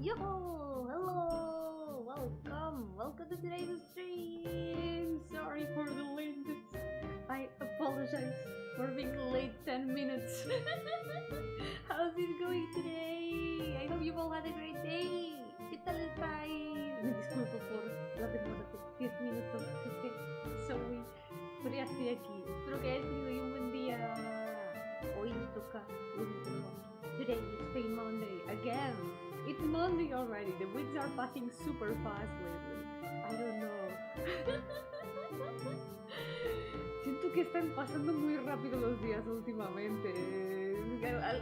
Yo, hello, welcome to today's stream. Sorry for the lateness. I apologize for being late 10 minutes. How's it going today? I hope you've all had a great day. ¿Qué tal estáis? Me disculpo por la demora de 10 minutos. Sorry, pero ya estoy aquí. Espero que hayáis tenido un buen día. Hoy toca lunes. Today is Pain Monday again. It's Monday already. The weeks are passing super fast lately. I don't know. Siento que están pasando muy rápido los días últimamente.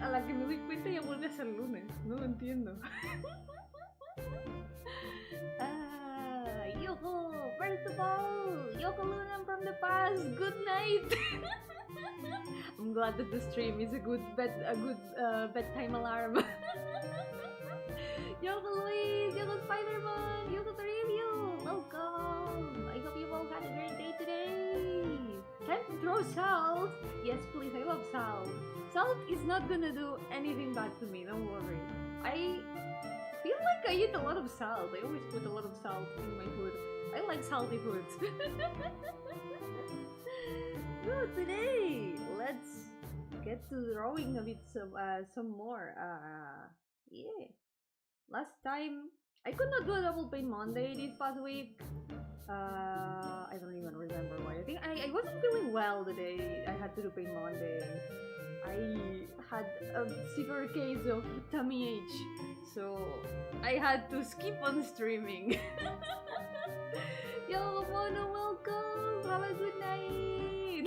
A la que me doy cuenta ya vuelve a ser lunes. No lo entiendo. Yo-hooo! First of all, Yo-hooo from the past. Good night. I'm glad that the stream is a good bedtime alarm. Yo-hooo Luis, Yo-hooo Spider-Man, Yo-hooo three of you, welcome! I hope you've all had a great day today! Time to throw salt! Yes please, I love salt! Salt is not gonna do anything bad to me, don't worry. I feel like I eat a lot of salt. I always put a lot of salt in my food. I like salty foods. So today, let's get to drawing a bit some more. Yeah. Last time, I could not do a double pain Monday this past week. I don't even remember why. I think I wasn't feeling well the day I had to do pain Monday. I had a severe case of tummy ache, so I had to skip on streaming. Yo, Mono, welcome! Have a good night!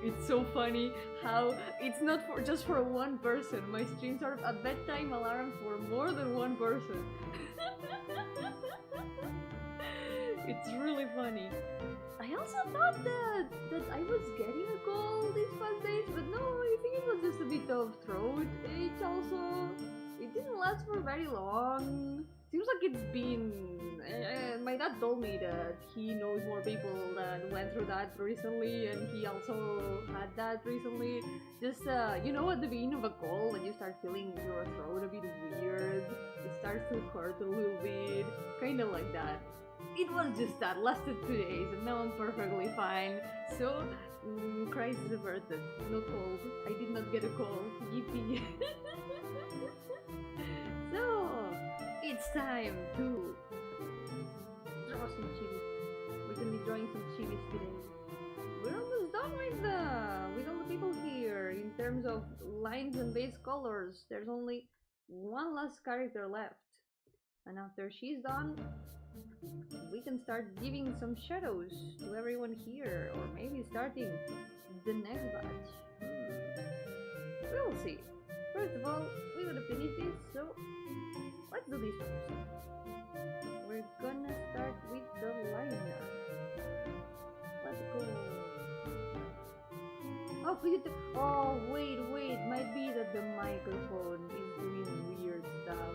It's so funny how it's not just for one person. My streams are a bedtime alarm for more than one person. It's really funny. I also thought that I was getting a cold these past days, but no, I think it was just a bit of throat ache also. It didn't last for very long. Seems like it's been... my dad told me that he knows more people that went through that recently, and he also had that recently. Just, you know, at the beginning of a cold, when you start feeling your throat a bit weird, it starts to hurt a little bit, kinda like that. It was just that, lasted 2 days, and now I'm perfectly fine. So, crisis averted, no cold. I did not get a cold, yippee. So, it's time to draw some chilies. We're gonna be drawing some chilies today. We're almost done with all the people here. In terms of lines and base colors, there's only one last character left. And after she's done, we can start giving some shadows to everyone here, or maybe starting the next batch. We'll see. First of all, we're gonna finish this, so let's do this first. We're gonna start with the liner. Let's go. Oh, oh, wait, might be that the microphone is doing weird stuff.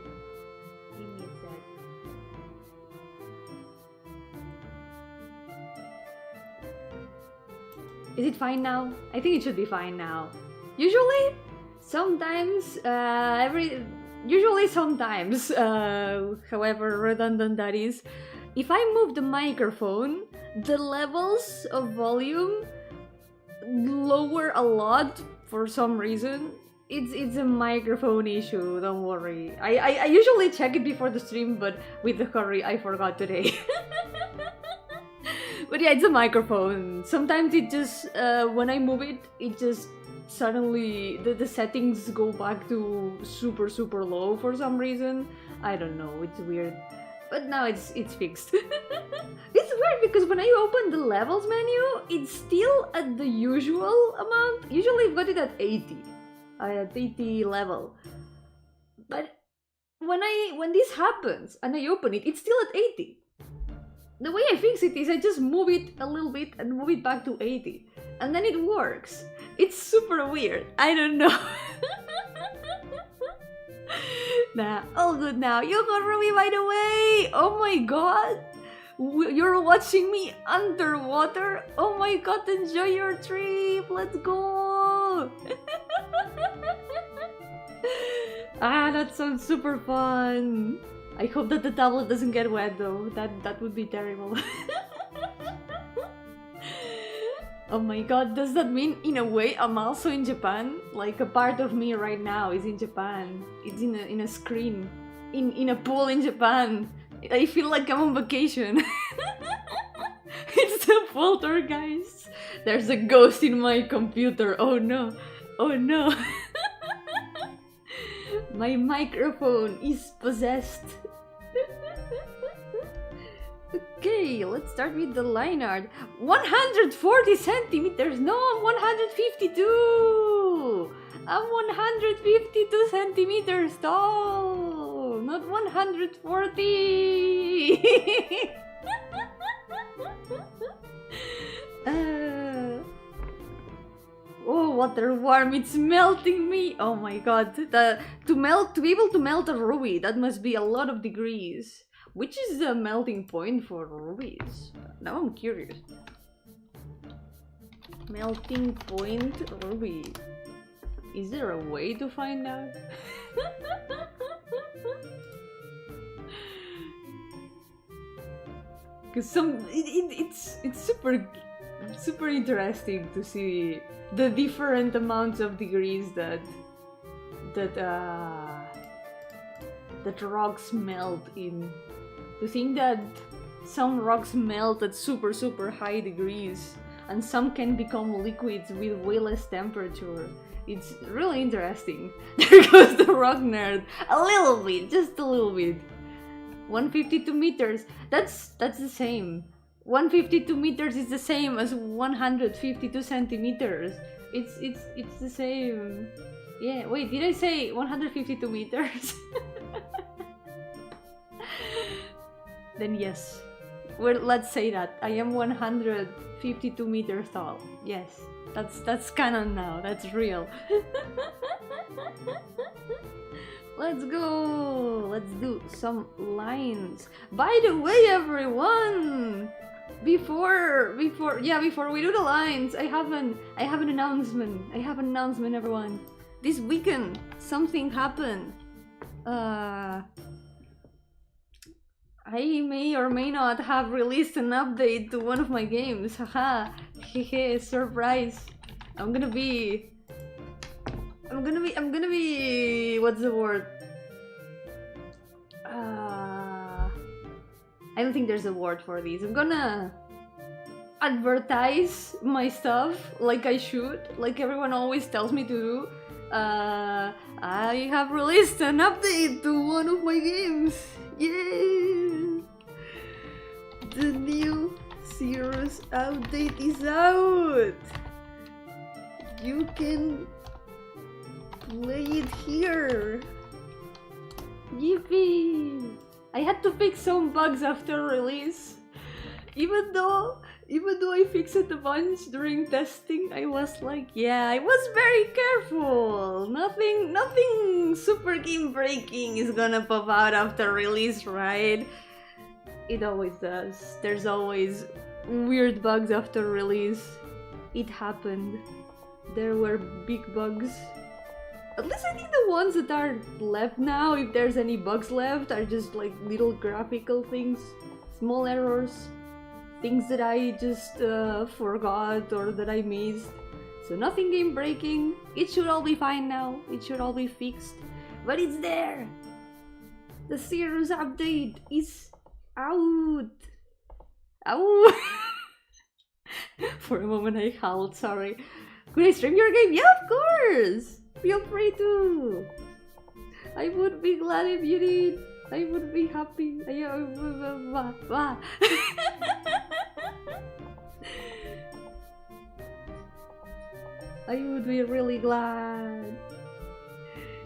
Give me a sec. Is it fine now? I think it should be fine now. Usually, sometimes, however redundant that is, if I move the microphone, the levels of volume lower a lot for some reason. It's a microphone issue, don't worry. I usually check it before the stream, but with the hurry I forgot today. But yeah, it's a microphone. Sometimes it just, when I move it, it just suddenly, the settings go back to super low for some reason. I don't know, it's weird. But now it's fixed. It's weird because when I open the levels menu, it's still at the usual amount. Usually I've got it at 80. At 80 level. But when this happens and I open it, it's still at 80. The way I fix it is I just move it a little bit and move it back to 80. And then it works. It's super weird. I don't know. Nah, all good now. You got Ruby, by the way. Oh my god. You're watching me underwater. Oh my god, enjoy your trip. Let's go. Ah, that sounds super fun. I hope that the tablet doesn't get wet though. That would be terrible. Oh my god, does that mean in a way I'm also in Japan? Like a part of me right now is in Japan. It's in a screen. In a pool in Japan. I feel like I'm on vacation. It's the poltergeist. There's a ghost in my computer. Oh no. Oh no. My microphone is possessed. Okay, let's start with the line art. 140 centimeters! No, I'm 152! I'm 152 centimeters tall! Not 140! Oh, water warm, it's melting me! Oh my god, to be able to melt a ruby, that must be a lot of degrees. Which is the melting point for rubies? Now I'm curious. Melting point ruby. Is there a way to find out? Cause it's super interesting to see the different amounts of degrees that rocks melt in. To think that some rocks melt at super high degrees and some can become liquids with way less temperature. It's really interesting. There goes the rock nerd. A little bit, just a little bit. 152 meters. That's the same. 152 meters is the same as 152 centimeters. It's the same. Yeah, wait, did I say 152 meters? Then yes. Well, let's say that. I am 152 meters tall. Yes. That's canon now. That's real. Let's go. Let's do some lines. By the way, everyone, before we do the lines, I have an announcement. I have an announcement, everyone. This weekend something happened. I may or may not have released an update to one of my games. Haha. Hehe, surprise. I'm gonna be what's the word? I don't think there's a word for this. I'm gonna advertise my stuff like I should, like everyone always tells me to do. I have released an update to one of my games. Yeah! The new Zero's update is out! You can play it here! Yippee! I had to fix some bugs after release. Even though I fixed it a bunch during testing, I was like, yeah, I was very careful. Nothing super game breaking is gonna pop out after release, right? It always does. There's always weird bugs after release. It happened. There were big bugs. At least I think the ones that are left now, if there's any bugs left, are just like little graphical things, small errors. Things that I just forgot or that I missed. So nothing game breaking. It should all be fine now. It should all be fixed. But it's there! The Zero's update is out! Ow! For a moment I howled, sorry. Could I stream your game? Yeah, of course! Feel free to! I would be glad if you did. I would be happy. I would be really glad.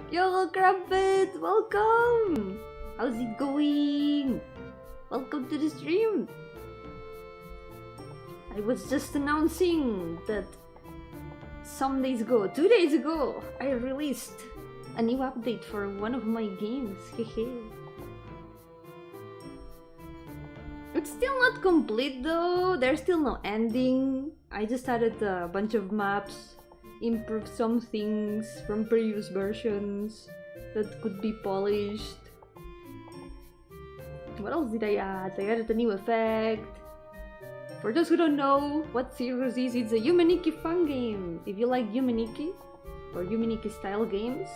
Yo, Crumpet! Welcome! How's it going? Welcome to the stream! I was just announcing that some days ago, 2 days ago, I released a new update for one of my games. Hehe. It's still not complete though, there's still no ending. I just added a bunch of maps, improved some things from previous versions, that could be polished. What else did I add? I added a new effect. For those who don't know what Cirrus is, it's a Yumeniki fun game. If you like Yumeniki or Yumeniki style games,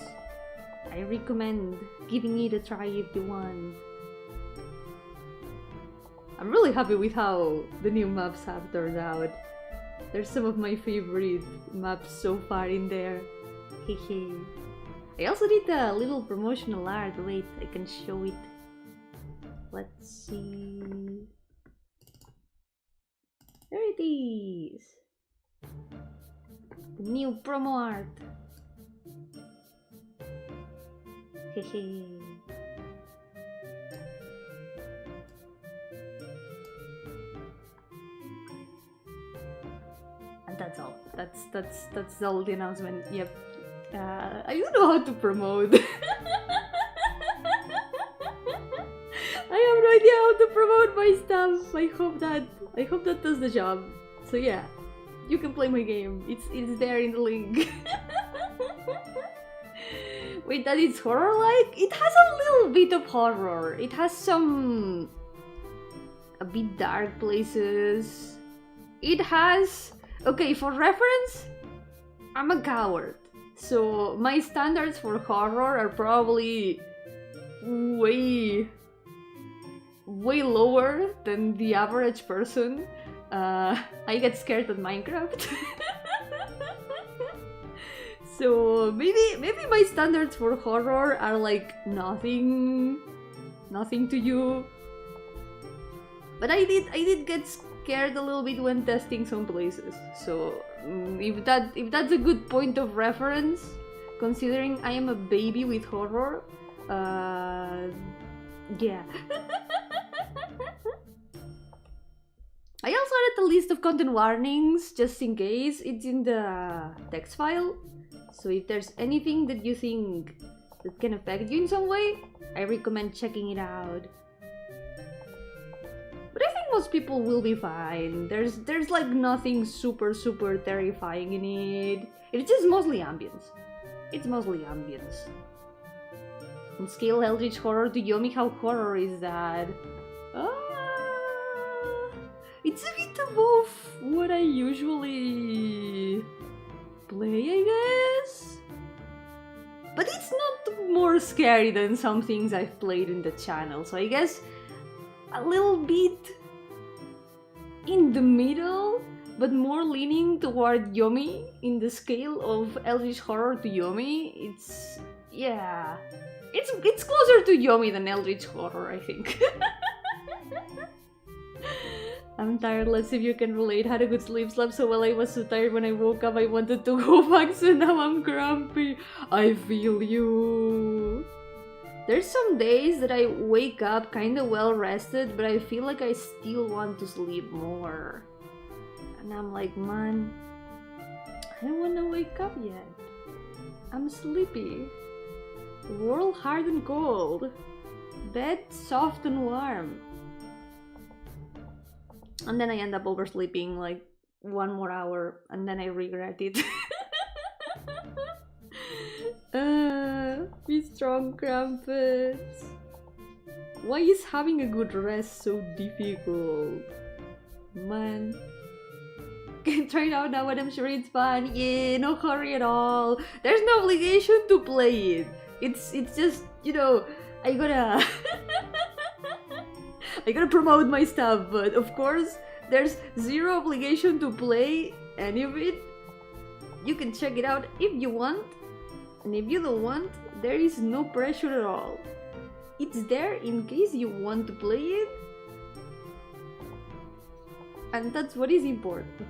I recommend giving it a try if you want. I'm really happy with how the new maps have turned out. There's some of my favorite maps so far in there. Hehe. I also did a little promotional art. Wait, I can show it. Let's see. There it is. The new promo art. Hehe. And that's all. That's all the announcement. Yep. I don't know how to promote. I have no idea how to promote my stuff. I hope that does the job. So yeah, you can play my game. It's there in the link. Wait, that is horror-like? It has a little bit of horror. It has a bit dark places. It has... Okay, for reference, I'm a coward. So my standards for horror are probably way lower than the average person. I get scared at Minecraft. So maybe my standards for horror are like nothing to you. But I did get scared a little bit when testing some places. So if that's a good point of reference, considering I am a baby with horror, yeah. I also added a list of content warnings, just in case. It's in the text file. So if there's anything that you think that can affect you in some way, I recommend checking it out. But I think most people will be fine. There's like nothing super terrifying in it. It's just mostly ambience. It's mostly ambience. On scale Eldritch horror to Yomi, how horror is that? It's a bit above what I usually play, I guess? But it's not more scary than some things I've played in the channel, so I guess a little bit in the middle, but more leaning toward Yomi in the scale of Eldritch horror to Yomi. It's... yeah. It's closer to Yomi than Eldritch horror, I think. I'm tired, let's see if you can relate. Had a good sleep, slept so well I was so tired when I woke up I wanted to go back, so now I'm grumpy. I feel you. There's some days that I wake up kinda well rested, but I feel like I still want to sleep more. And I'm like, man, I don't wanna wake up yet. I'm sleepy. World hard and cold. Bed soft and warm. And then I end up oversleeping like 1 more hour, and then I regret it. Be strong, Krampus. Why is having a good rest so difficult? Man. Can try it out now, but I'm sure it's fun. Yeah, no hurry at all. There's no obligation to play it. It's just, you know, I gotta... I gotta promote my stuff, but of course, there's zero obligation to play any of it. You can check it out if you want, and if you don't want, there is no pressure at all. It's there in case you want to play it, and that's what is important.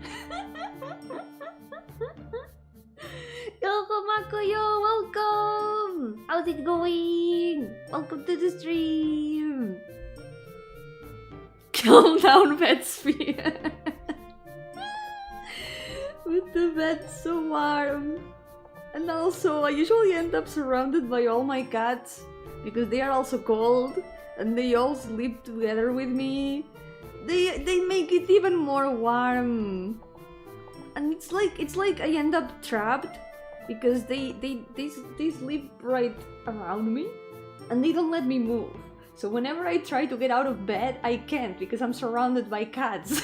Yo, Makoyo, welcome! How's it going? Welcome to the stream! Calm down, Vetsphere. With the bed so warm. And also, I usually end up surrounded by all my cats because they are also cold and they all sleep together with me. They make it even more warm. And it's like I end up trapped because they sleep right around me and they don't let me move. So whenever I try to get out of bed, I can't because I'm surrounded by cats.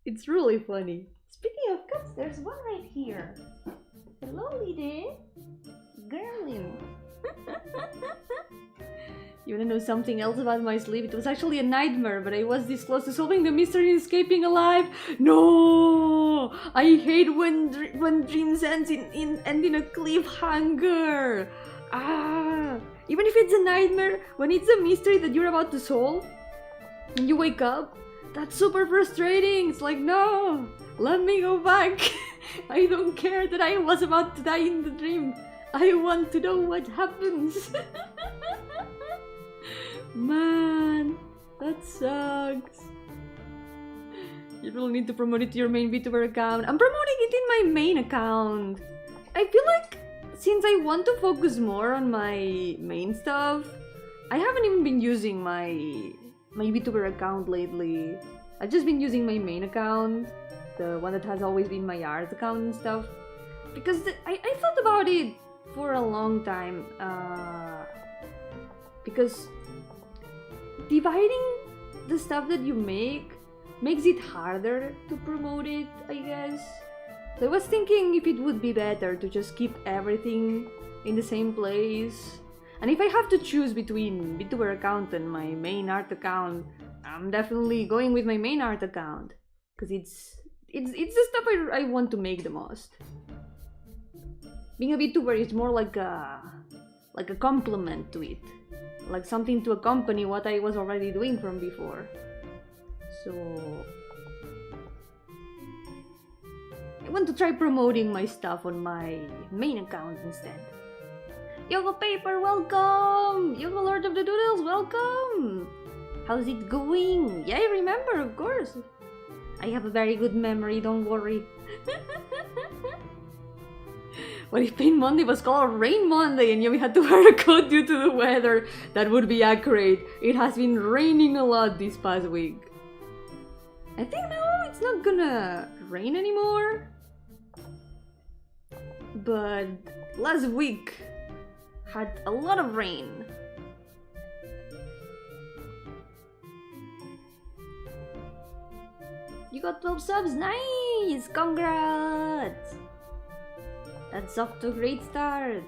It's really funny. Speaking of cats, there's one right here. Hello, lady. Girlin. You wanna know something else about my sleep? It was actually a nightmare, but I was this close to solving the mystery and escaping alive. No! I hate when dreams end in a cliffhanger. Ah! Even if it's a nightmare, when it's a mystery that you're about to solve, and you wake up, that's super frustrating. It's like, no! Let me go back. I don't care that I was about to die in the dream. I want to know what happens. Man, that sucks. You really need to promote it to your main VTuber account. I'm promoting it in my main account. I feel like since I want to focus more on my main stuff, I haven't even been using my VTuber account lately. I've just been using my main account, the one that has always been my art account and stuff. Because I thought about it for a long time. Because dividing the stuff that you make makes it harder to promote it, I guess. So I was thinking if it would be better to just keep everything in the same place. And if I have to choose between VTuber account and my main art account, I'm definitely going with my main art account. Because it's the stuff I want to make the most. Being a VTuber is more like a complement to it. Like something to accompany what I was already doing from before. So I want to try promoting my stuff on my main account instead. Yoga Paper, welcome! Yoga Lord of the Doodles, welcome! How's it going? Yeah, I remember, of course. I have a very good memory, don't worry. What if Pain Monday was called Rain Monday and Yomi had to wear a coat due to the weather? That would be accurate. It has been raining a lot this past week. I think now it's not gonna rain anymore. But last week had a lot of rain. You got 12 subs, nice! Congrats! That's off to a great start.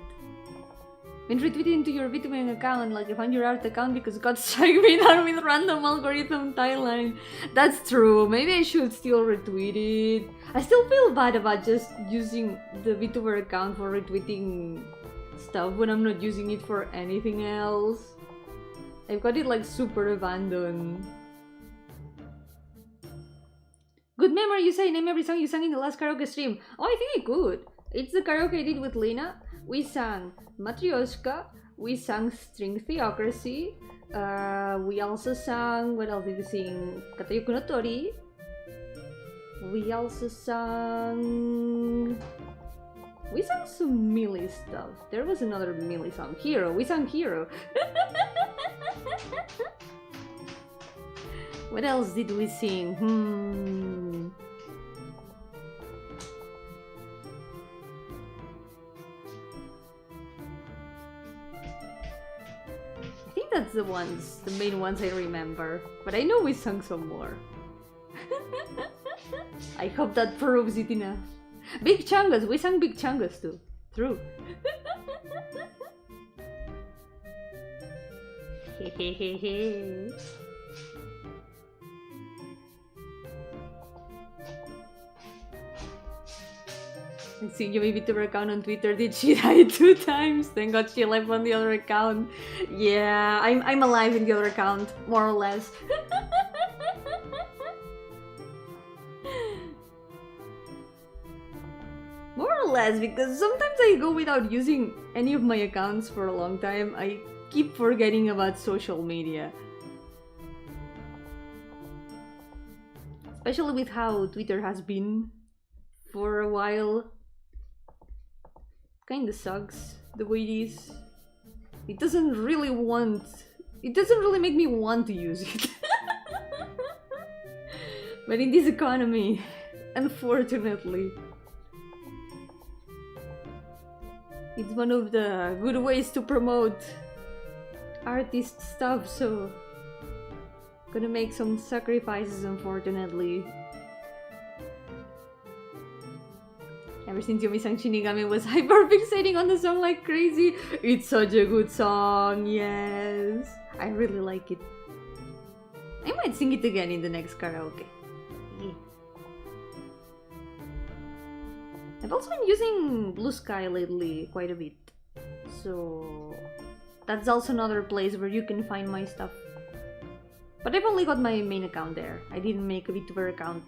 Been retweeting to your VTuber account, like I found your art account because God struck me down with random algorithm timeline. That's true, maybe I should still retweet it. I still feel bad about just using the VTuber account for retweeting stuff when I'm not using it for anything else. I've got it like super abandoned. Good memory, you say. Name every song you sang in the last karaoke stream. Oh, I think I could. It's the karaoke I did with Lena. We sang Matryoshka, we sang String Theocracy, we also sang, what else did we sing? Katayuku no Tori. We also sang some melee stuff. There was another melee song. Hero, we sang Hero. What else did we sing? I think that's the main ones I remember. But I know we sang some more. I hope that proves it enough. Big Chungus, we sang Big Chungus too. True. Hehehehe. I see Yomi VTuber account on Twitter. Did she die 2 times? Thank God she left on the other account. Yeah, I'm alive in the other account, more or less. More or less, because sometimes I go without using any of my accounts for a long time. I keep forgetting about social media. Especially with how Twitter has been for a while. Kinda sucks the way it is. It doesn't really make me want to use it. But in this economy, unfortunately. It's one of the good ways to promote artist stuff, so gonna make some sacrifices, unfortunately. Ever since Yomi-san Shinigami was hyperfixating on the song like crazy. It's such a good song, yes. I really like it. I might sing it again in the next karaoke. Yeah. I've also been using Blue Sky lately quite a bit. So that's also another place where you can find my stuff. But I've only got my main account there. I didn't make a VTuber account.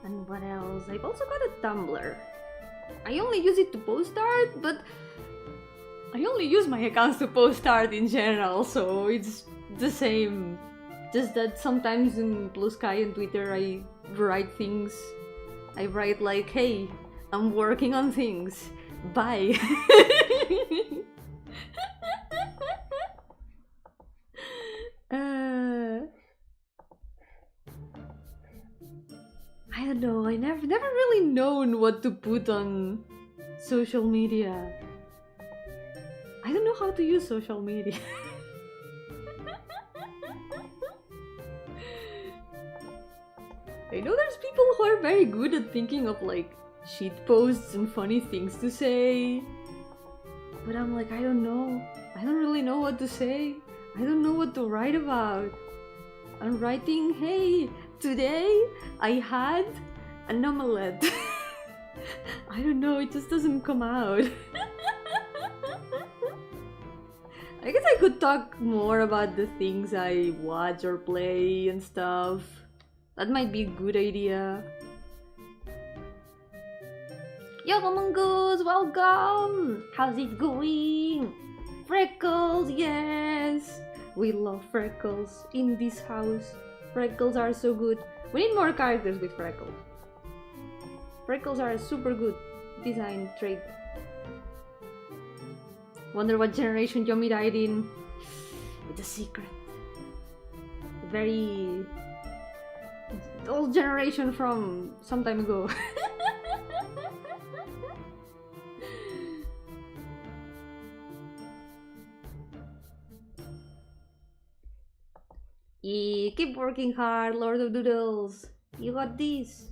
And what else? I've also got a Tumblr. I only use it to post art, but I only use my accounts to post art in general, so it's the same. Just that sometimes in Blue Sky and Twitter I write things. I write like, hey, I'm working on things. Bye. I don't know, I never really known what to put on social media. I don't know how to use social media. I know there's people who are very good at thinking of like shit posts and funny things to say. But I'm like, I don't know. I don't really know what to say. I don't know what to write about. I'm writing, hey, today I had an omelette. I don't know, it just doesn't come out. I guess I could talk more about the things I watch or play and stuff. That might be a good idea. Yo, mongoose, welcome! How's it going? Freckles, yes! We love freckles in this house. Freckles are so good. We need more characters with freckles. Freckles are a super good design trait. Wonder what generation Yomi died in? It's a secret. Very old generation from some time ago. Yeah, keep working hard, Lord of Doodles. You got this.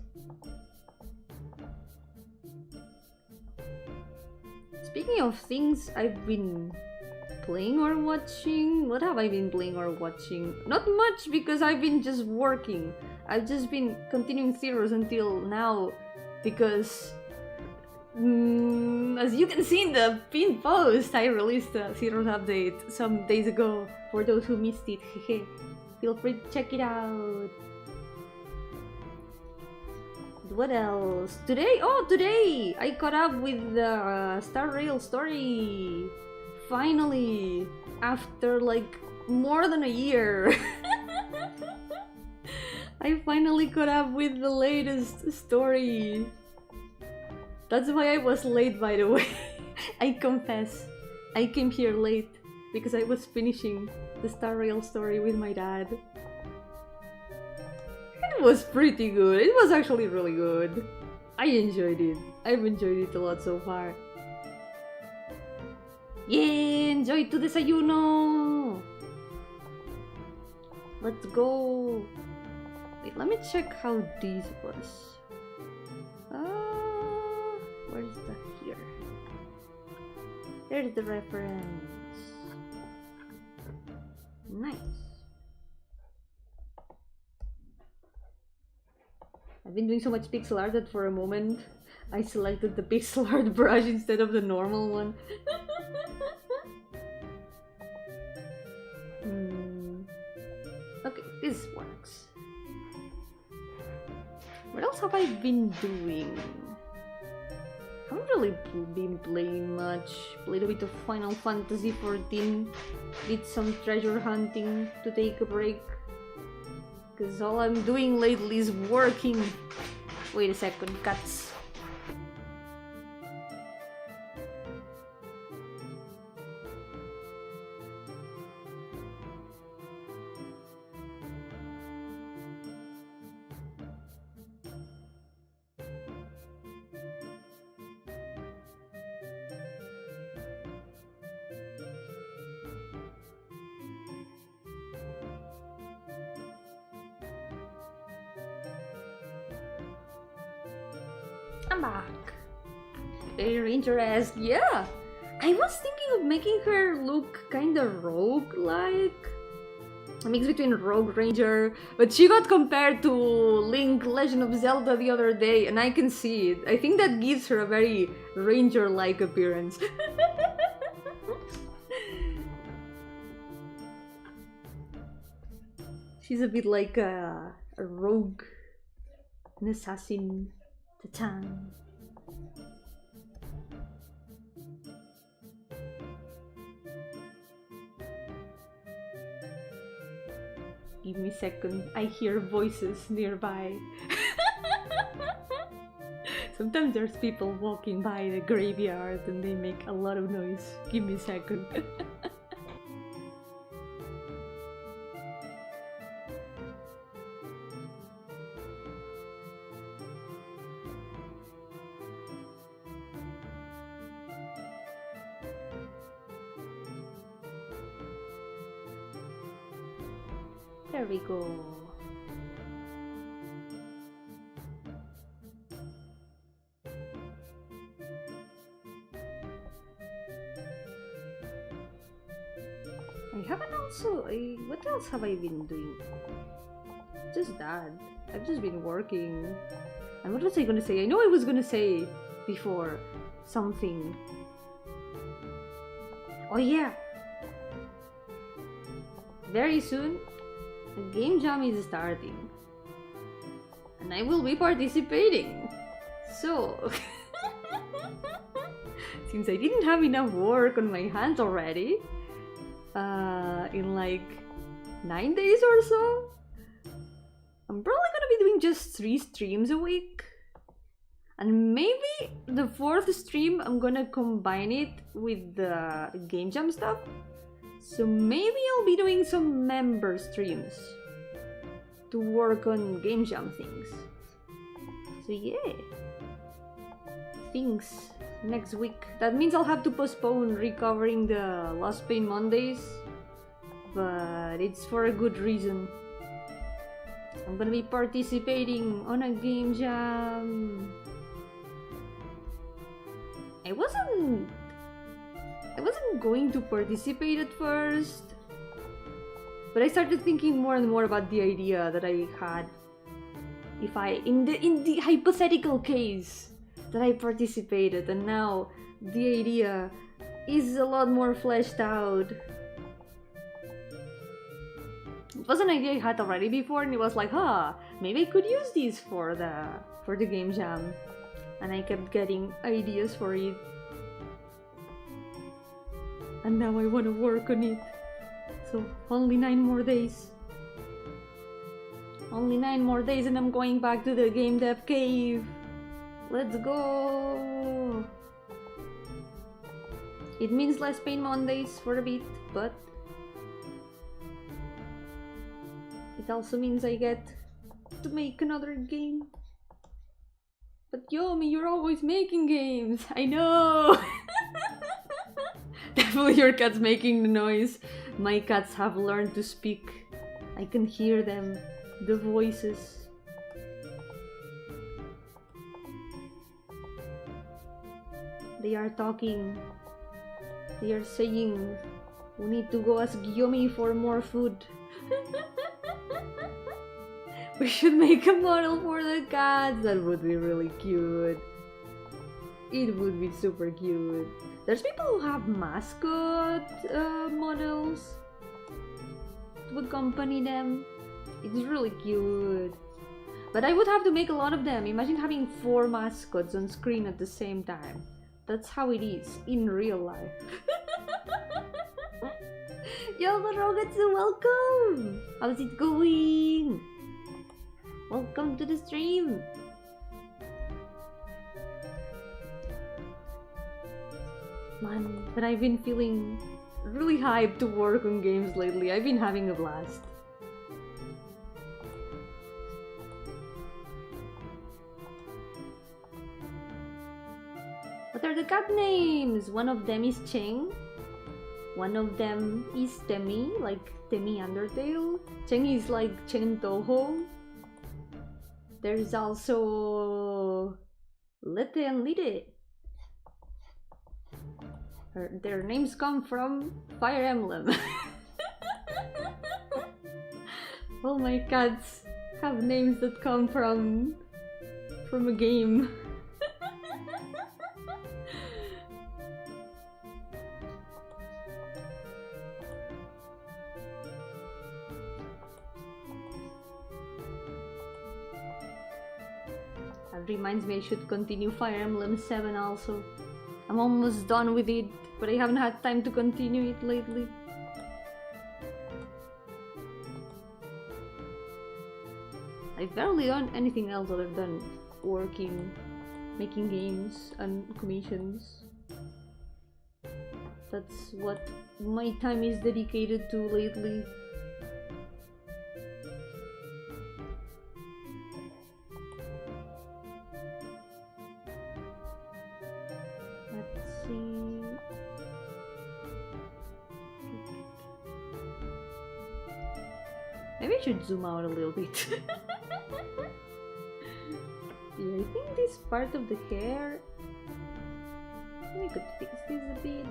Speaking of things I've been playing or watching, what have I been playing or watching? Not much, because I've been just working. I've just been continuing Zeros until now, because as you can see in the pinned post, I released a Zeros update some days ago. For those who missed it, feel free to check it out. What else? Today? Oh, today! I caught up with the Star Rail story! Finally! After like more than a year! I finally caught up with the latest story! That's why I was late, by the way. I confess. I came here late because I was finishing the Star Rail story with my dad. It was pretty good. It was actually really good. I enjoyed it. I've enjoyed it a lot so far. Yeah, enjoy to desayuno! Let's go! Wait, let me check how this was. Where's the here? There's the reference. Nice. I've been doing so much pixel art that for a moment I selected the pixel art brush instead of the normal one. Okay, this works. What else have I been doing? I haven't really been playing much. Played a bit of Final Fantasy XIV. Did some treasure hunting to take a break. Because all I'm doing lately is working. Wait a second, cuts. I'm back. Very Ranger-esque, yeah. I was thinking of making her look kinda rogue-like. A mix between Rogue Ranger, but she got compared to Link Legend of Zelda the other day, and I can see it. I think that gives her a very Ranger-like appearance. She's a bit like a rogue, an assassin, Tatan. Give me a second, I hear voices nearby. Sometimes there's people walking by the graveyard and they make a lot of noise. Give me a second. There we go. I haven't also... what else have I been doing? Just that. I've just been working. And what was I gonna say? I know I was gonna say before something. Oh yeah! Very soon, a game jam is starting. And I will be participating. So... since I didn't have enough work on my hands already, in like 9 days or so, I'm probably gonna be doing just 3 streams a week. And maybe the 4th stream I'm gonna combine it with the game jam stuff. So maybe I'll be doing some member streams to work on game jam things. So yeah, things next week. That means I'll have to postpone recovering the Lost Pain Mondays, but it's for a good reason. I'm gonna be participating on a game jam. I wasn't going to participate at first, but I started thinking more and more about the idea that I had if in the hypothetical case that I participated, and now the idea is a lot more fleshed out. It was an idea I had already before, and it was like, maybe I could use these for the game jam, and I kept getting ideas for it. And now I want to work on it. So only 9 more days. Only 9 more days and I'm going back to the game dev cave. Let's go! It means less pain Mondays for a bit, but it also means I get to make another game. But Yomi, you're always making games! I know! Definitely your cat's making the noise. My cats have learned to speak. I can hear them, the voices. They are talking. They are saying, we need to go ask Yomi for more food. We should make a model for the cats. That would be really cute. It would be super cute. There's people who have mascot models to accompany them. It's really cute. But I would have to make a lot of them. Imagine having 4 mascots on screen at the same time. That's how it is in real life. Yo, Rogatsu, welcome! How's it going? Welcome to the stream! Man, but I've been feeling really hyped to work on games lately. I've been having a blast. What are the cat names? One of them is Cheng. One of them is Temi, like Temi Undertale. Cheng is like Cheng Toho. There's also Lete and Lide. Their names come from Fire Emblem. All my cats have names that come from a game. That reminds me I should continue Fire Emblem 7 also. I'm almost done with it, but I haven't had time to continue it lately. I've barely done anything else other than working, making games and commissions. That's what my time is dedicated to lately. Let's see. Maybe I should zoom out a little bit. Yeah, I think this part of the hair, we could fix this a bit.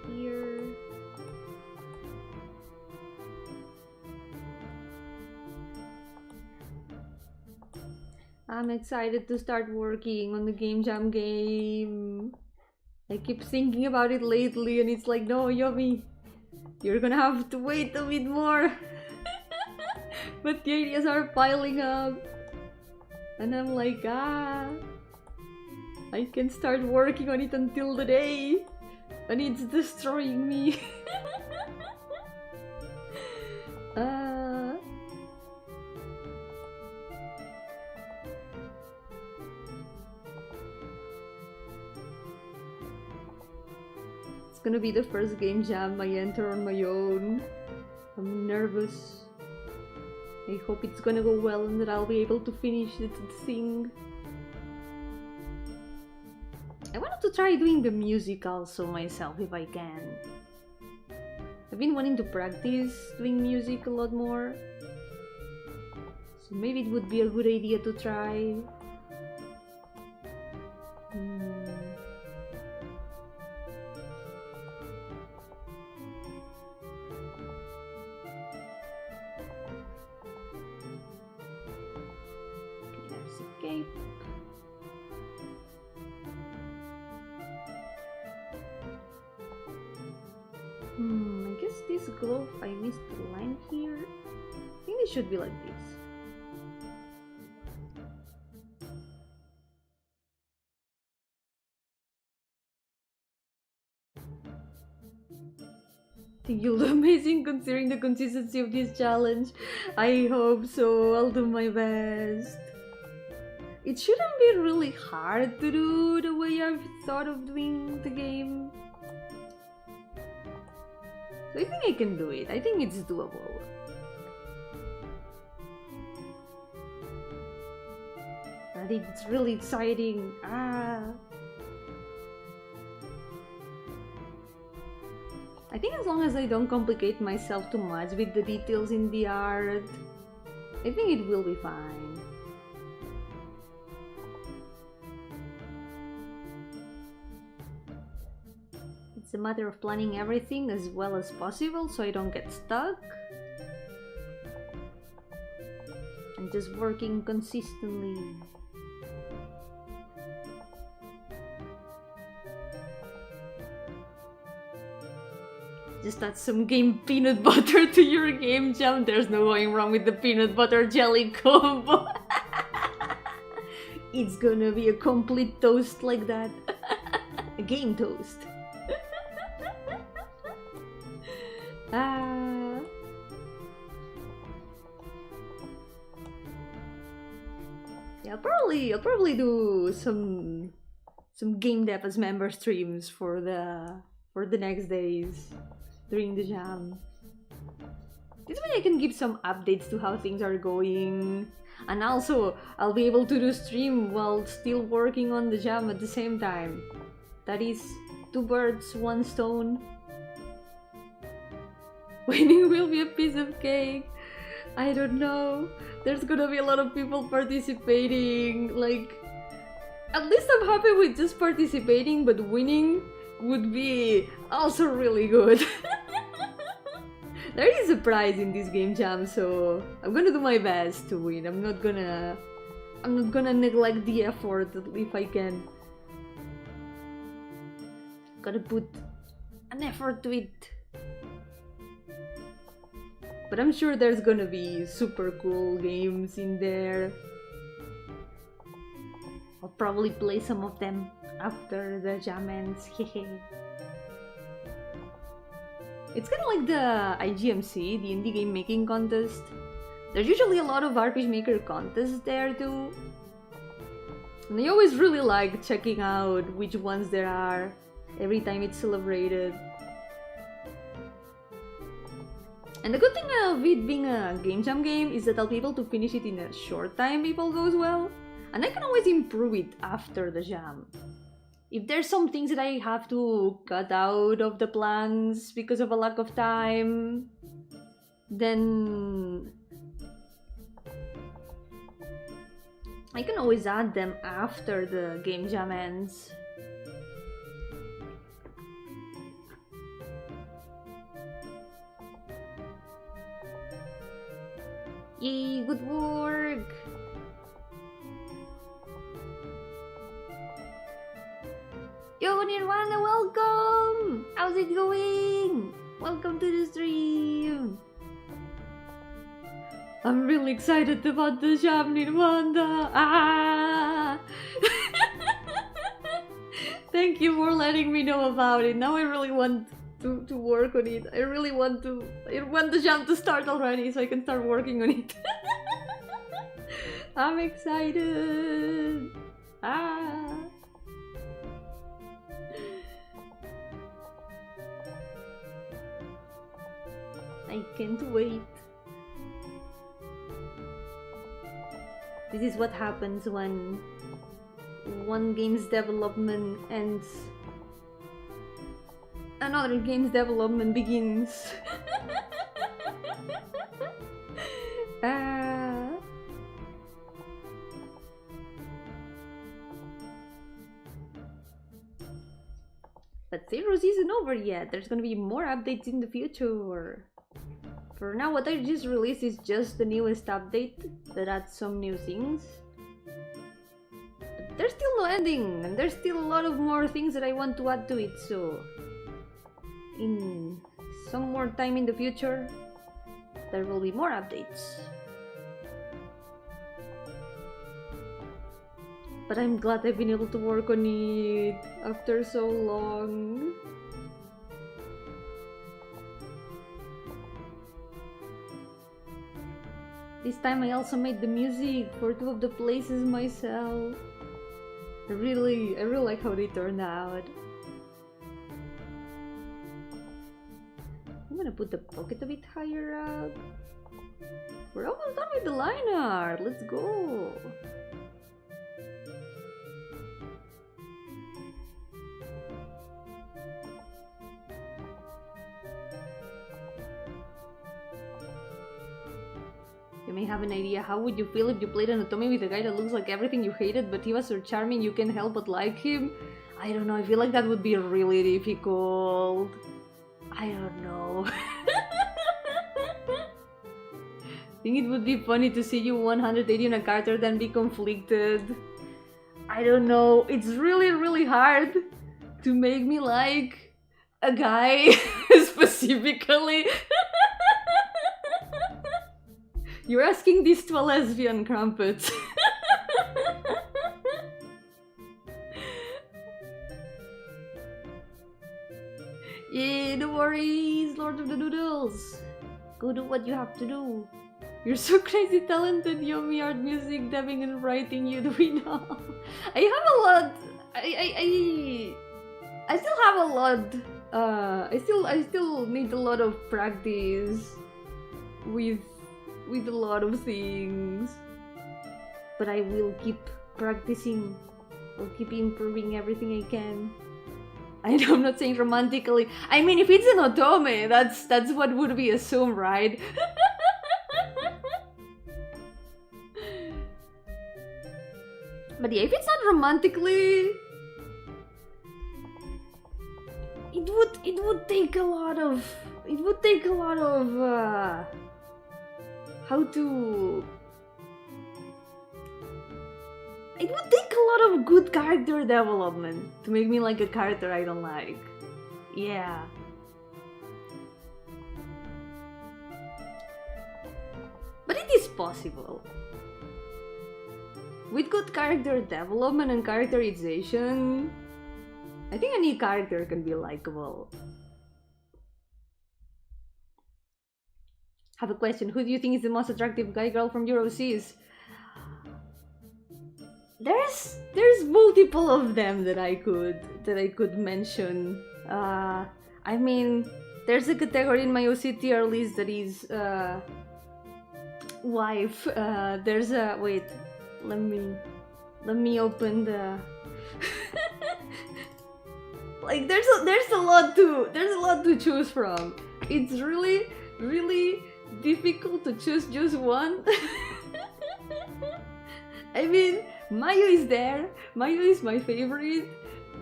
Here. I'm excited to start working on the Game Jam game. I keep thinking about it lately and it's like, no, Yomi, you're gonna have to wait a bit more. But the ideas are piling up. And I'm like, I can start working on it until the day. And it's destroying me. It's gonna be the first game jam I enter on my own. I'm nervous. I hope it's gonna go well and that I'll be able to finish the thing. I wanted to try doing the music also myself if I can. I've been wanting to practice doing music a lot more. So maybe it would be a good idea to try. Escape. I guess this glove, I missed the line here. I think it should be like this. I think you'll do amazing considering the consistency of this challenge. I hope so, I'll do my best. It shouldn't be really hard to do the way I've thought of doing the game. So I think I can do it. I think it's doable. I think it's really exciting. I think as long as I don't complicate myself too much with the details in the art, I think it will be fine. It's a matter of planning everything as well as possible so I don't get stuck. And just working consistently. Just add some game peanut butter to your game jam. There's no going wrong with the peanut butter jelly combo. It's gonna be a complete toast like that. A game toast. Yeah, I'll probably do some game dev as member streams for the next days during the jam. This way I can give some updates to how things are going, and also I'll be able to do stream while still working on the jam at the same time. That is 2 birds, 1 stone. Winning will be a piece of cake. I don't know. There's gonna be a lot of people participating. Like, at least I'm happy with just participating, but winning would be also really good. There is a prize in this game jam, so I'm gonna do my best to win. I'm not gonna neglect the effort if I can. Gotta put an effort to it. But I'm sure there's gonna be super cool games in there. I'll probably play some of them after the jam ends. It's kind of like the IGMC, the Indie Game Making Contest. There's usually a lot of RPG Maker contests there too. And I always really like checking out which ones there are every time it's celebrated. And the good thing of it being a game jam game is that I'll be able to finish it in a short time if all goes well. And I can always improve it after the jam. If there's some things that I have to cut out of the plans because of a lack of time, then I can always add them after the game jam ends. Yay, good work! Yo, Nirvana, welcome! How's it going? Welcome to the stream! I'm really excited about the jam, Nirvana! Ah! Thank you for letting me know about it. Now I really want to work on it. I want the jam to start already so I can start working on it. I'm excited! Ah! I can't wait. This is what happens when one game's development ends, another game's development begins. But Zeroes isn't over yet. There's gonna be more updates in the future. For now, what I just released is just the newest update that adds some new things. But there's still no ending, and there's still a lot of more things that I want to add to it, so in some more time in the future, there will be more updates. But I'm glad I've been able to work on it after so long. This time I also made the music for 2 of the places myself. I really like how they turned out. I'm gonna put the pocket a bit higher up. We're almost done with the line art. Let's go. You may have an idea. How would you feel if you played an otome with a guy that looks like everything you hated, but he was so charming you can't help but like him? I don't know, I feel like that would be really difficult. I don't know. I think it would be funny to see you 180 on a character then be conflicted. I don't know, it's really hard to make me like a guy specifically. You're asking this to a lesbian, Crumpet. Yeah, no worries, Lord of the Noodles. Go do what you have to do. You're so crazy talented, Yomi, art, music, dubbing, and writing. You do it all. I have a lot. I still have a lot. I still need a lot of practice with a lot of things, but I will keep practicing. I'll keep improving everything I can. I know I'm not saying romantically. I mean, if it's an otome, that's what would be assumed, right? But yeah, if it's not romantically, it would take a lot of how to. It would take a lot of good character development to make me like a character I don't like. Yeah. But it is possible. With good character development and characterization, I think any character can be likable. Have a question. Who do you think is the most attractive guy girl from Euroseas? There's multiple of them that I could mention. I mean, there's a category in my OC tier list that is wife. There's a wait. Let me open the. Like there's a lot to choose from. It's really difficult to choose just one. I mean, Mayu is there. Mayu is my favorite.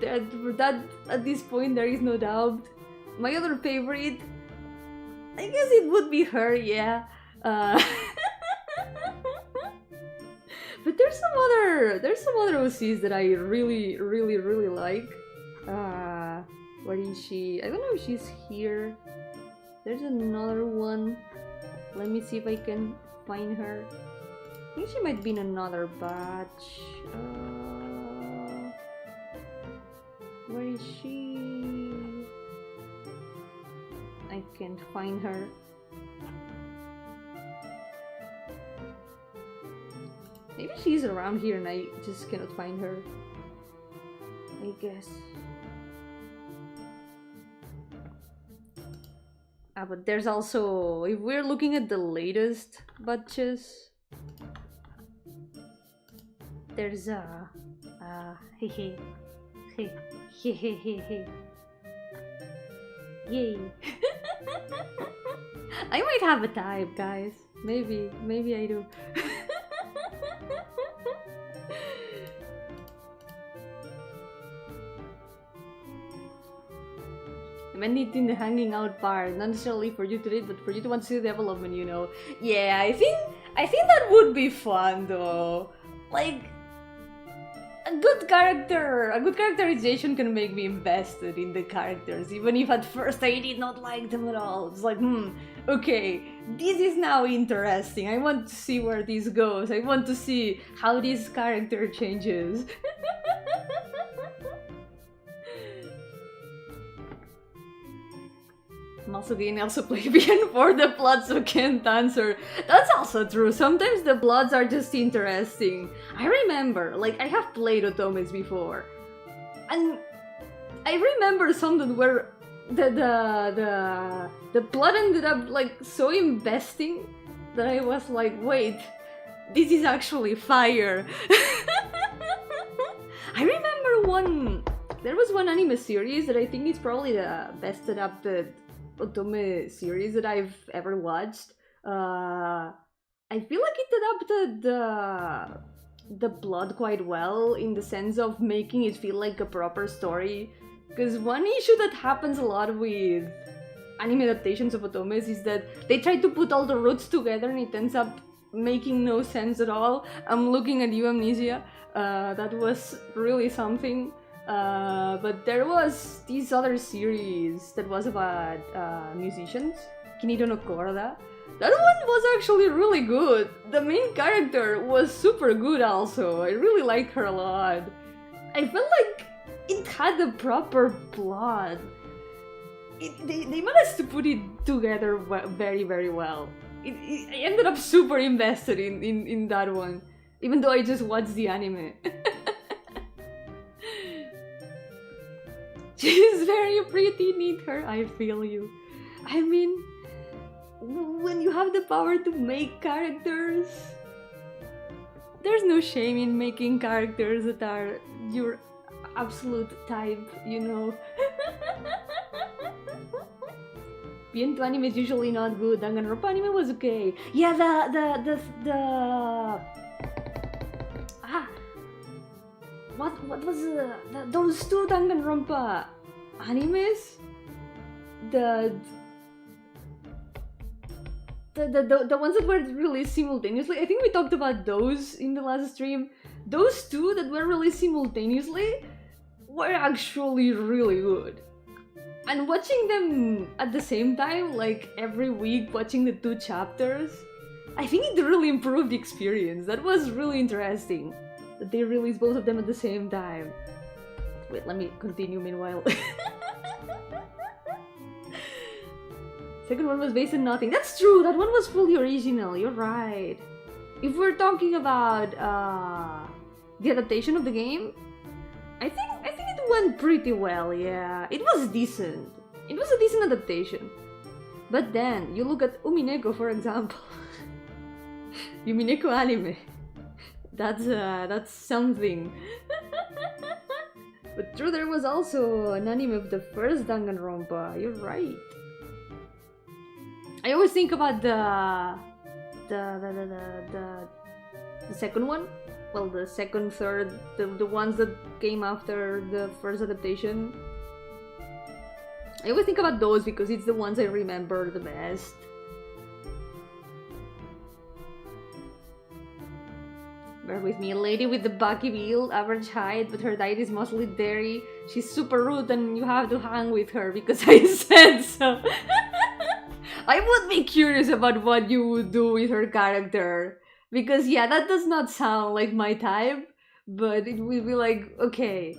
That at this point there is no doubt. My other favorite, I guess it would be her. Yeah. But there's some other OCs that I really like. Where is she? I don't know if she's here. There's another one. Let me see if I can find her. I think she might be in another batch. Where is she? I can't find her. Maybe she's around here and I just cannot find her. I guess. But there's also, if we're looking at the latest batches, there's hey. Yay. I might have a type, guys. Maybe I do. I meant it in the hanging out part, not necessarily for you to read, but for you to want to see the development, you know. Yeah, I think that would be fun though. Like a good characterization can make me invested in the characters, even if at first I did not like them at all. It's like, okay, this is now interesting. I want to see where this goes. I want to see how this character changes. I'm also getting also plebeian for the plot, so can't answer. That's also true. Sometimes the plots are just interesting. I remember, like, I have played otomes before, and I remember something where the plot ended up like so investing that I was like, wait, this is actually fire. I remember there was one anime series that I think is probably the best adapted otome series that I've ever watched. I feel like it adapted the plot quite well in the sense of making it feel like a proper story. Because one issue that happens a lot with anime adaptations of otomes is that they try to put all the roots together and it ends up making no sense at all. I'm looking at you, Amnesia. That was really something. But there was this other series that was about musicians, Kinito no Korda. That one was actually really good. The main character was super good also. I really liked her a lot. I felt like it had a proper plot. They managed to put it together very, very well. I ended up super invested in that one, even though I just watched the anime. She's very pretty, need her. I feel you. I mean, when you have the power to make characters, there's no shame in making characters that are your absolute type, you know. Viento anime is usually not good. Danganronpa anime was okay. Yeah, what was those two Danganronpa animes? The ones that were released simultaneously. I think we talked about those in the last stream. Those two that were released simultaneously were actually really good. And watching them at the same time, like every week watching the 2 chapters, I think it really improved the experience. That was really interesting, that they released both of them at the same time. Wait, let me continue meanwhile. Second one was based on nothing. That's true, that one was fully original, you're right. If we're talking about the adaptation of the game, I think it went pretty well, yeah. It was decent. It was a decent adaptation. But then, you look at Umineko, for example. Umineko anime. That's something. But true, there was also an anime of the first Danganronpa. You're right. I always think about the second one. Well, the second, third, the ones that came after the first adaptation. I always think about those because it's the ones I remember the best. Bear with me, a lady with the baggy build, average height, but her diet is mostly dairy. She's super rude and you have to hang with her because I said so. I would be curious about what you would do with her character. Because yeah, that does not sound like my type, but it will be like, okay,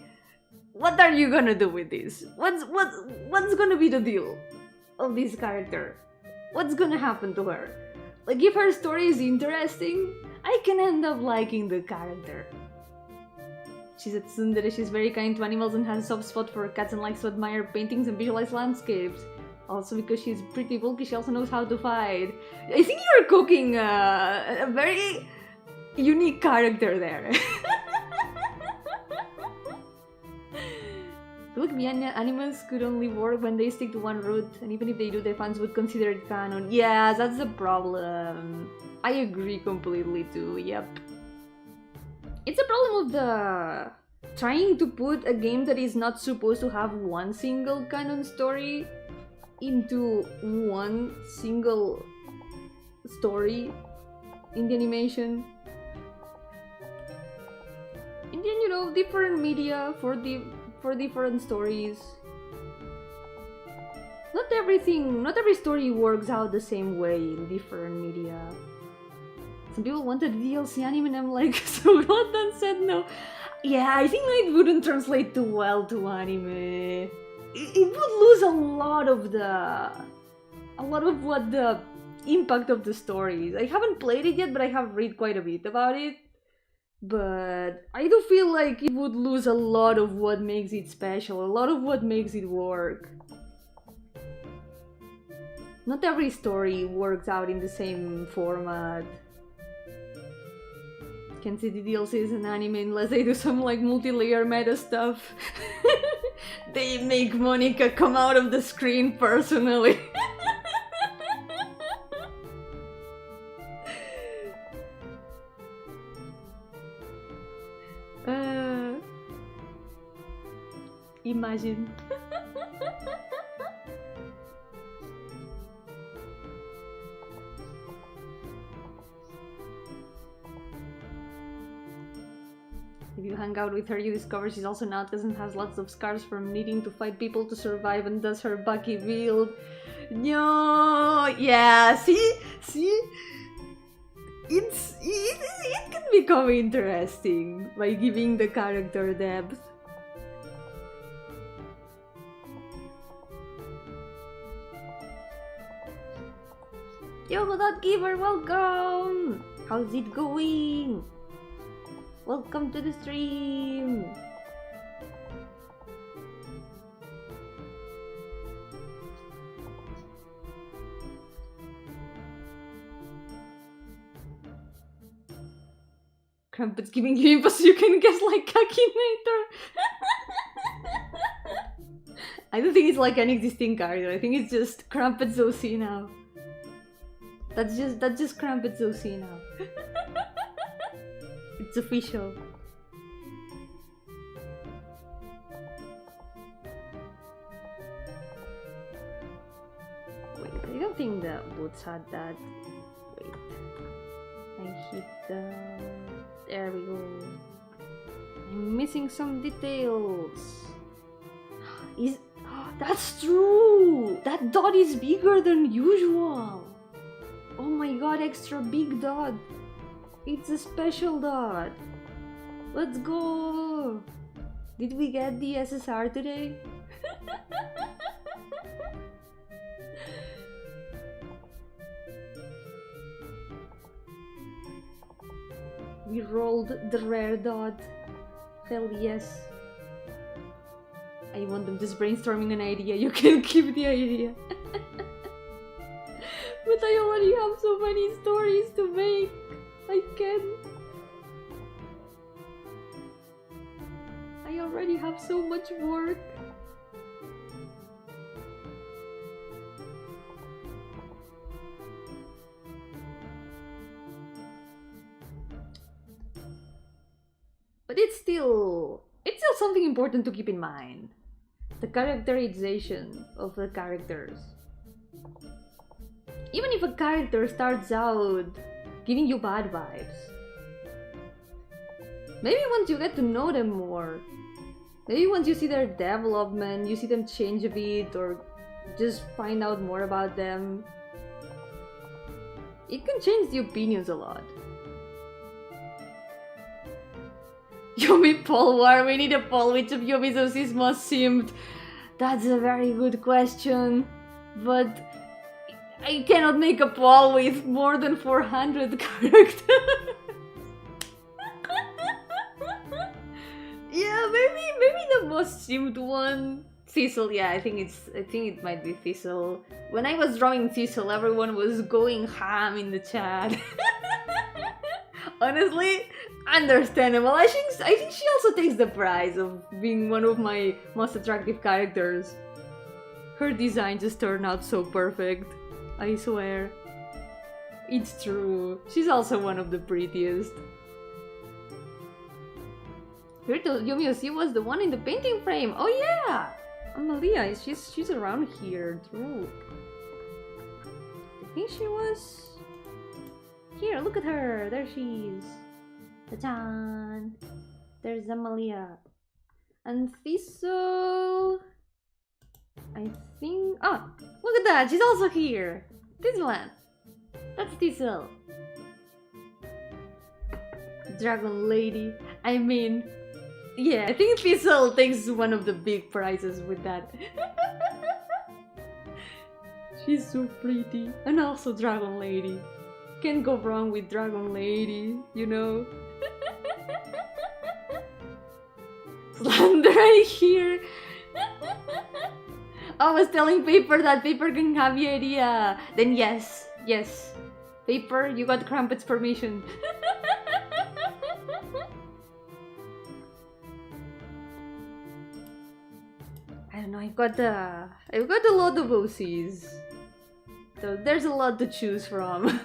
what are you gonna do with this? What's gonna be the deal of this character? What's gonna happen to her? Like, if her story is interesting, I can end up liking the character. She's a tsundere, she's very kind to animals and has a soft spot for cats and likes to admire paintings and visualize landscapes. Also, because she's pretty bulky, she also knows how to fight. I think you're cooking a very unique character there. Look, the animals could only work when they stick to one route, and even if they do, their fans would consider it canon. Yeah, that's the problem. I agree completely too, yep. It's a problem of the trying to put a game that is not supposed to have one single canon story into one single story in the animation. And then, you know, different media for different stories. Not every story works out the same way in different media. Some people wanted DLC anime and I'm like, so God done said no. Yeah, I think it wouldn't translate too well to anime. It would lose a lot of what the impact of the story is. I haven't played it yet, but I have read quite a bit about it. But I do feel like it would lose a lot of what makes it special, a lot of what makes it work. Not every story works out in the same format. Can't see the DLCs in anime unless they do some like multi-layer meta stuff. They make Monica come out of the screen personally. Imagine. If you hang out with her, you discover she's also an outcast and has lots of scars from needing to fight people to survive and does her Bucky build. No, yeah, see? It can become interesting by giving the character depth. Yo, that giver, welcome! How's it going? Welcome to the stream! Crumpet's giving you info so you can guess like Kakinator! I don't think it's like an existing character, I think it's just Crumpet's OC now. That's just Crumpet's OC now. It's official. both had that. Wait. I hit the... There we go. I'm missing some details. That's true! That dot is bigger than usual! Oh my god, extra big dot! It's a special dot! Let's go! Did we get the SSR today? We rolled the rare dot. Hell yes. I want them just brainstorming an idea. You can keep the idea. But I already have so many stories to make. I can't. I already have so much work. But it's still something important to keep in mind. The characterization of the characters. Even if a character starts out giving you bad vibes, maybe once you get to know them more, maybe once you see their development, you see them change a bit, or just find out more about them, it can change the opinions a lot. Yomi poll war, we need a poll. Which of Yomi's OCs most simmed? That's a very good question, but I cannot make a poll with more than 400 characters. Yeah, maybe the most simmed one, Thistle. Yeah, I think it might be Thistle. When I was drawing Thistle, everyone was going ham in the chat. Honestly, understandable. I think she also takes the prize of being one of my most attractive characters. Her design just turned out so perfect. I swear. It's true. She's also one of the prettiest. Yomi was the one in the painting frame. Oh yeah! Amalia, she's around here. True. I think she was... Here, look at her. There she is. Ta-chan! There's Amalia. And Thistle... I think... Oh! Look at that! She's also here! This one! That's Thistle. Dragon Lady. I mean... Yeah, I think Thistle takes one of the big prizes with that. She's so pretty. And also Dragon Lady. Can't go wrong with Dragon Lady, you know? Slander right here! I was telling Paper that Paper can have the idea. Then yes. Paper, you got Crumpet's permission. I don't know, I've got a lot of OCs. So there's a lot to choose from.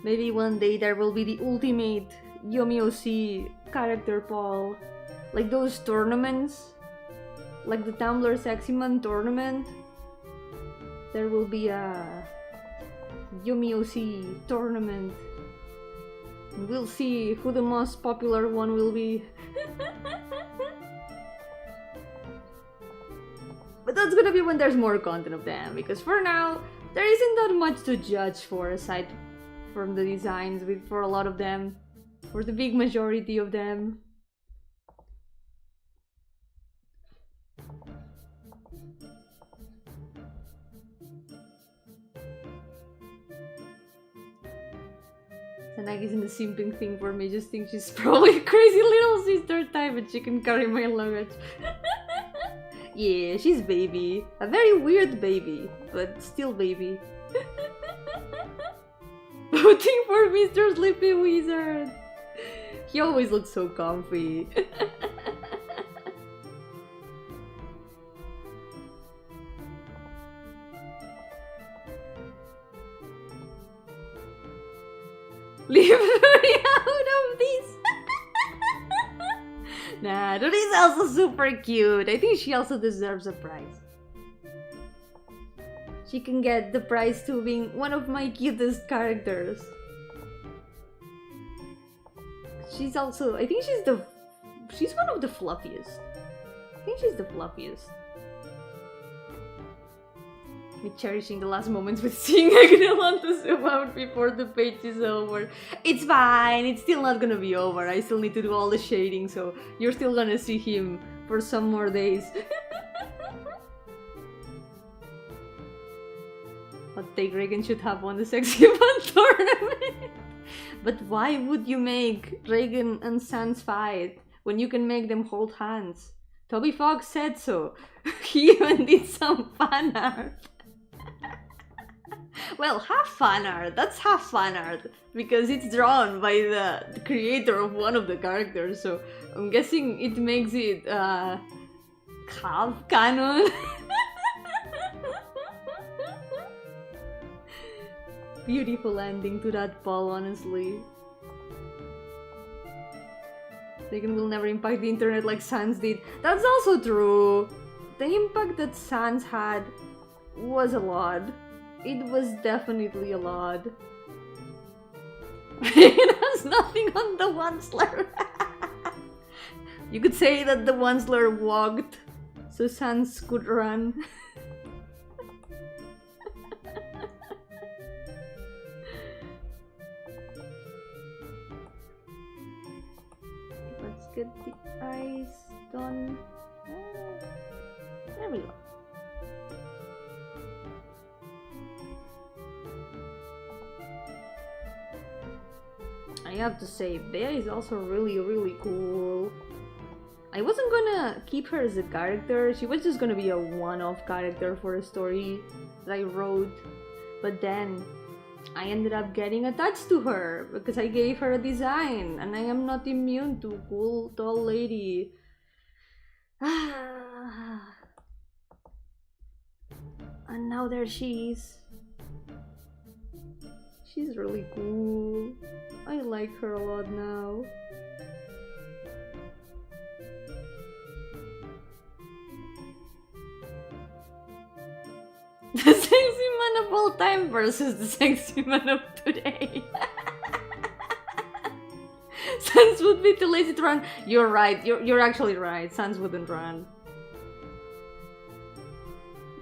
Maybe one day there will be the ultimate Yomi OC character poll. Like those tournaments. Like the Tumblr Sexy Man tournament. There will be a Yomi OC tournament. We'll see who the most popular one will be. But that's gonna be when there's more content of them, because for now, there isn't that much to judge for aside from the designs for a lot of them, for the big majority of them. Sanagi's in the simping thing for me, just think she's probably a crazy little sister type and she can carry my luggage. Yeah, she's baby. A very weird baby, but still baby. Voting for Mr. Sleepy Wizard! He always looks so comfy. Leave Fury out of this! Nah, Dori's also super cute. I think she also deserves a prize. she can get the prize to being one of my cutest characters. She's also, I think she's one of the fluffiest. I think she's the fluffiest. Me cherishing the last moments with seeing Agnelon to zoom out before the page is over. It's fine, it's still not gonna be over. I still need to do all the shading, so you're still gonna see him for some more days. Hot take, Reagan should have won the Sexy Fun tournament. But why would you make Reagan and Sans fight when you can make them hold hands? Toby Fox said so. He even did some fan art. Well, half fan art. That's half fan art because it's drawn by the creator of one of the characters. So I'm guessing it makes it half canon. Beautiful ending to that poll, honestly. Reagan will never impact the internet like Sans did. That's also true. The impact that Sans had was a lot. It was definitely a lot. It has nothing on the Onceler. You could say that the Onceler walked so Sans could run. Let's get the eyes done. There we go. I have to say, Bea is also really cool. I wasn't gonna keep her as a character, she was just gonna be a one-off character for a story that I wrote. But then, I ended up getting attached to her because I gave her a design and I am not immune to cool tall lady. And now there she is. She's really cool. I like her a lot now. The sexy man of all time versus the sexy man of today. Sans would be too lazy to run. You're right, you're actually right. Sans wouldn't run.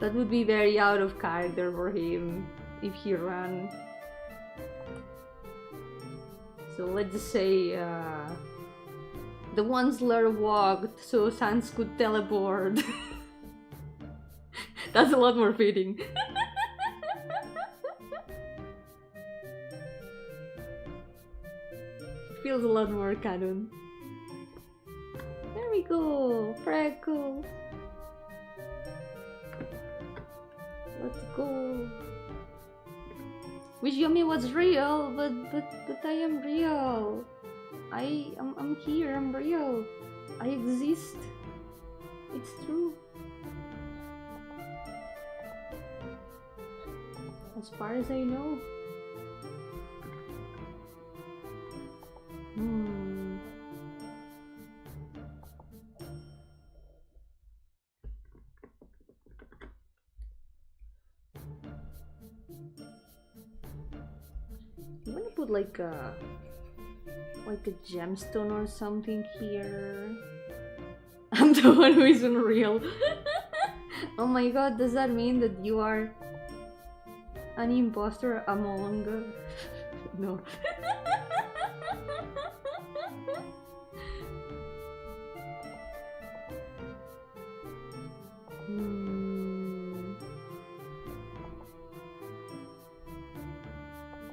That would be very out of character for him if he ran. So let's just say the Onceler walked so Sans could teleport. That's a lot more fitting. It feels a lot more canon. There we go, Freckle. Let's go. Wish Yomi was real, but I am real. I'm here, I'm real. I exist. It's true. As far as I know. I'm gonna put like a gemstone or something here. I'm the one who isn't real. Oh my god, does that mean that you are an imposter among no.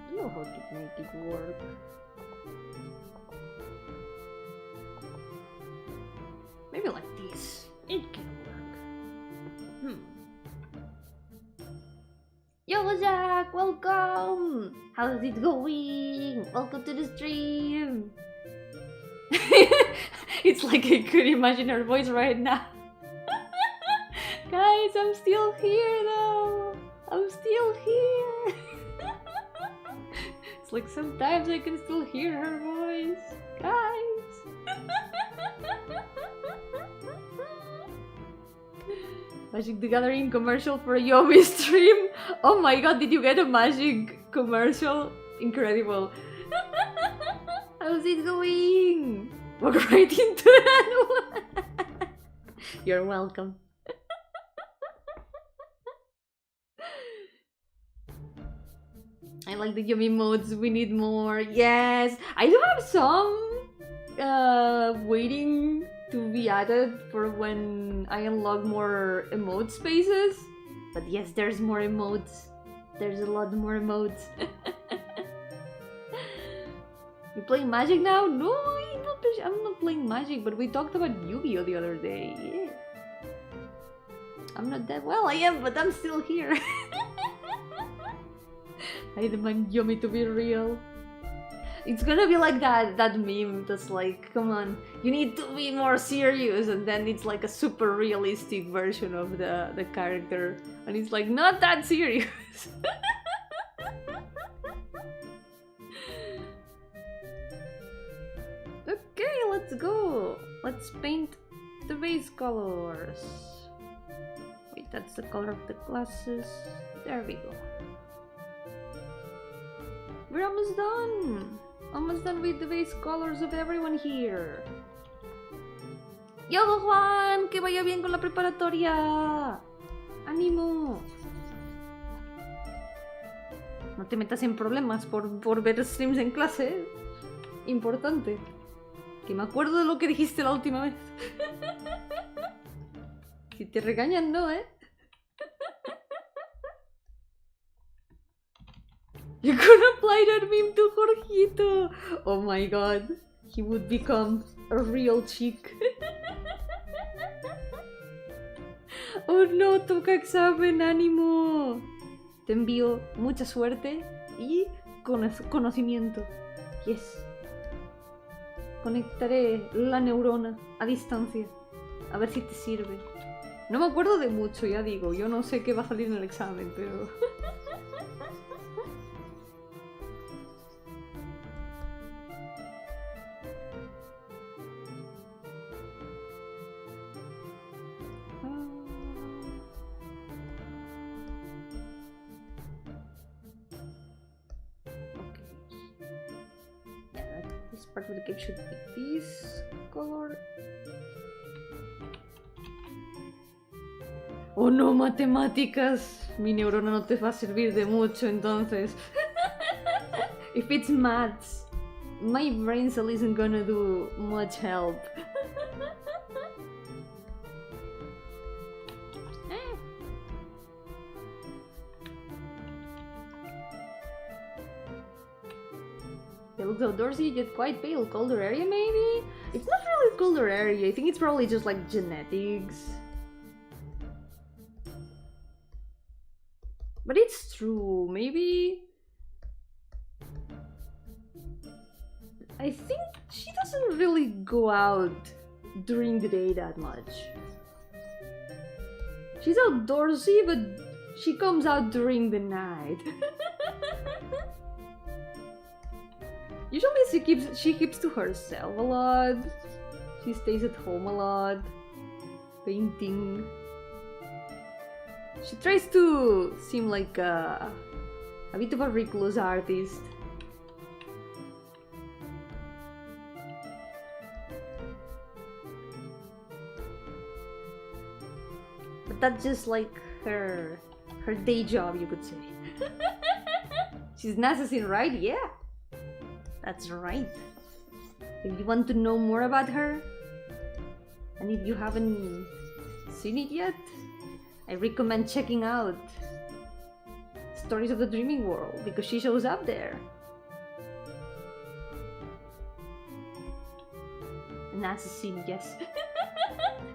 I know how to make it work. Maybe like this. It can work. Yo, Jack! Welcome! How's it going? Welcome to the stream! It's like I could imagine her voice right now. Guys, I'm still here though! I'm still here! It's like sometimes I can still hear her voice. Guys! Magic the Gathering commercial for a Yomi stream? Oh my god, did you get a magic commercial? Incredible. How's it going? Walk right into that one. You're welcome. I like the Yomi modes, we need more. Yes, I do have some waiting to be added for when I unlock more emote spaces. But yes, there's more emotes. There's a lot more emotes. You playing Magic now? No, I'm not playing Magic, but we talked about Yu-Gi-Oh the other day. Yeah. I'm not that well, I am, but I'm still here. I demand Yomi to be real. It's gonna be like that meme that's like, come on, you need to be more serious, and then it's like a super realistic version of the character, and it's like, not that serious. Okay, let's go. Let's paint the base colors. Wait, that's the color of the glasses. There we go. We're almost done! Almost done with the base colors of everyone here. ¡Yo, Juan! ¡Que vaya bien con la preparatoria! ¡Ánimo! No te metas en problemas por ver streams en clase. Importante. Que me acuerdo de lo que dijiste la última vez. Si te regañan, no, ¿eh? You could apply that meme to Jorgito! Oh my god, he would become a real chick. Oh no, toca examen, ánimo. Te envío mucha suerte y conocimiento. Yes. Conectaré la neurona a distancia. A ver si te sirve. No me acuerdo de mucho, ya digo. Yo no sé qué va a salir en el examen, pero... Part of the cape should be this color. Oh no, matemáticas. Mi neurona no te va a servir de mucho entonces. If it's maths, my brain cell isn't gonna do much help. They look outdoorsy, yet quite pale. Colder area, maybe? It's not really colder area. I think it's probably just like genetics. But it's true. Maybe... I think she doesn't really go out during the day that much. She's outdoorsy, but she comes out during the night. Usually she keeps to herself a lot. She stays at home a lot, painting. She tries to seem like a bit of a recluse artist. But that's just like her day job, you could say. She's an assassin, right? Yeah. That's right. If you want to know more about her, and if you haven't seen it yet, I recommend checking out Stories of the Dreaming World, because she shows up there. An assassin, yes.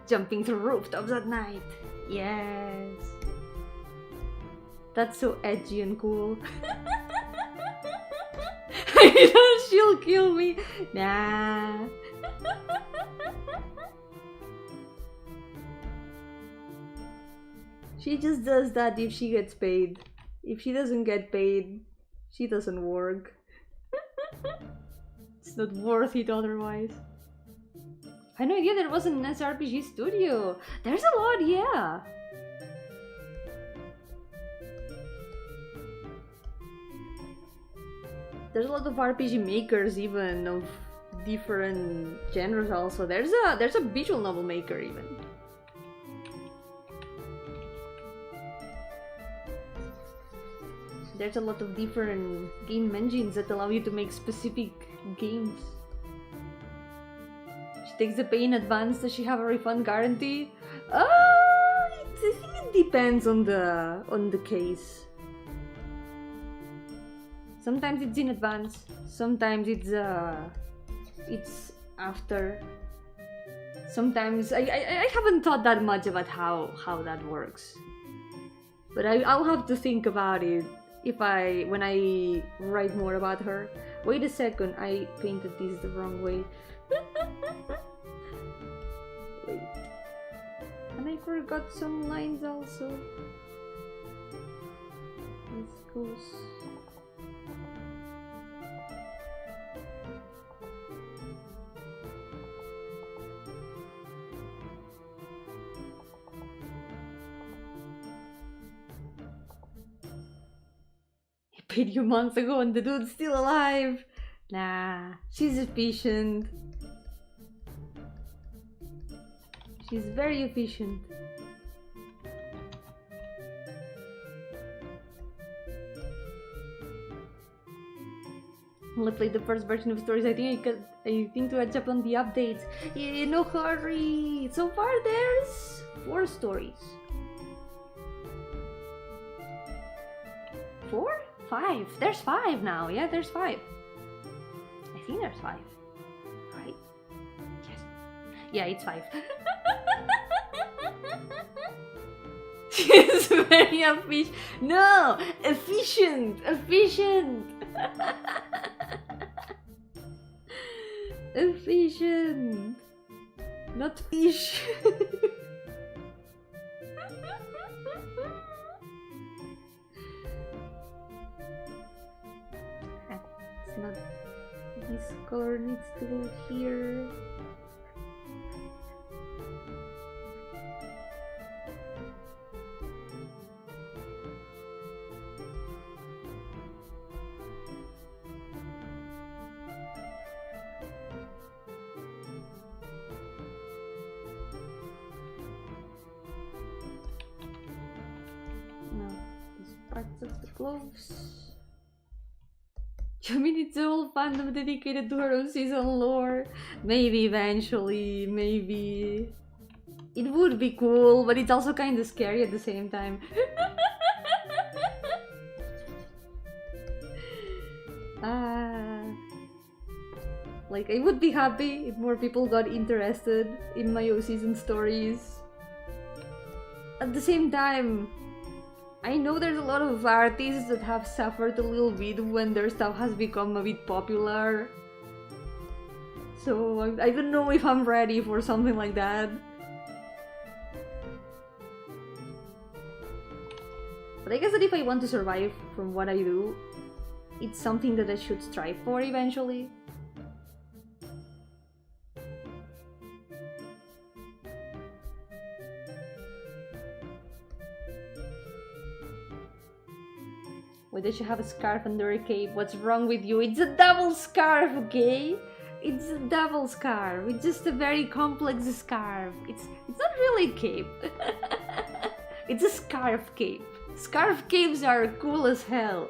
Jumping through rooftops at night. Yes. That's so edgy and cool. I know she'll kill me. Nah. She just does that if she gets paid. If she doesn't get paid, she doesn't work. It's not worth it otherwise. I had no idea there was an SRPG studio. There's a lot, yeah. there's a lot of RPG makers even of different genres also. There's a visual novel maker even. There's a lot of different game engines that allow you to make specific games. She takes the pay in advance. Does she have a refund guarantee? I think it depends on the case. Sometimes it's in advance. Sometimes it's after. Sometimes I haven't thought that much about how that works. But I'll have to think about it when I write more about her. Wait a second, I painted this the wrong way. Wait. And I forgot some lines also. This goes. Paid you months ago and the dude's still alive. Nah, she's efficient. She's very efficient. Only played the first version of stories. I think to catch up on the updates. Yeah, no hurry. So far there's 4 stories. 4? 5. There's 5 now. Yeah, there's 5. I think there's 5. Right? Yes. Yeah, it's 5. She's very efficient. No! Efficient! Efficient! Efficient! Not fish! Not this color needs to go here. Now, these parts of the gloves. I mean, it's a whole fandom dedicated to her own season lore. Maybe eventually, maybe. It would be cool, but it's also kind of scary at the same time. Like, I would be happy if more people got interested in my O-season stories. At the same time, I know there's a lot of artists that have suffered a little bit when their stuff has become a bit popular. So I don't know if I'm ready for something like that. But I guess that if I want to survive from what I do, it's something that I should strive for eventually. Why does she have a scarf under her cape? What's wrong with you? It's a double scarf, okay? It's a double scarf. It's just a very complex scarf. It's not really a cape. It's a scarf cape. Scarf capes are cool as hell.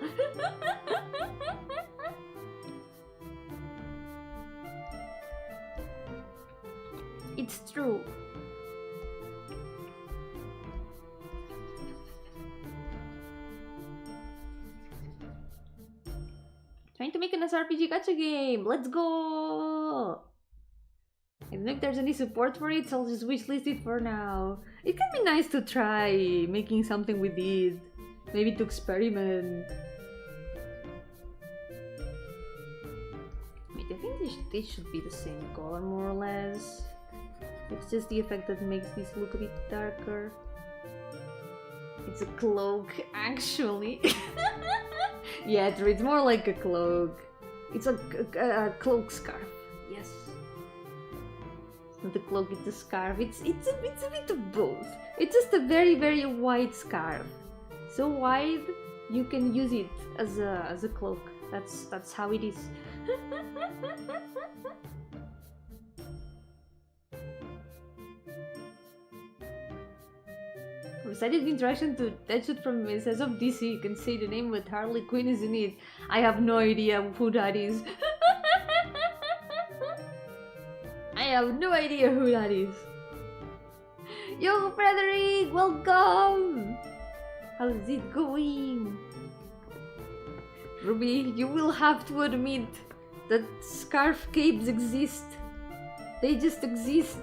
It's true. Trying to make an SRPG gacha game. Let's go! I don't know if there's any support for it, so I'll just wishlist it for now. It can be nice to try making something with it. Maybe to experiment. Wait, I think they should be the same color more or less. It's just the effect that makes this look a bit darker. It's a cloak, actually. Yeah, it's more like a cloak. It's a cloak scarf. Yes. It's not a cloak, it's a scarf. It's a bit of both. It's just a very, very wide scarf. So wide, you can use it as a cloak. That's how it is. Recited the introduction to Deadshot from Princess of DC. You can say the name with Harley Quinn is in it. I have no idea who that is. I have no idea who that is. Yo, Frederick, welcome! How's it going? Ruby, you will have to admit that scarf capes exist. They just exist.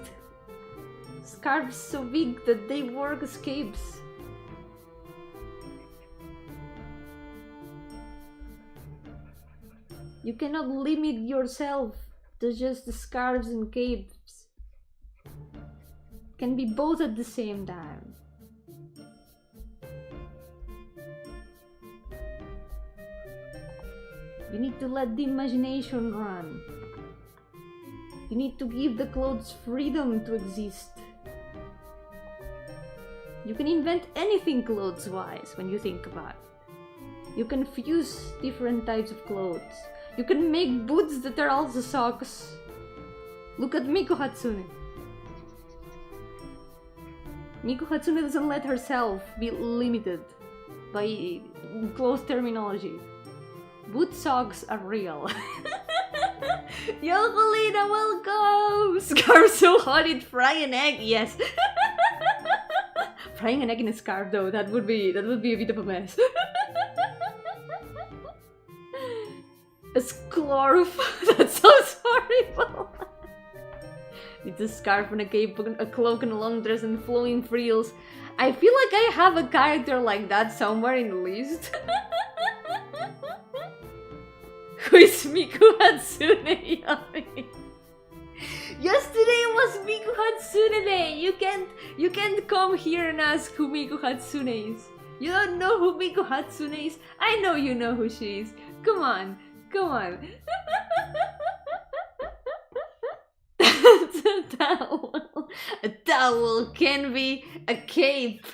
Scarves so big that they work as capes. You cannot limit yourself to just the scarves and capes. Can be both at the same time. You need to let the imagination run. You need to give the clothes freedom to exist. You can invent anything clothes-wise when you think about it. You can fuse different types of clothes. You can make boots that are also socks. Look at Miku Hatsune. Miku Hatsune doesn't let herself be limited by clothes terminology. Boot socks are real. Yo, Colina, welcome! Scarf so hot it fry an egg, yes. Frying an egg in a scarf though, that would be a bit of a mess. A scarf, that sounds horrible. It's a scarf and a cape, a cloak and a long dress and flowing frills. I feel like I have a character like that somewhere in the list. Who is Miku Hatsune Yomi? Yesterday was Miku Hatsune Day! You can't come here and ask who Miku Hatsune is. You don't know who Miku Hatsune is? I know you know who she is. Come on, come on. A towel. A towel can be a cape.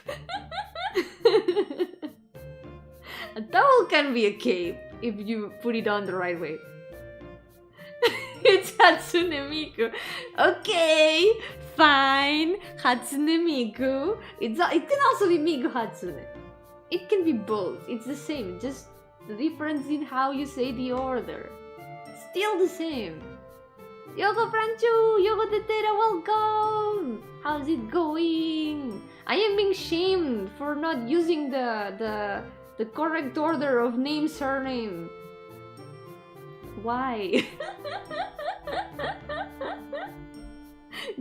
A towel can be a cape if you put it on the right way. It's Hatsune Miku. Okay, fine. Hatsune Miku. It can also be Miku Hatsune. It can be both. It's the same. Just the difference in how you say the order. Still the same. Yoko Franchu! Yoko Tetera, welcome! How's it going? I am being shamed for not using the correct order of name, surname. Why?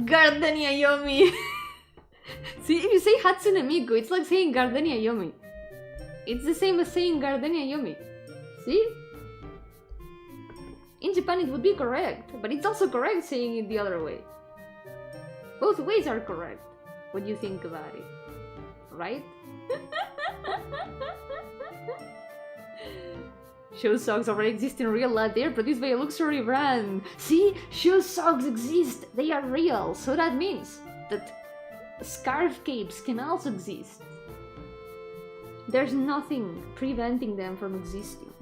Gardenia Yomi. See, if you say Hatsune Miku, it's like saying Gardenia Yomi. It's the same as saying Gardenia Yomi. See? In Japan it would be correct, but it's also correct saying it the other way. Both ways are correct when you think about it. Right? Shoe socks already exist in real life. They are produced by a luxury brand. See? Shoe socks exist. They are real. So that means that scarf capes can also exist. There's nothing preventing them from existing.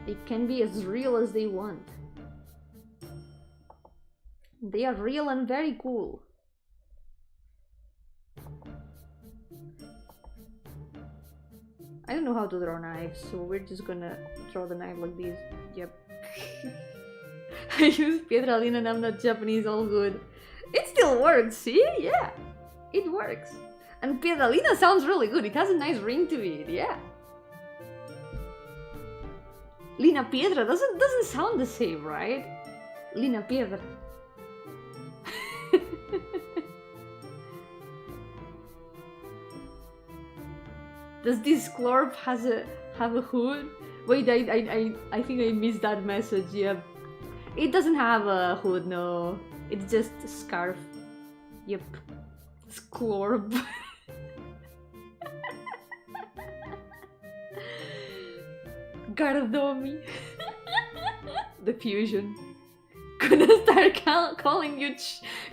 They can be as real as they want. They are real and very cool. I don't know how to draw knives, so we're just gonna draw the knife like this. Yep. I use Pietralina and I'm not Japanese, all good. It still works, see? Yeah, it works. And Pietralina sounds really good, it has a nice ring to it, yeah. Lina Piedra doesn't sound the same, right? Lina Piedra. Does this clorp have a hood? Wait, I think I missed that message. Yep. It doesn't have a hood, no. It's just a scarf. Yep. Sklorp. Gardomi. The fusion. gonna start calling you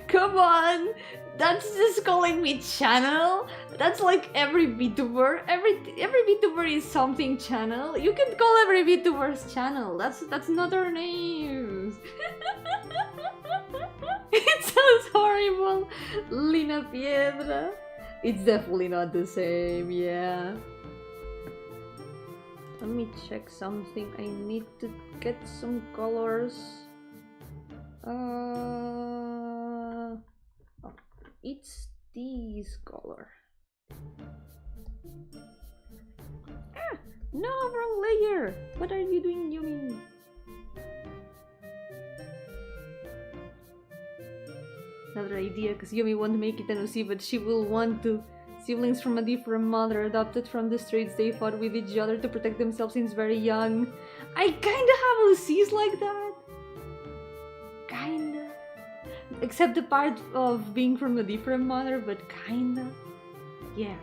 come on, that's just calling me channel. That's like every VTuber. Every VTuber is something channel. You can call every VTuber's channel. That's not our names. It sounds horrible. Lina Piedra. It's definitely not the same, yeah. Let me check something. I need to get some colors. Oh, it's this color. Ah, no, wrong layer. What are you doing, Yomi? Another idea, because Yomi won't make it NOC, but she will want to. Siblings from a different mother, adopted from the streets, they fought with each other to protect themselves since very young. I kinda have OCs like that. Kinda. Except the part of being from a different mother, but kinda. Yeah.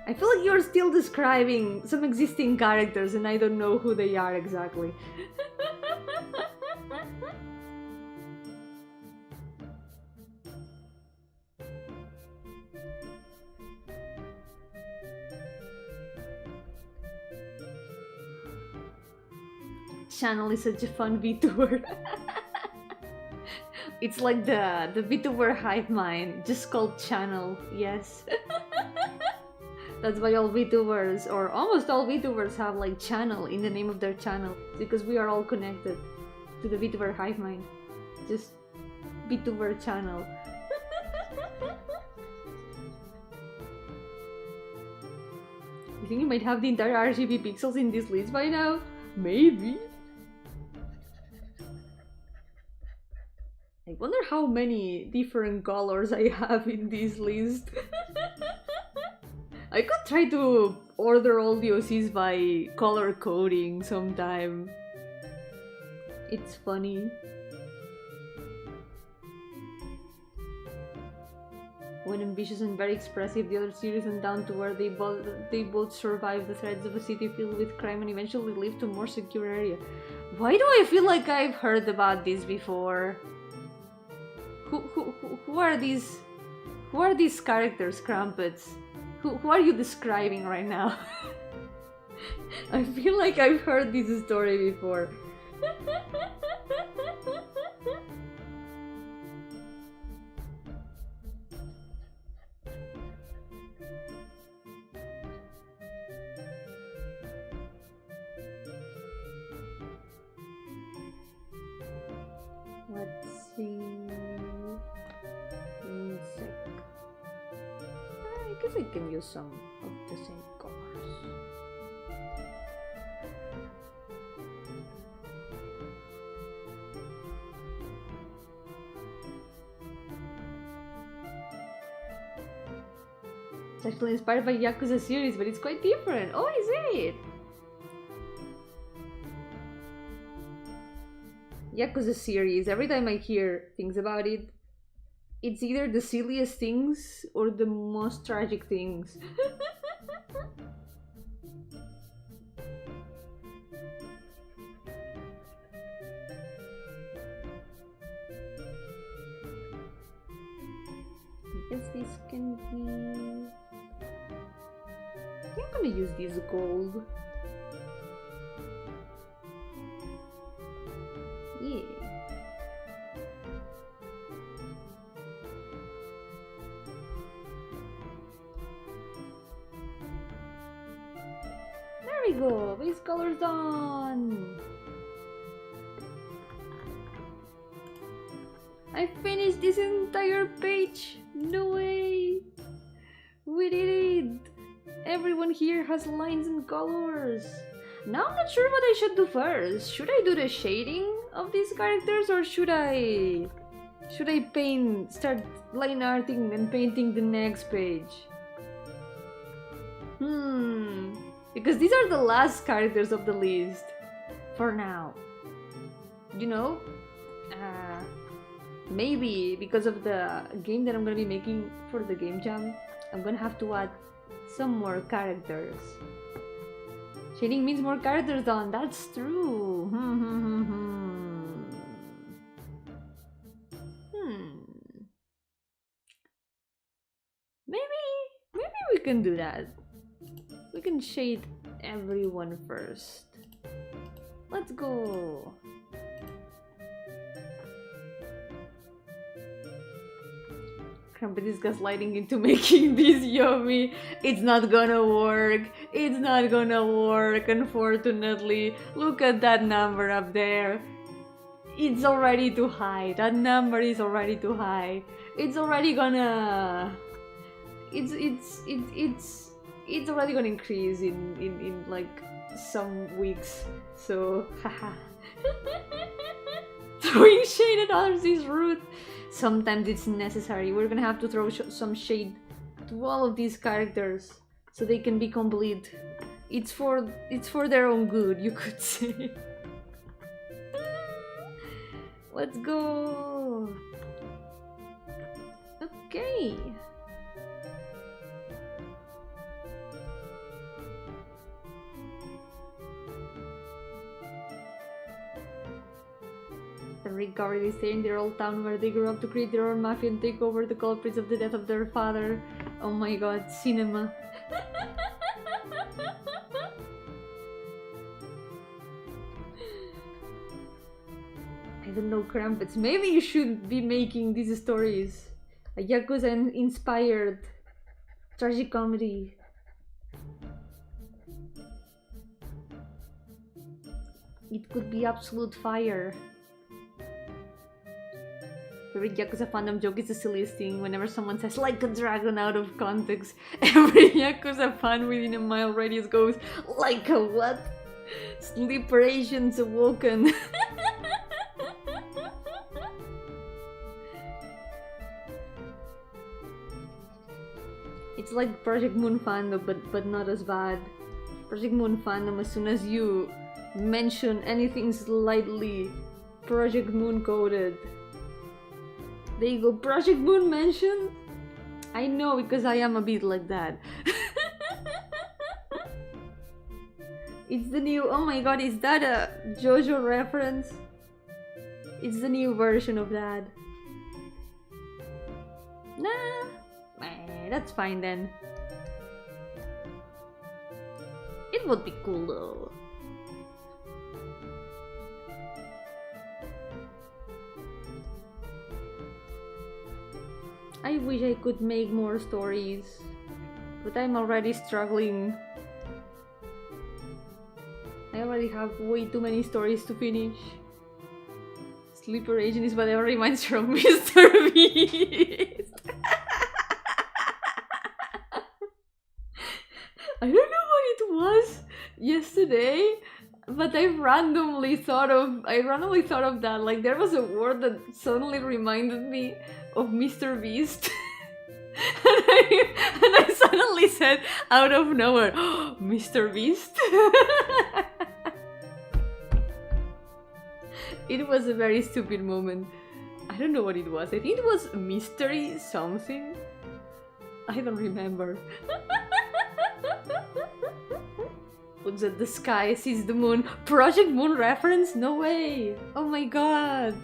I feel like you're still describing some existing characters and I don't know who they are exactly. Channel is such a fun VTuber. It's like the VTuber hive mind, just called channel, yes. That's why all VTubers, or almost all VTubers, have like channel in the name of their channel, because we are all connected to the VTuber hive mind. Just VTuber channel. You think you might have the entire RGB pixels in this list by now? Maybe. I wonder how many different colors I have in this list. I could try to order all the OCs by color coding sometime. It's funny. When ambitious and very expressive, the other serious and down to earth, they both survive the threats of a city filled with crime and eventually live to a more secure area. Why do I feel like I've heard about this before? Who are these? Who are these characters, Crumpets? Who are you describing right now? I feel like I've heard this story before. Let's see. Insect. I guess I can use some of the same colors. It's actually inspired by Yakuza series, but it's quite different. Oh, is it? Yakuza series, every time I hear things about it, it's either the silliest things or the most tragic things. I guess this can be... I'm gonna use this gold. Yeah. There we go. Base color's done. I finished this entire page. No way. We did it. Everyone here has lines and colors. Now I'm not sure what I should do first. Should I do the shading of these characters or should I start line arting and painting the next page? Because these are the last characters of the list for now. You know, maybe because of the game that I'm gonna be making for the game jam, I'm gonna have to add some more characters. Shading means more characters done. That's true. Maybe we can do that. We can shade everyone first. Let's go. Crumpet is gaslighting into making this Yomi. It's not gonna work. It's not gonna work, unfortunately. Look at that number up there. It's already too high. That number is already too high. It's already gonna... It's already gonna increase in like some weeks. So, haha. Throwing shade at others is rude. Sometimes it's necessary. We're gonna have to throw some shade to all of these characters so they can be complete. It's for their own good, you could say. Let's go. Okay. The recovery, they stay in their old town where they grew up to create their own mafia and take over the culprits of the death of their father. Oh my god, cinema. I don't know, Crumpets. Maybe you should be making these stories. A Yakuza-inspired tragicomedy. It could be absolute fire. Every Yakuza fandom joke is the silliest thing. Whenever someone says like a dragon out of context, every Yakuza fan within a mile radius goes like a what? Sleeper Asians awoken. It's like Project Moon fandom, but not as bad. Project Moon fandom, as soon as you mention anything slightly Project Moon coded, there you go, Project Moon mentioned? I know, because I am a bit like that. It's the new... Oh my god, is that a JoJo reference? It's the new version of that. Nah, that's fine then. It would be cool though. I wish I could make more stories, but I'm already struggling. I already have way too many stories to finish. Sleeper Agent is whatever reminds her of Mr. Beast. I don't know what it was yesterday, but I randomly thought of that. Like, there was a word that suddenly reminded me of Mr. Beast. and I suddenly said out of nowhere, oh, Mr. Beast. It was a very stupid moment. I don't know what it was. I think it was mystery something. I don't remember. Looks at the sky, sees the moon. Project Moon reference? No way! Oh my god!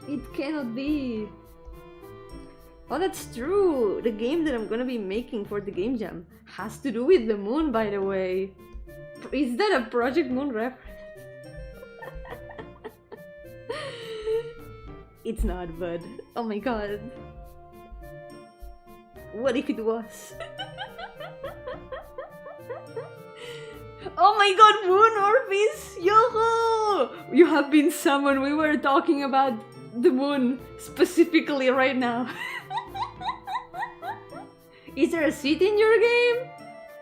It cannot be! Oh, that's true! The game that I'm gonna be making for the Game Jam has to do with the moon, by the way. Is that a Project Moon reference? It's not, bud. Oh my god. What if it was? Oh my god, Moon Orpheus! Yo-hooo! You have been summoned. We were talking about the moon specifically right now. Is there a city in your game?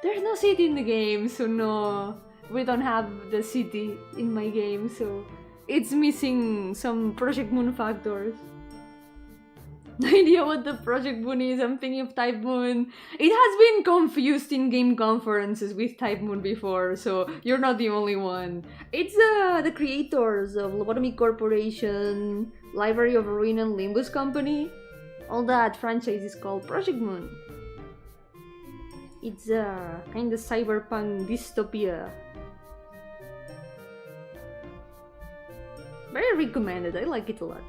There's no city in the game, so no. We don't have the city in my game, so it's missing some Project Moon factors. No idea what the Project Moon is. I'm thinking of Type Moon. It has been confused in game conferences with Type Moon before, so you're not the only one. It's the creators of Lobotomy Corporation, Library of Ruin and Limbus Company. All that franchise is called Project Moon. It's a kind of cyberpunk dystopia. Very recommended, I like it a lot.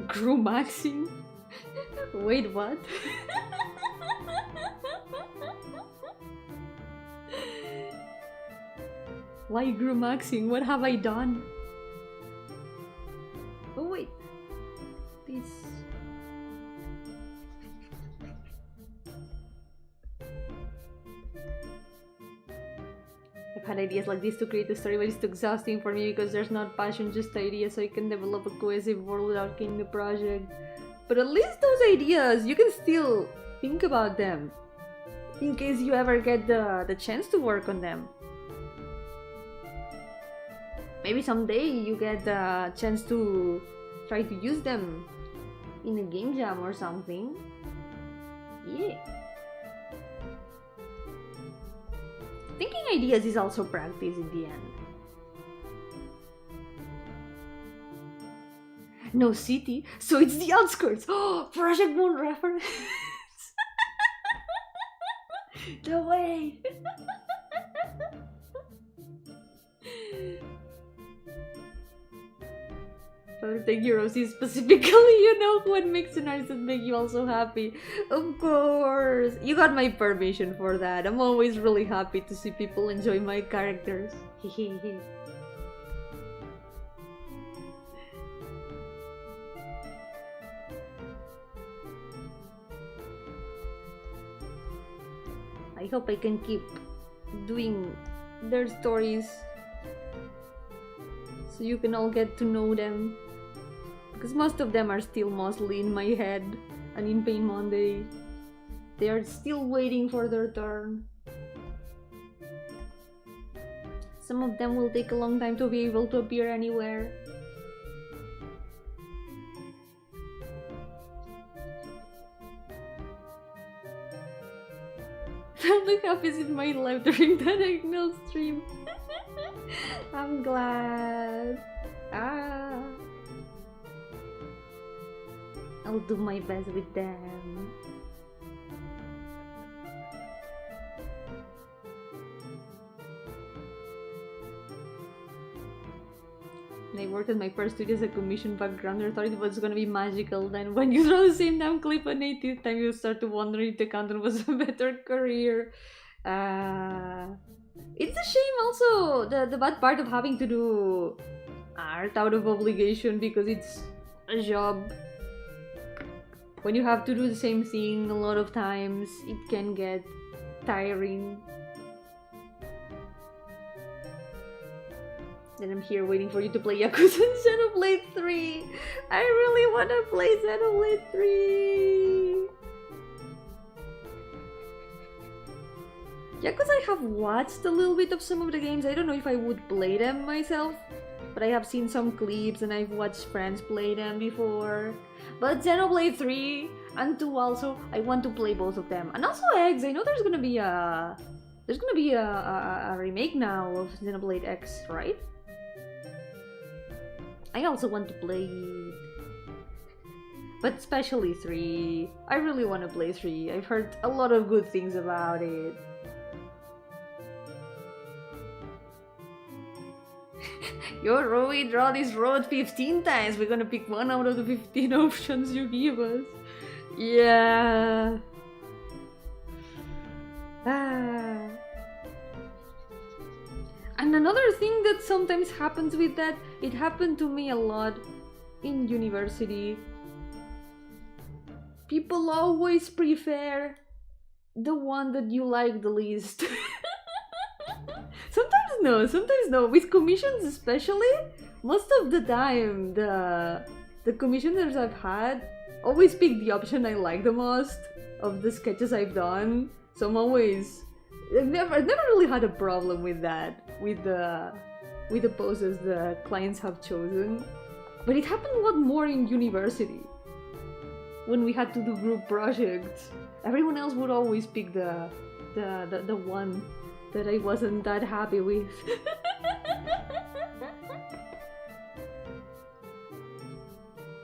Grumaxing? Wait, what? Why grumaxing? What have I done? Oh wait. This... I've had ideas like this to create a story, but it's too exhausting for me because there's not passion, just ideas, so I can develop a cohesive world without killing the project. But at least those ideas, you can still think about them in case you ever get the chance to work on them. Maybe someday you get the chance to try to use them in a game jam or something. Yeah. Thinking ideas is also practice in the end. No city, so it's the outskirts. Oh, Project Moon reference. No way. Take Eurosi specifically, you know what makes an artist make you also happy. Of course! You got my permission for that. I'm always really happy to see people enjoy my characters. I hope I can keep doing their stories so you can all get to know them. Because most of them are still mostly in my head and in Pain Monday. They are still waiting for their turn. Some of them will take a long time to be able to appear anywhere. Look how busy my life during the diagonal stream. I'm glad. I'll do my best with them. I worked at my first studio as a commission background. I thought it was gonna be magical. Then when you draw the same damn clip an 80th time, you start to wonder if the content was a better career. It's a shame also, the bad part of having to do art out of obligation because it's a job. When you have to do the same thing a lot of times, it can get tiring. Then I'm here waiting for you to play Yakuza and Xenoblade 3! I really wanna play Xenoblade 3! Yakuza, I have watched a little bit of some of the games. I don't know if I would play them myself, but I have seen some clips and I've watched friends play them before. But Xenoblade 3 and 2 also, I want to play both of them. And also X, I know there's gonna be a remake now of Xenoblade X, right? I also want to play it. But especially 3. I really want to play 3. I've heard a lot of good things about it. Yo, we draw this road 15 times. We're gonna pick one out of the 15 options you give us. Yeah. And another thing that sometimes happens with that, it happened to me a lot in university. People always prefer the one that you like the least. Sometimes no. With commissions especially, most of the time the commissioners I've had always pick the option I like the most of the sketches I've done. So I've never really had a problem with that, with the poses the clients have chosen. But it happened a lot more in university. When we had to do group projects, everyone else would always pick the one that I wasn't that happy with.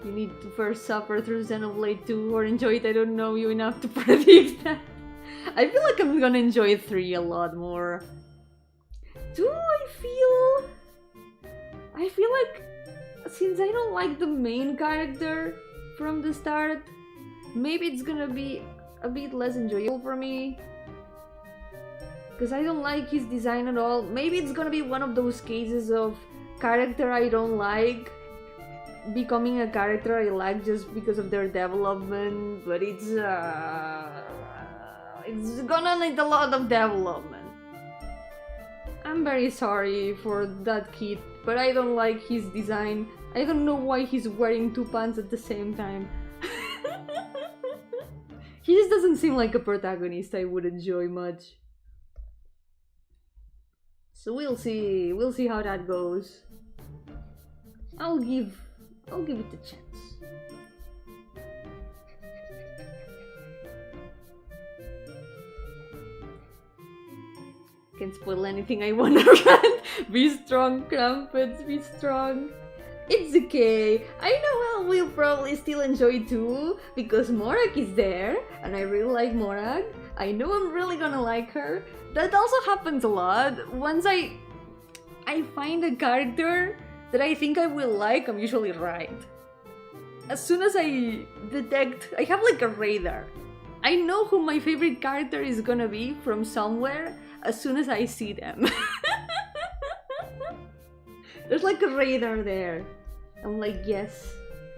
You need to first suffer through Xenoblade 2 or enjoy it. I don't know you enough to predict that. I feel like I'm gonna enjoy 3 a lot more. 2, I feel like since I don't like the main character from the start, maybe it's gonna be a bit less enjoyable for me. Because I don't like his design at all. Maybe it's gonna be one of those cases of character I don't like becoming a character I like just because of their development, but it's gonna need a lot of development. I'm very sorry for that kid, but I don't like his design. I don't know why he's wearing 2 pants at the same time. He just doesn't seem like a protagonist I would enjoy much. So we'll see how that goes. I'll give it a chance. Can't spoil anything I wanna rant. Be strong, Crumpets, be strong. It's okay. I know I will probably still enjoy too, because Morag is there, and I really like Morag. I know I'm really gonna like her. That also happens a lot. Once I find a character that I think I will like, I'm usually right. As soon as I detect, I have like a radar. I know who my favorite character is gonna be from somewhere as soon as I see them. There's like a radar there. I'm like, yes,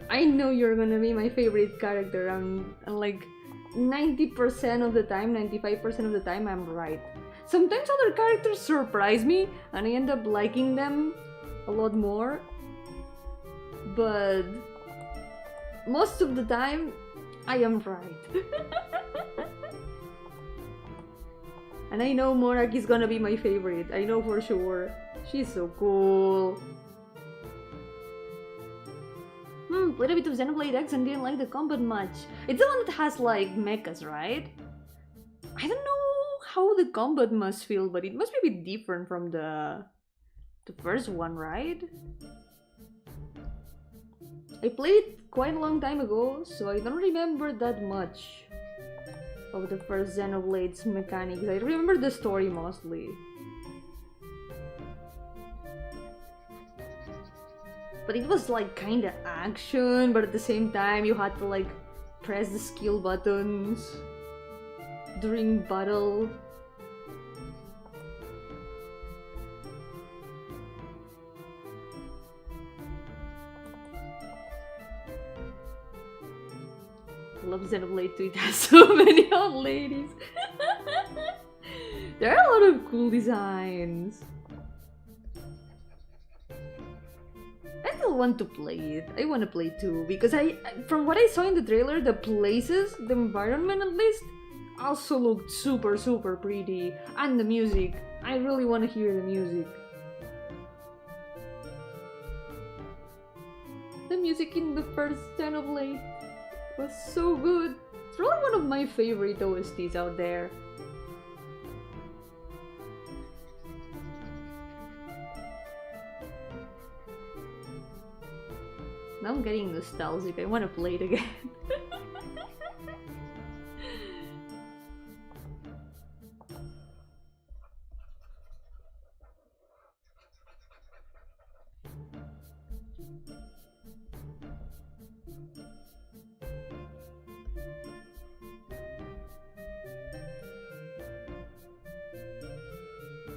I know you're gonna be my favorite character, and like 90% of the time, 95% of the time, I'm right. Sometimes other characters surprise me and I end up liking them a lot more, but most of the time, I am right. And I know Morag is gonna be my favorite, I know for sure. She's so cool. Played a bit of Xenoblade X and didn't like the combat much. It's the one that has like mechas, right? I don't know how the combat must feel, but it must be a bit different from the first one, right? I played it quite a long time ago, so I don't remember that much of the first Xenoblade's mechanics. I remember the story mostly. But it was like kinda action, but at the same time you had to like press the skill buttons during battle. I love Xenoblade 2, it has so many old ladies. There are a lot of cool designs. I still want to play it. I want to play too, because from what I saw in the trailer, the places, the environment at least, also looked super pretty. And the music. I really want to hear the music. The music in the first Xenoblade was so good. It's really one of my favorite OSTs out there. Now I'm getting nostalgic, I want to play it again.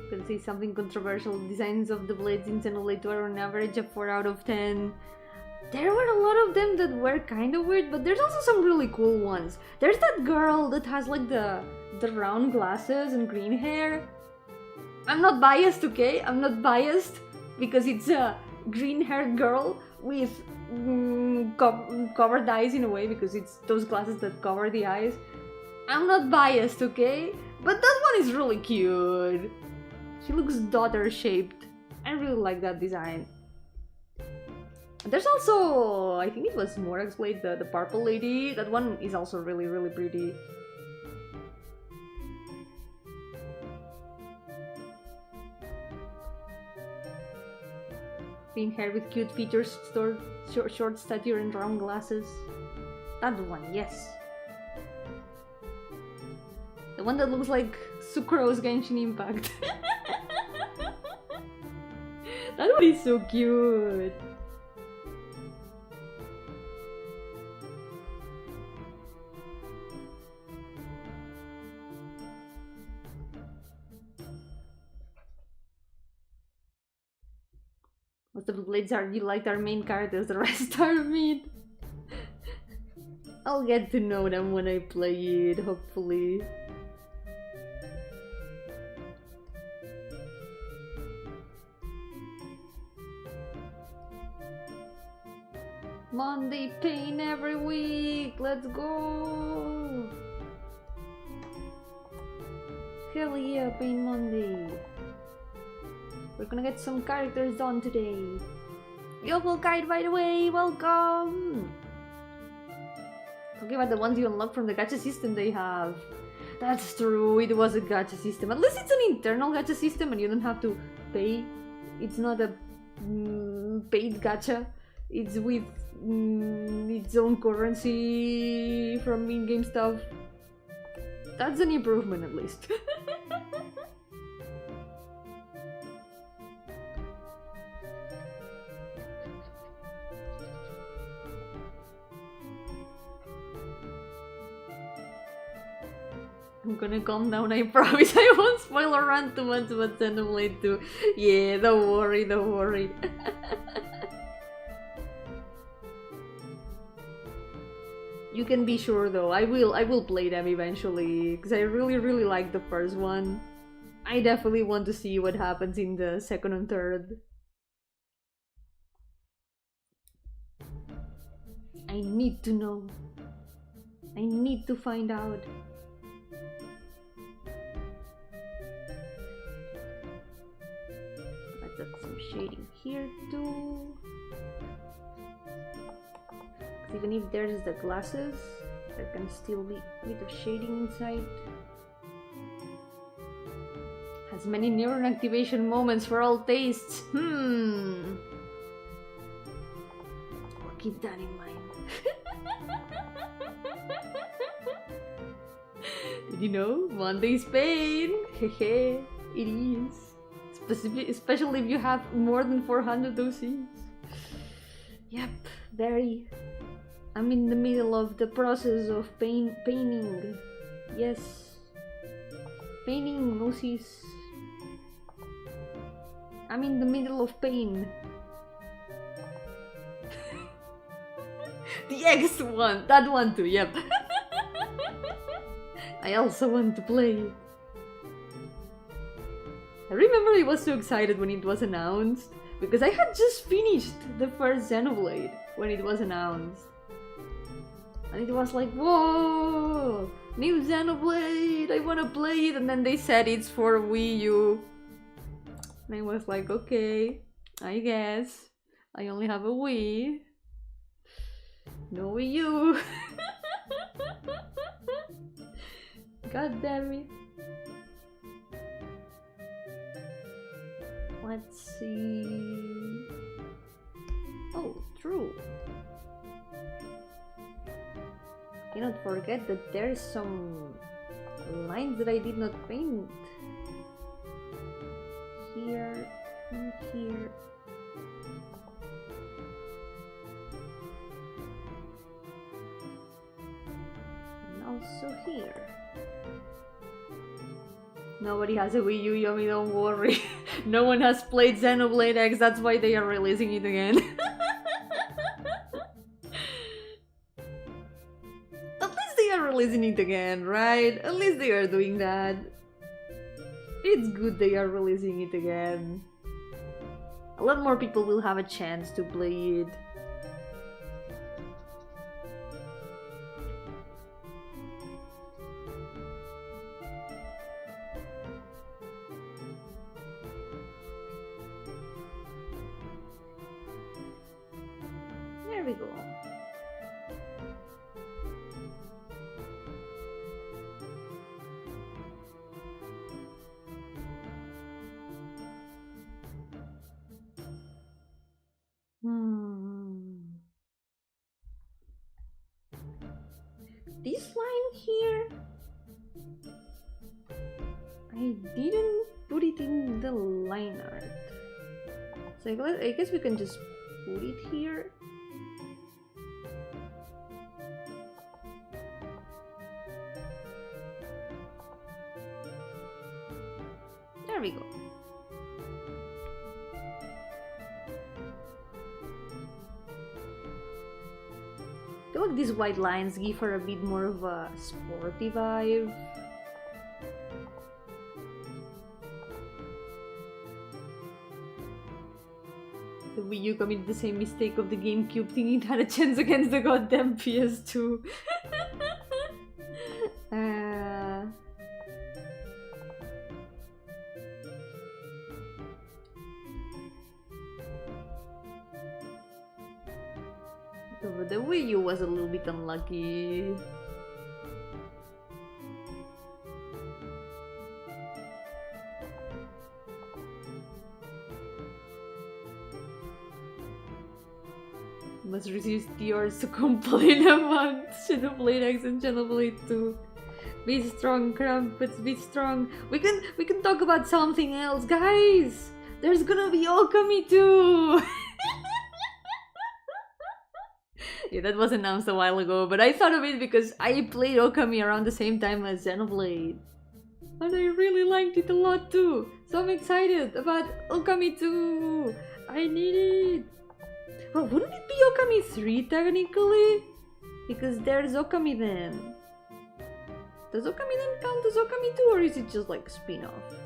Can see something controversial. Designs of the blades in Xenoblade 2 are on average a 4 out of 10. There were a lot of them that were kind of weird, but there's also some really cool ones. There's that girl that has like the round glasses and green hair. I'm not biased, okay? I'm not biased because it's a green-haired girl with covered eyes in a way, because it's those glasses that cover the eyes. I'm not biased, okay? But that one is really cute. She looks daughter-shaped. I really like that design. There's also, I think it was Morag's blade, the purple lady. That one is also really pretty. Green hair with cute features, short stature and round glasses. That one, yes. The one that looks like Sucrose Genshin Impact. That one is so cute. Most of the blades are you liked our main characters, the rest are mid. I'll get to know them when I play it, hopefully. Monday pain every week, let's go! Hell yeah, pain Monday. We're gonna get some characters done today. Yo-hooo guide, by the way, welcome! Talking about the ones you unlock from the gacha system they have. That's true, it was a gacha system. At least it's an internal gacha system and you don't have to pay. It's not a paid gacha. It's with its own currency from in-game stuff. That's an improvement at least. I'm gonna calm down, I promise. I won't spoil or rant too much about Xenoblade 2. Yeah, don't worry, don't worry. You can be sure though, I will play them eventually, because I really like the first one. I definitely want to see what happens in the second and third. I need to know. I need to find out. Let's add some shading here too. Even if there's the glasses, there can still be a bit of shading inside. Has many neuron activation moments for all tastes. I'll keep that in mind. Did you know? Monday's pain. Hehe, it is. Especially if you have more than 400 OCs. Yep, very. I'm in the middle of the process of painting. Yes. Painting OCs. I'm in the middle of pain. The X one! That one too, yep. I also want to play. I remember I was so excited when it was announced, because I had just finished the first Xenoblade when it was announced. And it was like, whoa! New Xenoblade! I wanna play it! And then they said it's for Wii U. And I was like, okay, I guess. I only have a Wii. No Wii U. God damn it. Let's see. Oh, true. Cannot forget that there's some lines that I did not paint. Here and here. And also here. Nobody has a Wii U, Yomi, don't worry. No one has played Xenoblade X, that's why they are releasing it again. Releasing it again, right? At least they are doing that. It's good they are releasing it again. A lot more people will have a chance to play it. There we go. this line here, I didn't put it in the line art. So I guess we can just put it here. There we go. I feel like these white lines give her a bit more of a sporty vibe. The Wii U committed the same mistake of the GameCube thinking it had a chance against the goddamn PS2. But the Wii U was a little bit unlucky. Must resist the urge to complain about Xenoblade X and Xenoblade 2. Be strong, Crumpets, be strong. We can talk about something else, guys! There's gonna be Okami too! Yeah, that was announced a while ago, but I thought of it because I played Okami around the same time as Xenoblade. And I really liked it a lot too. So I'm excited about Okami 2! I need it! Well, wouldn't it be Okami 3 technically? Because there's Okami then. Does Okami then count as Okami 2 or is it just like spin-off?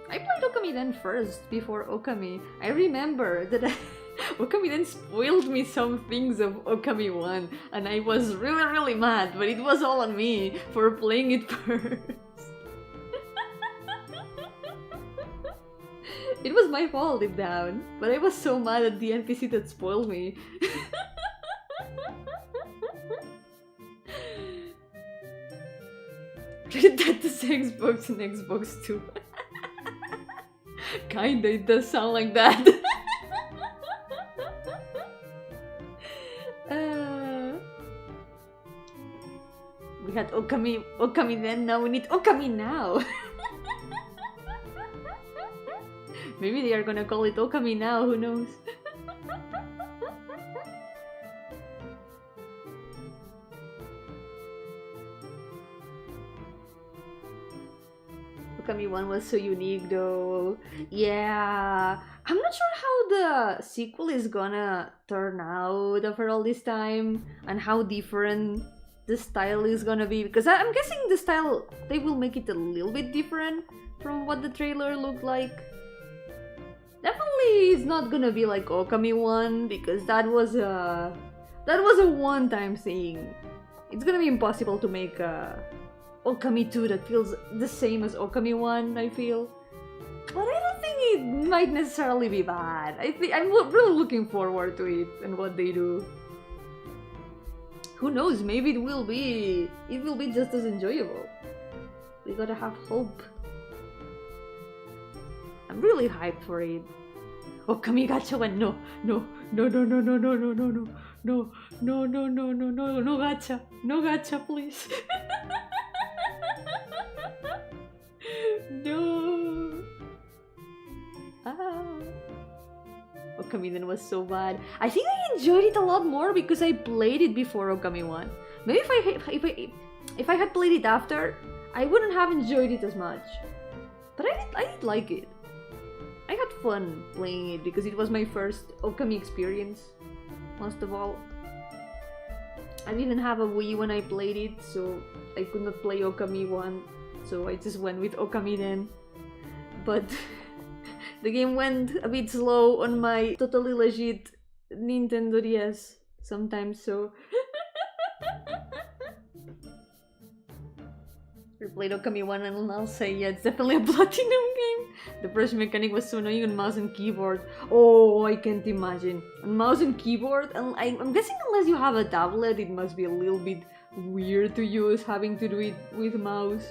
I played Okami then first, before Okami. I remember that Okami then spoiled me some things of Okami 1 and I was really mad, but it was all on me for playing it first. It was my fault deep down, but I was so mad at the NPC that spoiled me. That is Xbox and Xbox 2. Kinda, it does sound like that. We had Okami then, now we need Okami now. Maybe they are gonna call it Okami now, who knows? Okami 1 was so unique though. Yeah, I'm not sure how the sequel is gonna turn out after all this time and how different the style is gonna be, because I'm guessing the style, they will make it a little bit different from what the trailer looked like. Definitely it's not gonna be like Okami 1 because that was a one-time thing. It's gonna be impossible to make a Okami 2 that feels the same as Okami 1, I feel. But I don't think it might necessarily be bad. I'm really looking forward to it and what they do. Who knows, maybe it will be just as enjoyable. We gotta have hope. I'm really hyped for it. Okami gacha one, no gacha, please. No. Okami then was so bad. I think I enjoyed it a lot more because I played it before Okami 1. Maybe if I had played it after, I wouldn't have enjoyed it as much. But I did like it. I had fun playing it because it was my first Okami experience, most of all. I didn't have a Wii when I played it, so I could not play Okami 1, so I just went with Okami then. But the game went a bit slow on my totally legit Nintendo DS sometimes, so... I played Okami 1 and I'll say, yeah, it's definitely a platinum game. The brush mechanic was so annoying on mouse and keyboard. Oh, I can't imagine. On mouse and keyboard, and I'm guessing unless you have a tablet, it must be a little bit weird to use, having to do it with mouse.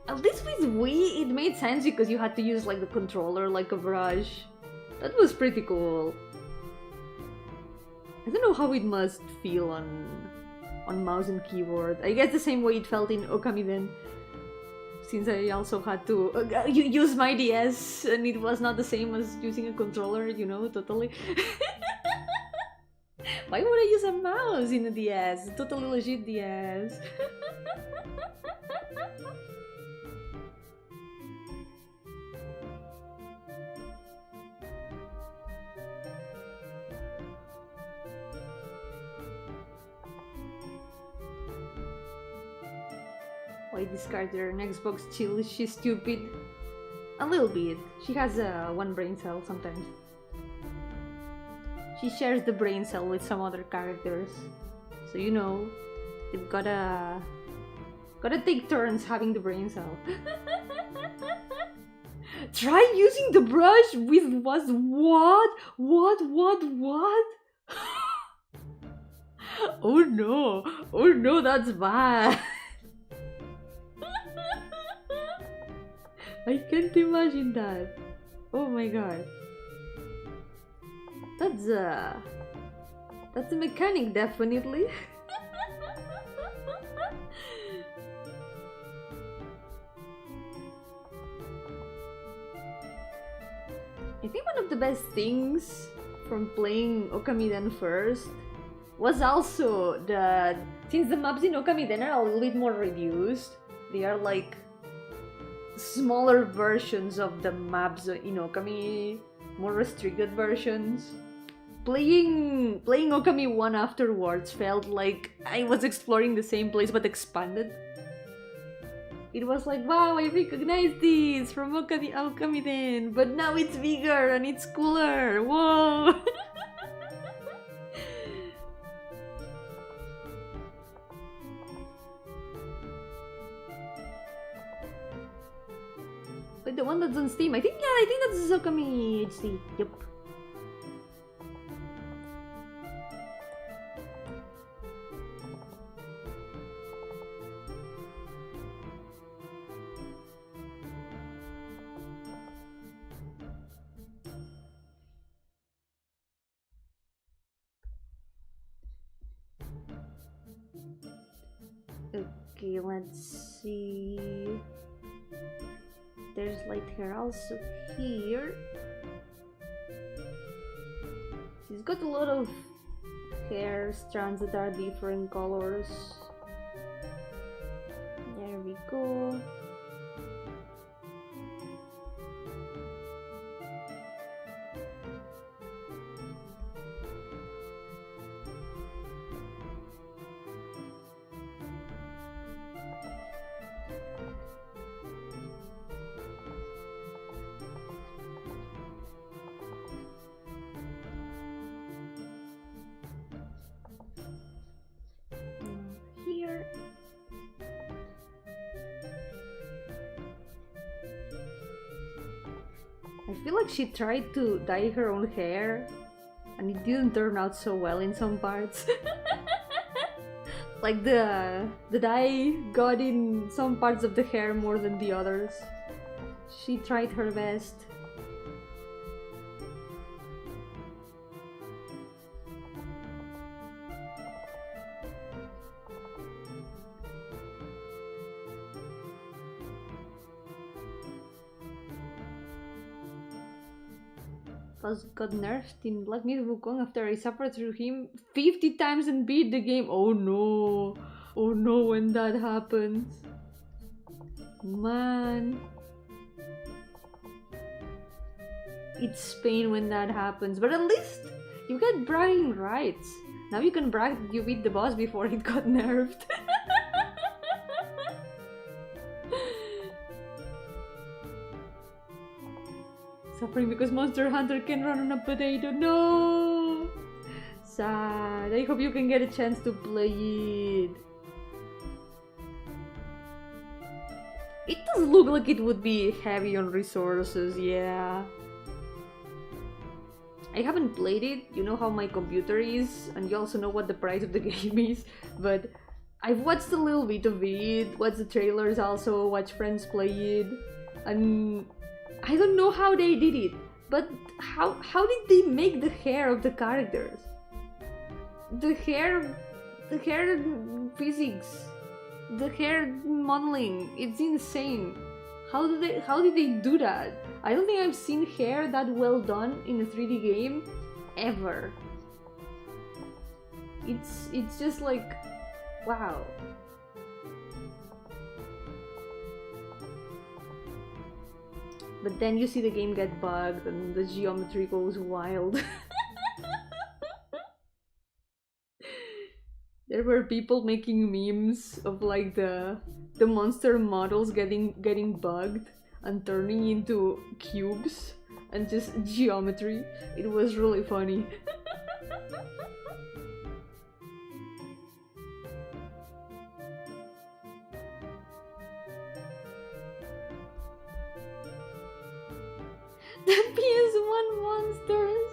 At least with Wii, it made sense because you had to use like the controller like a brush. That was pretty cool. I don't know how it must feel on mouse and keyboard. I guess the same way it felt in Okami then. Since I also had to use my DS and it was not the same as using a controller, you know, totally. Why would I use a mouse in a DS? Totally legit DS. Why discard her an Xbox chill? She's stupid. A little bit. She has one brain cell sometimes. She shares the brain cell with some other characters. So you know, they've gotta take turns having the brain cell. Try using the brush with what? Oh no, that's bad. I can't imagine that. Oh my god. That's a mechanic, definitely. I think one of the best things from playing Okamiden first was also that since the maps in Okamiden are a little bit more reduced, they are like smaller versions of the maps in Okami, more restricted versions. Playing Okami 1 afterwards felt like I was exploring the same place but expanded. It was like, wow, I recognize this from Okamiden, but now it's bigger and it's cooler. Whoa! But the one that's on Steam, I think that's Okami HD. Yep. Okay, let's see. There's light hair also here. She's got a lot of hair strands that are different colors. There we go. I feel like she tried to dye her own hair and it didn't turn out so well in some parts. Like the dye got in some parts of the hair more than the others. She tried her best. Got nerfed in Black Myth Wukong after I suffered through him 50 times and beat the game. Oh no when that happens. Man. It's pain when that happens, but at least you get bragging rights. Now you can brag that you beat the boss before it got nerfed. Suffering because Monster Hunter can run on a potato. No! Sad. I hope you can get a chance to play it. It does look like it would be heavy on resources, yeah. I haven't played it, you know how my computer is, and you also know what the price of the game is, but I've watched a little bit of it, watched the trailers also, watched friends play it, and I don't know how they did it, But how did they make the hair of the characters? The hair physics, the hair modeling, it's insane. How did they do that? I don't think I've seen hair that well done in a 3D game ever. It's just like, wow. But then you see the game get bugged and the geometry goes wild. There were people making memes of like the monster models getting bugged and turning into cubes and just geometry. It was really funny. The PS1 monsters!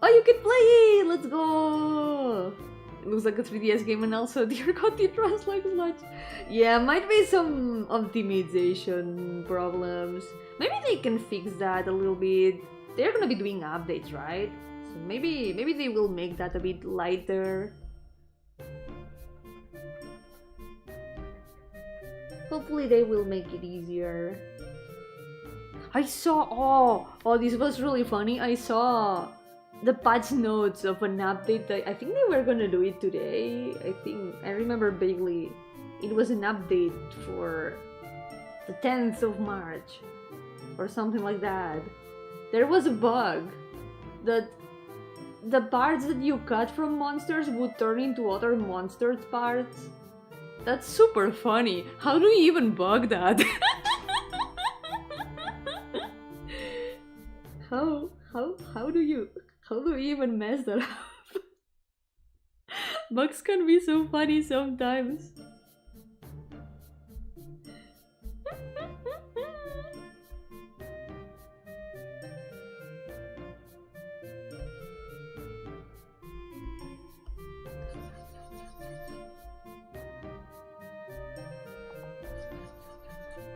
Oh, you can play it! Let's go! It looks like a 3DS game and also dear god, it runs like sludge. Yeah, might be some optimization problems. Maybe they can fix that a little bit. They're gonna be doing updates, right? So maybe they will make that a bit lighter. Hopefully they will make it easier. I saw, oh, this was really funny. I saw the patch notes of an update. I think they were gonna do it today. I remember vaguely. It was an update for the 10th of March or something like that. There was a bug that the parts that you cut from monsters would turn into other monsters' parts. That's super funny. How do you even bug that? How do you even mess that up? Bugs can be so funny sometimes.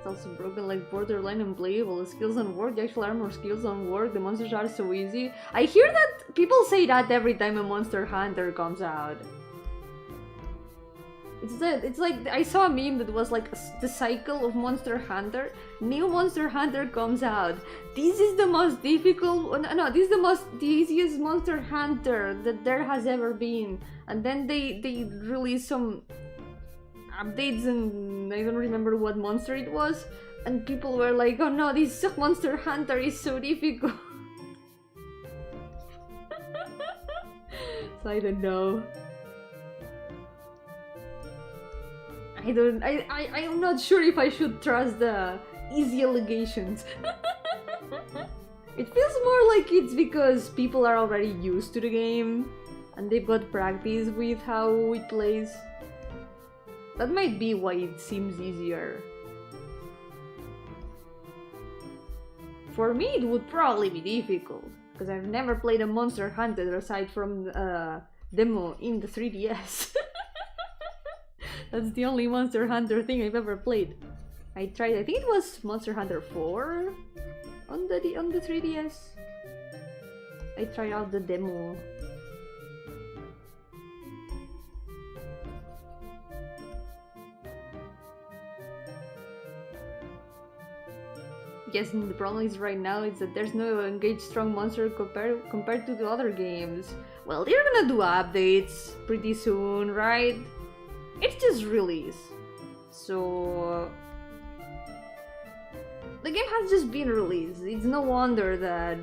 Also broken, like borderline unplayable. The skills don't work, the actual armor skills don't work, the monsters are so easy. I hear that people say that every time a Monster Hunter comes out. It's like, I saw a meme that was like the cycle of Monster Hunter. New Monster Hunter comes out. This is the most difficult, no, this is the easiest Monster Hunter that there has ever been. And then they release some updates and I don't remember what monster it was, and people were like, oh no, this Monster Hunter is so difficult. So I don't know. I'm not sure if I should trust the easy allegations. It feels more like it's because people are already used to the game and they've got practice with how it plays. That might be why it seems easier. For me, it would probably be difficult, because I've never played a Monster Hunter aside from the demo in the 3DS. That's the only Monster Hunter thing I've ever played. I tried, I think it was Monster Hunter 4 on the 3DS. I tried out the demo. Yes, and the problem is right now is that there's no engaged strong monster compared to the other games. Well, they're gonna do updates pretty soon, right? It's just release. So the game has just been released. It's no wonder that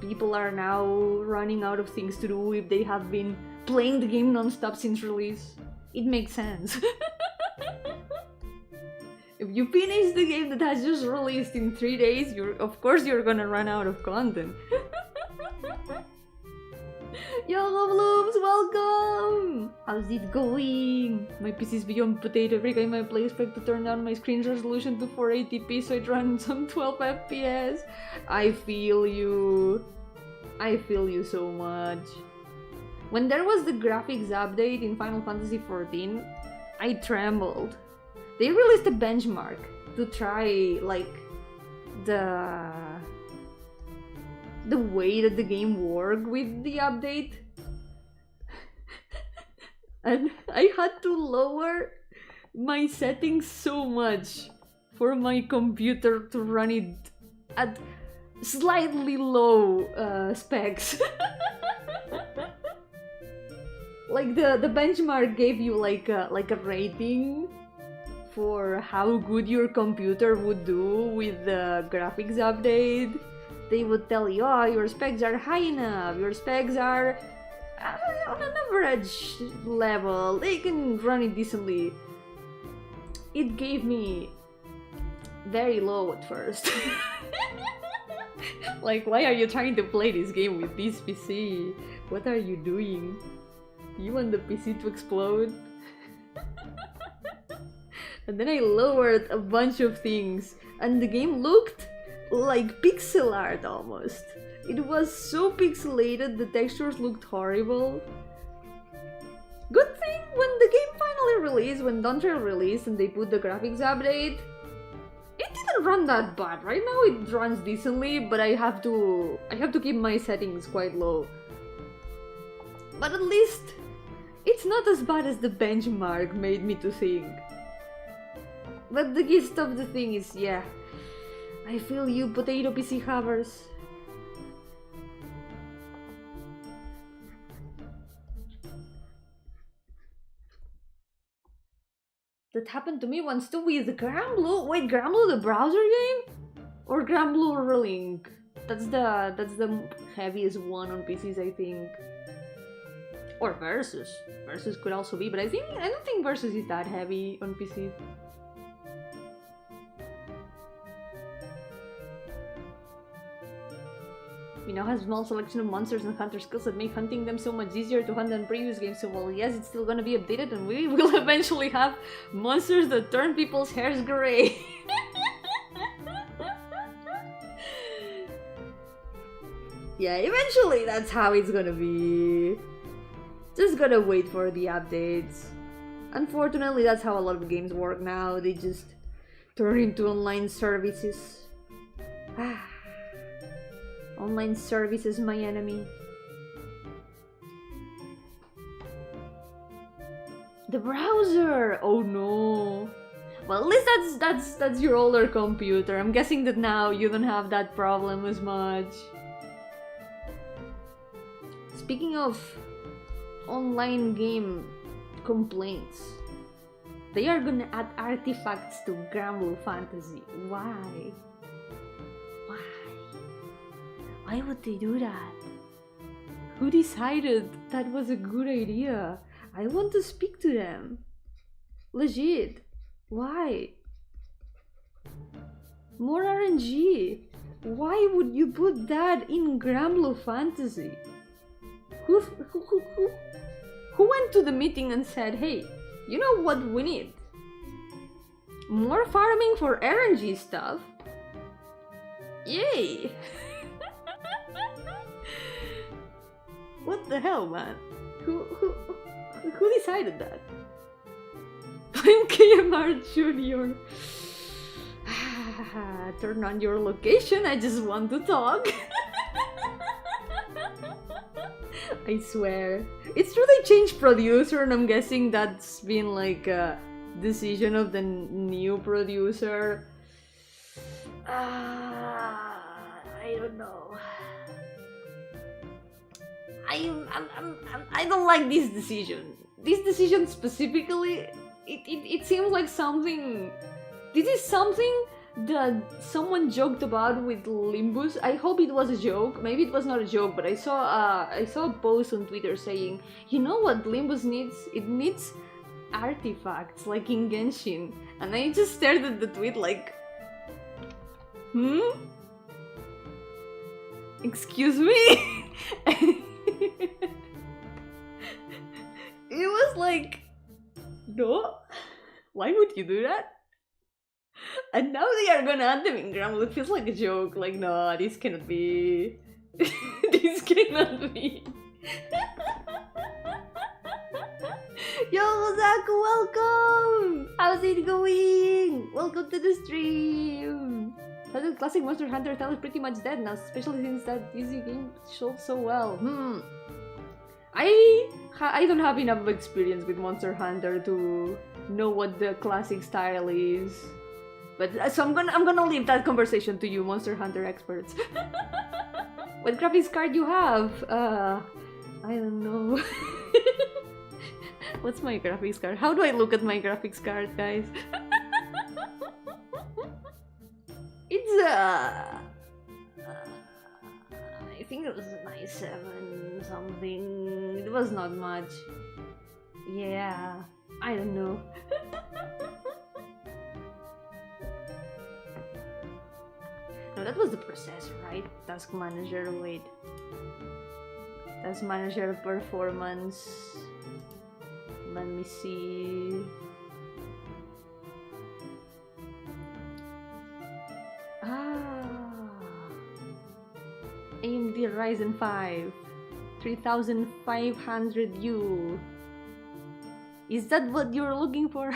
people are now running out of things to do if they have been playing the game non-stop since release. It makes sense. If you finish the game that has just released in 3 days, of course you're gonna run out of content. Yo-hooo Blooms, welcome! How's it going? My PC is beyond potato. Every game I play, I expect to turn down my screen resolution to 480p so it runs on 12 FPS. I feel you. I feel you so much. When there was the graphics update in Final Fantasy XIV, I trembled. They released a benchmark to try, like, the way that the game worked with the update. And I had to lower my settings so much for my computer to run it at slightly low specs. Like the benchmark gave you like a rating for how good your computer would do with the graphics update. They would tell you, oh, your specs are high enough, your specs are on an average level, they can run it decently. It gave me very low at first. Like, why are you trying to play this game with this PC? What are you doing? Do you want the PC to explode? And then I lowered a bunch of things, and the game looked like pixel art almost. It was so pixelated, the textures looked horrible. Good thing when the game finally released, when Dawntrail released and they put the graphics update, it didn't run that bad. Right now it runs decently, but I have to keep my settings quite low. But at least it's not as bad as the benchmark made me to think. But the gist of the thing is, yeah, I feel you, potato PC havers. That happened to me once too with Granblue. Wait, Granblue the browser game? Or Granblue Relink? That's the heaviest one on PCs, I think. Or Versus. Versus could also be, but I don't think Versus is that heavy on PC. We now have a small selection of monsters and hunter skills that make hunting them so much easier to hunt than previous games. So well, yes, it's still gonna be updated and we will eventually have monsters that turn people's hairs gray. Yeah, eventually that's how it's gonna be. Just gotta wait for the updates. Unfortunately, that's how a lot of games work now. They just turn into online services. Online service is my enemy. The browser! Oh no. Well, at least that's your older computer. I'm guessing that now you don't have that problem as much. Speaking of online game complaints, they are gonna add artifacts to Granblue Fantasy. Why? Why would they do that? Who decided that was a good idea? I want to speak to them. Legit. Why? More RNG. Why would you put that in Granblue Fantasy? Who went to the meeting and said, hey, you know what we need? More farming for RNG stuff? Yay! What the hell, man? Who decided that? I'm KMR Junior. Turn on your location, I just want to talk. I swear. It's true they changed producer, and I'm guessing that's been like a decision of the new producer. I don't know. I don't like this decision. This decision specifically, it seems like something. This is something that someone joked about with Limbus. I hope it was a joke. Maybe it was not a joke, but I saw a post on Twitter saying, you know what Limbus needs? It needs artifacts like in Genshin. And I just stared at the tweet like, excuse me? It was like, no, why would you do that? And now they are gonna add them in Granblue. It feels like a joke. Like, no, this cannot be. This cannot be. Yo, Zach, welcome! How's it going? Welcome to the stream. The classic Monster Hunter style is pretty much dead now, especially since that easy game sold so well. I don't have enough experience with Monster Hunter to know what the classic style is. But so I'm gonna leave that conversation to you, Monster Hunter experts. What graphics card you have? I don't know. What's my graphics card? How do I look at my graphics card, guys? It's I think it was an i7 something. It was not much. Yeah, I don't know. No, that was the processor, right? Task manager, wait. Task manager performance. Let me see. AMD Ryzen 5 3500U. Is that what you're looking for?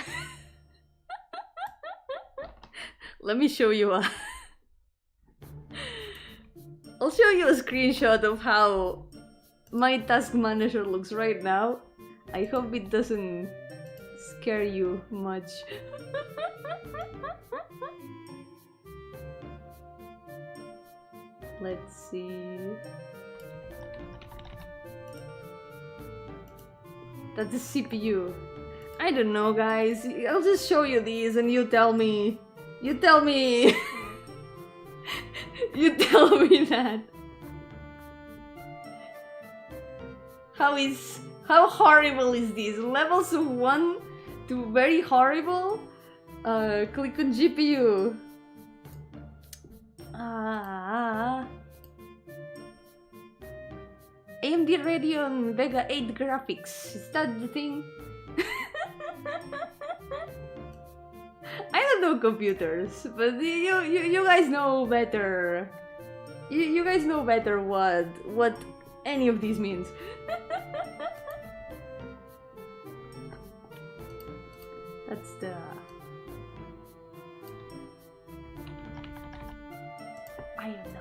Let me show you a... I'll show you a screenshot of how my task manager looks right now. I hope it doesn't scare you much. Let's see. That's the CPU. I don't know, guys. I'll just show you these and you tell me. You tell me. You tell me that. How horrible is this? Levels of 1 to very horrible? Click on GPU. AMD Radeon Vega 8 graphics. Is that the thing? I don't know computers, but you guys know better. You guys know better what any of these means. That's the... I don't know.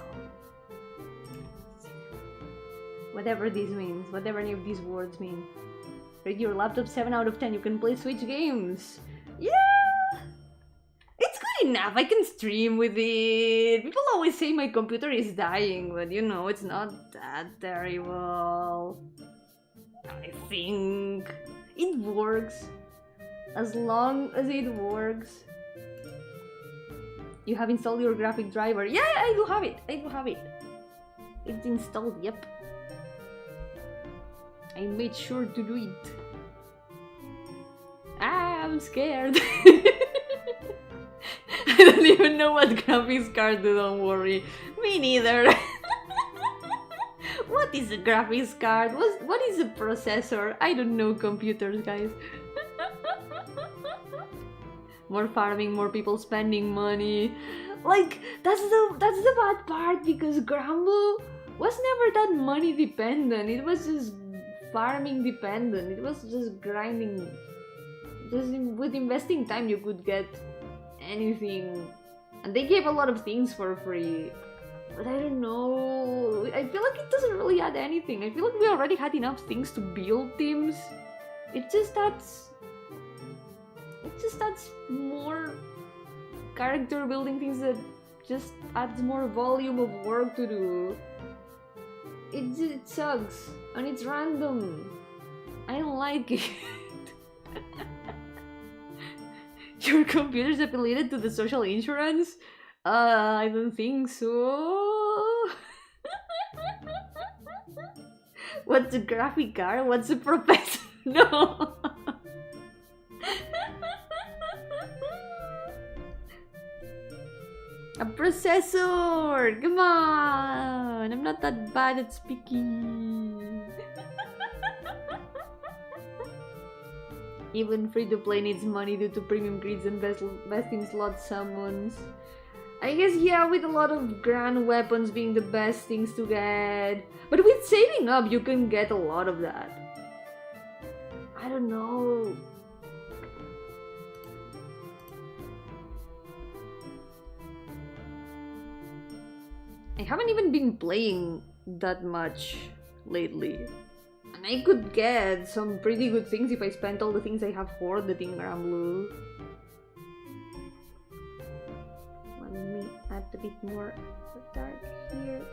Whatever this means, whatever any of these words mean. Rate your laptop 7 out of 10. You can play Switch games. Yeah! It's good enough. I can stream with it. People always say my computer is dying, but you know, it's not that terrible. I think it works. As long as it works. You have installed your graphic driver. Yeah, I do have it. I do have it. It's installed, yep. I made sure to do it. Ah, I'm scared. I don't even know what graphics card do, don't worry. Me neither. What is a graphics card? What is a processor? I don't know computers, guys. More farming, more people spending money. Like, that's the bad part, because Gramble was never that money dependent. It was just farming dependent. It was just grinding. With investing time you could get anything. And they gave a lot of things for free. But I don't know. I feel like it doesn't really add anything. I feel like we already had enough things to build teams. It just adds more character building things that just adds more volume of work to do. It sucks and it's random. I don't like it. Your computer's affiliated to the social insurance? I don't think so. What's a graphic card? What's a professor? No. A processor! Come on! I'm not that bad at speaking. Even free-to-play needs money due to premium grids and best in slot summons. I guess, yeah, with a lot of grand weapons being the best things to get. But with saving up, you can get a lot of that. I don't know. I haven't even been playing that much lately. And I could get some pretty good things if I spent all the things I have hoarded in Gramblue. Let me add a bit more dark here.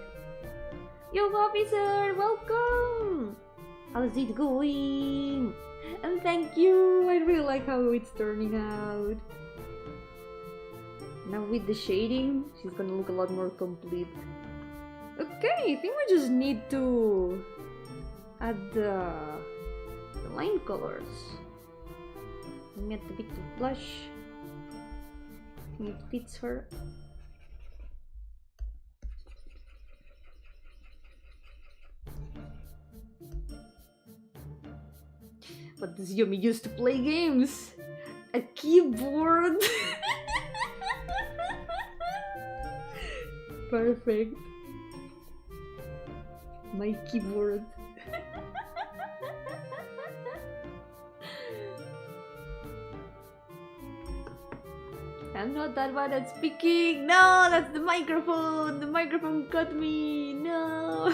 Yo, officer, welcome! How's it going? And thank you! I really like how it's turning out. Now with the shading, she's gonna look a lot more complete. Okay, I think we just need to add the line colors. Let me add a bit of blush. I think it fits her. What does Yomi use to play games? A keyboard! Perfect. My keyboard. I'm not that bad at speaking. No, that's the microphone. The microphone cut me. No.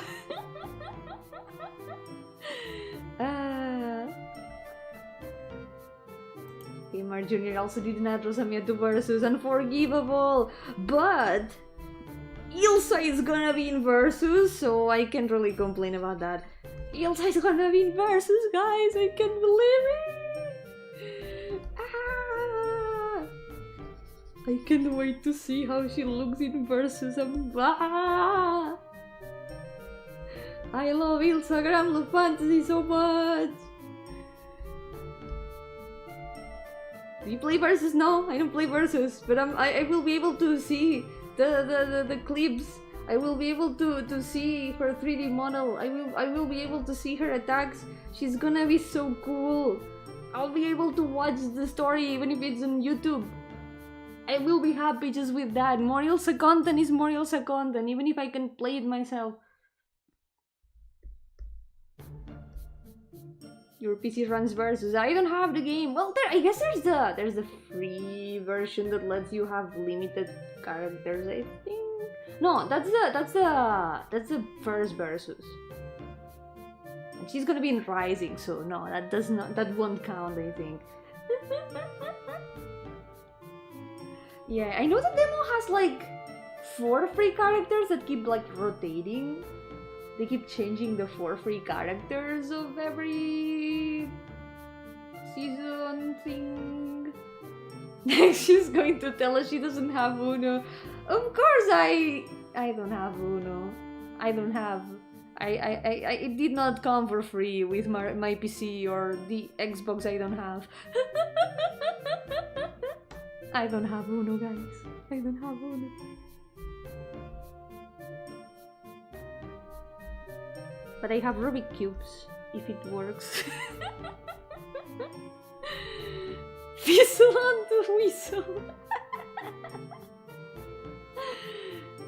Mar Jr. also did not Rosamia to Versus. Unforgivable. But Ilsa is gonna be in Versus, so I can't really complain about that. Ilsa is gonna be in Versus, guys. I can't believe it. I can't wait to see how she looks in Versus. I love Ilsa Gramblue Fantasy so much. Do you play Versus? No, I don't play Versus, but I will be able to see the clips. I will be able to see her 3D model. I will be able to see her attacks. She's gonna be so cool. I'll be able to watch the story even if it's on YouTube. I will be happy just with that. More Ilsa content is more Ilsa content, even if I can play it myself. Your PC runs Versus. I don't have the game. Well, I guess there's the free version that lets you have limited characters. I think. No, that's the first Versus. And she's gonna be in Rising, so no, that won't count. I think. Yeah, I know the demo has like 4 free characters that keep like rotating. They keep changing the 4 free characters of every season thing. She's going to tell us she doesn't have Uno. Of course I don't have Uno. I don't have. It did not come for free with my PC or the Xbox I don't have. I don't have Uno, guys. I don't have Uno. But I have Rubik cubes, if it works. Fizzle onto Weasel.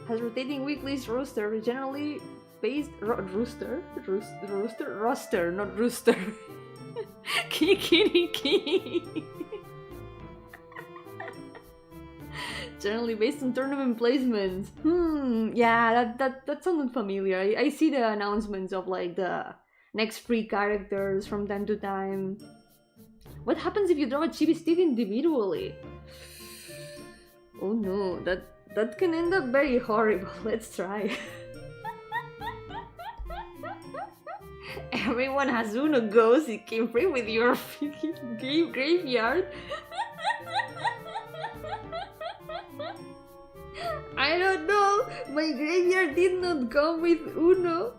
Has rotating weeklies roster, generally based roster, not rooster. Kikiriki. Generally based on tournament placements. Yeah, that sounded familiar. I see the announcements of like the next free characters from time to time. What happens if you draw a Chibi Steve individually? Oh no, that can end up very horrible. Let's try. Everyone has Uno Ghost. It came free with your freaking game graveyard. I don't know. My graveyard did not come with Uno.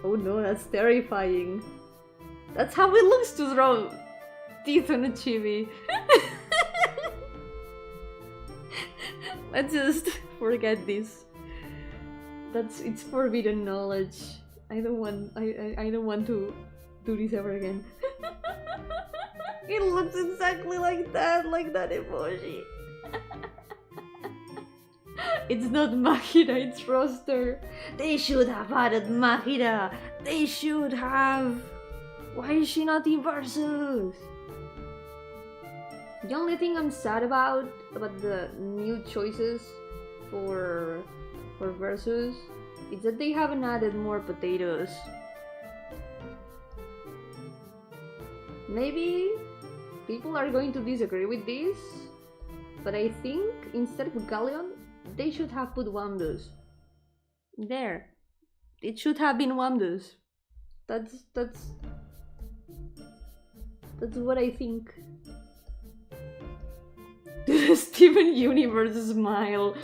Oh no, that's terrifying. That's how it looks to draw teeth on a chibi. Let's just forget this. It's forbidden knowledge. I don't want to do this ever again. It looks exactly like that emoji. It's not Mahira, it's roster. They should have added Mahira. They should have. Why is she not in Versus? The only thing I'm sad about the new choices for versus is that they haven't added more potatoes. Maybe people are going to disagree with this, but I think instead of galleon, they should have put wamdus. There. It should have been wamdus. That's what I think. The Steven Universe smile.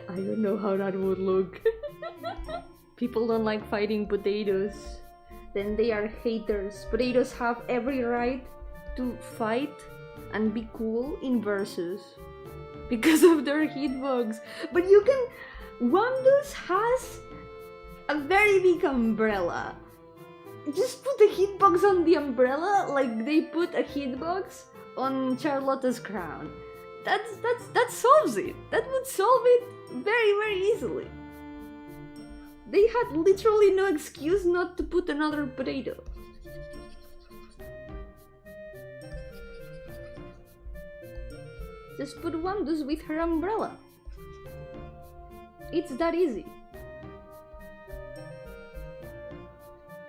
I don't know how that would look. People don't like fighting potatoes. Then they are haters. Potatoes have every right to fight and be cool in versus because of their hitbox. But you can... Wamdus has a very big umbrella. Just put a hitbox on the umbrella like they put a hitbox on Charlotte's crown. That solves it. That would solve it very, very easily. They had literally no excuse not to put another potato. Just put Wamdus with her umbrella. It's that easy.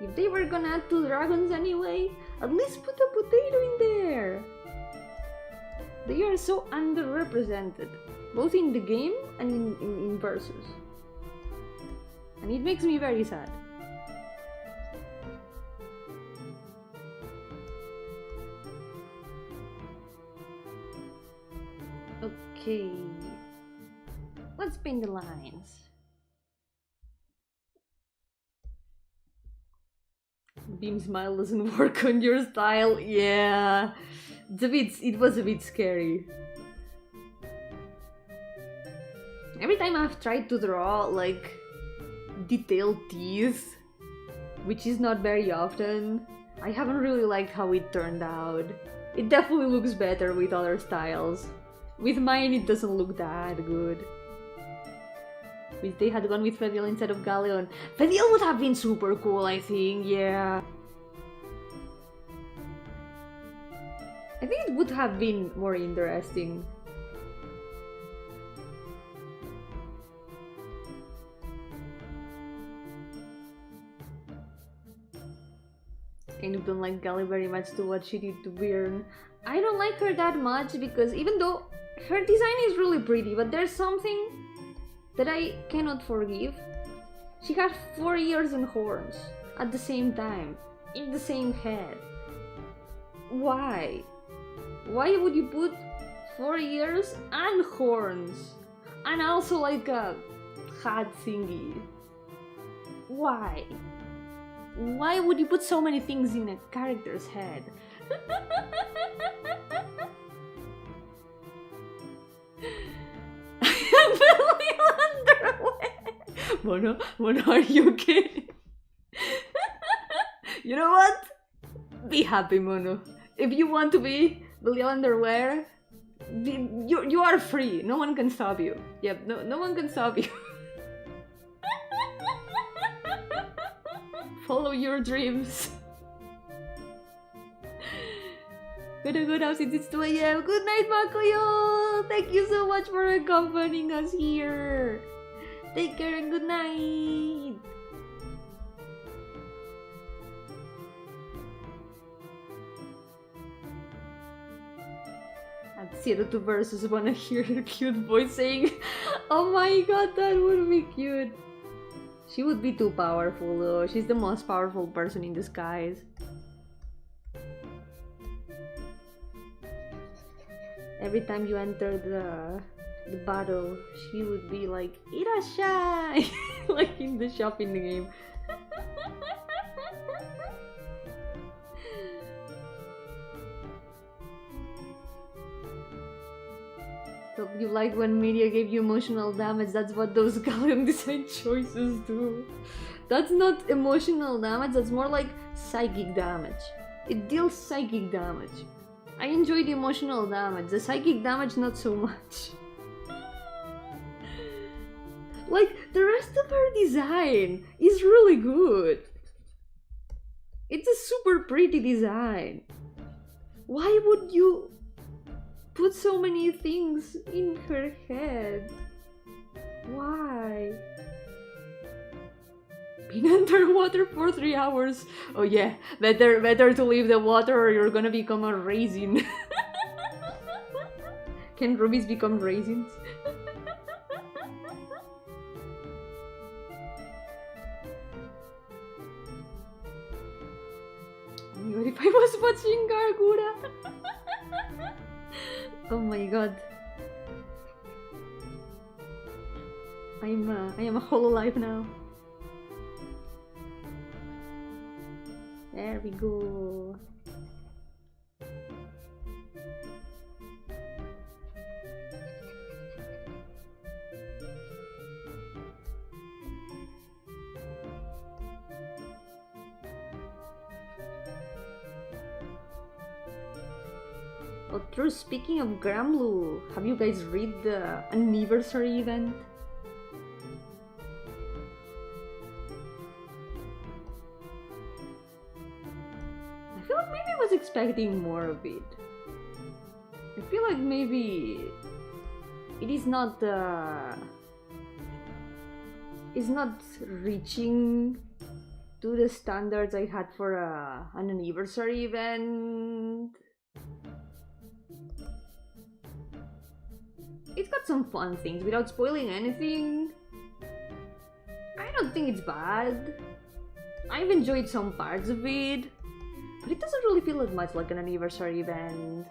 If they were gonna add 2 dragons anyway, at least put a potato in there. They are so underrepresented, both in the game and in versus. And it makes me very sad. Okay. Let's paint the lines. Beam smile doesn't work on your style. Yeah. It was a bit scary. Every time I've tried to draw like detailed teeth, which is not very often, I haven't really liked how it turned out. It definitely looks better with other styles. With mine it doesn't look that good. If they had gone with Fediel instead of Galleon, Fediel would have been super cool, I think, yeah. I think it would have been more interesting. Kind of don't like Gali very much to what she did to Byrne. I don't like her that much because even though her design is really pretty, but there's something that I cannot forgive. She had 4 ears and horns at the same time, in the same head. Why? Why would you put 4 ears and horns? And also like a hat thingy? Why? Why would you put so many things in a character's head? Mono, are you okay? You know what? Be happy, Mono. If you want to be Billion Underwear, you are free. No one can stop you. Yep, no one can stop you. Follow your dreams. Gonna go now since it's 2 AM. Good night, Makoyo! Thank you so much for accompanying us here. Take care and good night. And Zero to Versus wanna hear her cute voice saying, "Oh my god, that would be cute." She would be too powerful though. She's the most powerful person in the skies. Every time you enter the battle, she would be like, "Irashai!" like in the shop in the game. So you like when media gave you emotional damage? That's what those Galleon design choices do. That's not emotional damage, that's more like psychic damage. It deals psychic damage. I enjoy the emotional damage, the psychic damage not so much. Like, the rest of her design is really good. It's a super pretty design. Why would you put so many things in her head? Why? Been underwater for 3 hours. Oh yeah, better to leave the water or you're gonna become a raisin. Can rubies become raisins? What if I was watching Gargura? Oh my god. I am a hololive now. There we go. Oh, true. Speaking of Gramblue, have you guys read the anniversary event? I feel like maybe I was expecting more of it. I feel like maybe it is not it's not reaching to the standards I had for an anniversary event. It's got some fun things without spoiling anything. I don't think it's bad. I've enjoyed some parts of it, but it doesn't really feel as much like an anniversary event.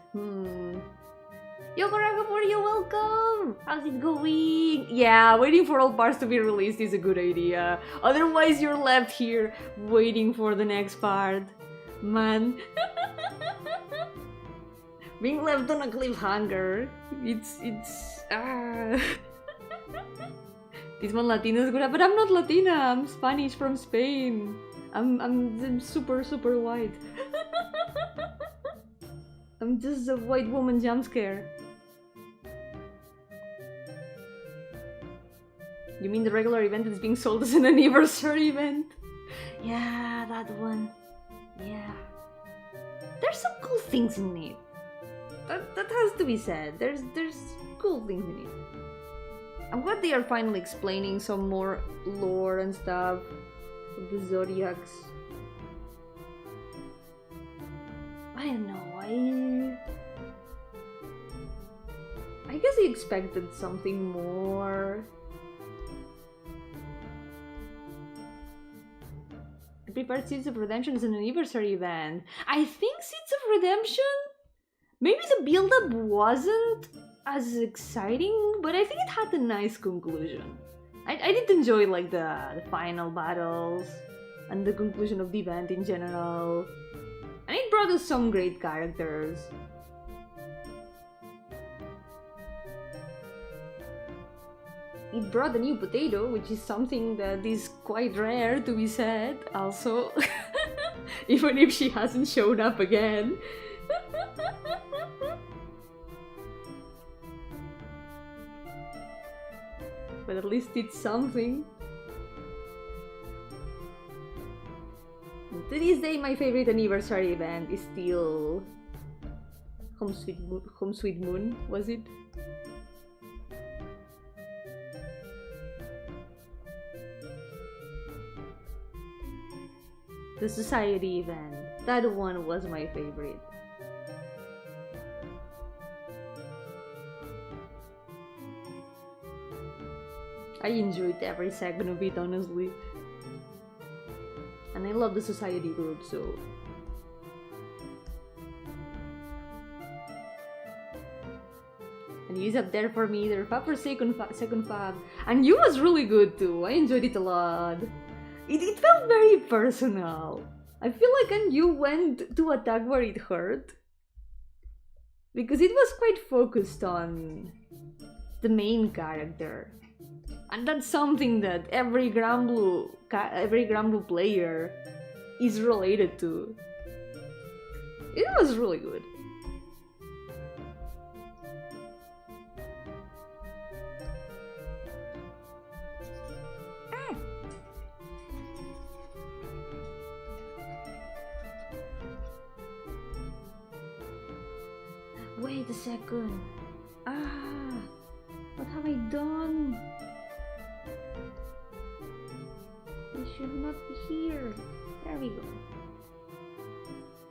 Yokoragapur, you're welcome! How's it going? Yeah, waiting for all parts to be released is a good idea. Otherwise you're left here waiting for the next part. Man. Being left on a cliffhanger. It's This one Latino is good, but I'm not Latina. I'm Spanish from Spain. I'm super white. I'm just a white woman jump scare. You mean the regular event is being sold as an anniversary event? Yeah, that one. Yeah. There's some cool things in it. That has to be said. There's cool things in it. I'm glad they are finally explaining some more lore and stuff of the zodiacs. I don't know, I guess I expected something more. I prepared Seeds of Redemption as an anniversary event. I think Seeds of Redemption, maybe the build-up wasn't as exciting, but I think it had a nice conclusion. I did enjoy like the final battles and the conclusion of the event in general. And it brought us some great characters. It brought a new potato, which is something that is quite rare to be said, also. Even if she hasn't shown up again. But at least it's something. To this day, my favorite anniversary event is still Home Sweet Moon, was it? The society event. That one was my favorite. I enjoyed every second of it, honestly. And I love the society group, so... And he's up there for me, either Fab or second Fab. And you was really good too, I enjoyed it a lot. It felt very personal. I feel like and you went to attack where it hurt. Because it was quite focused on the main character. And that's something that every Granblue player is related to. It was really good. Wait a second. Ah, what have I done? We should not be here. There we go.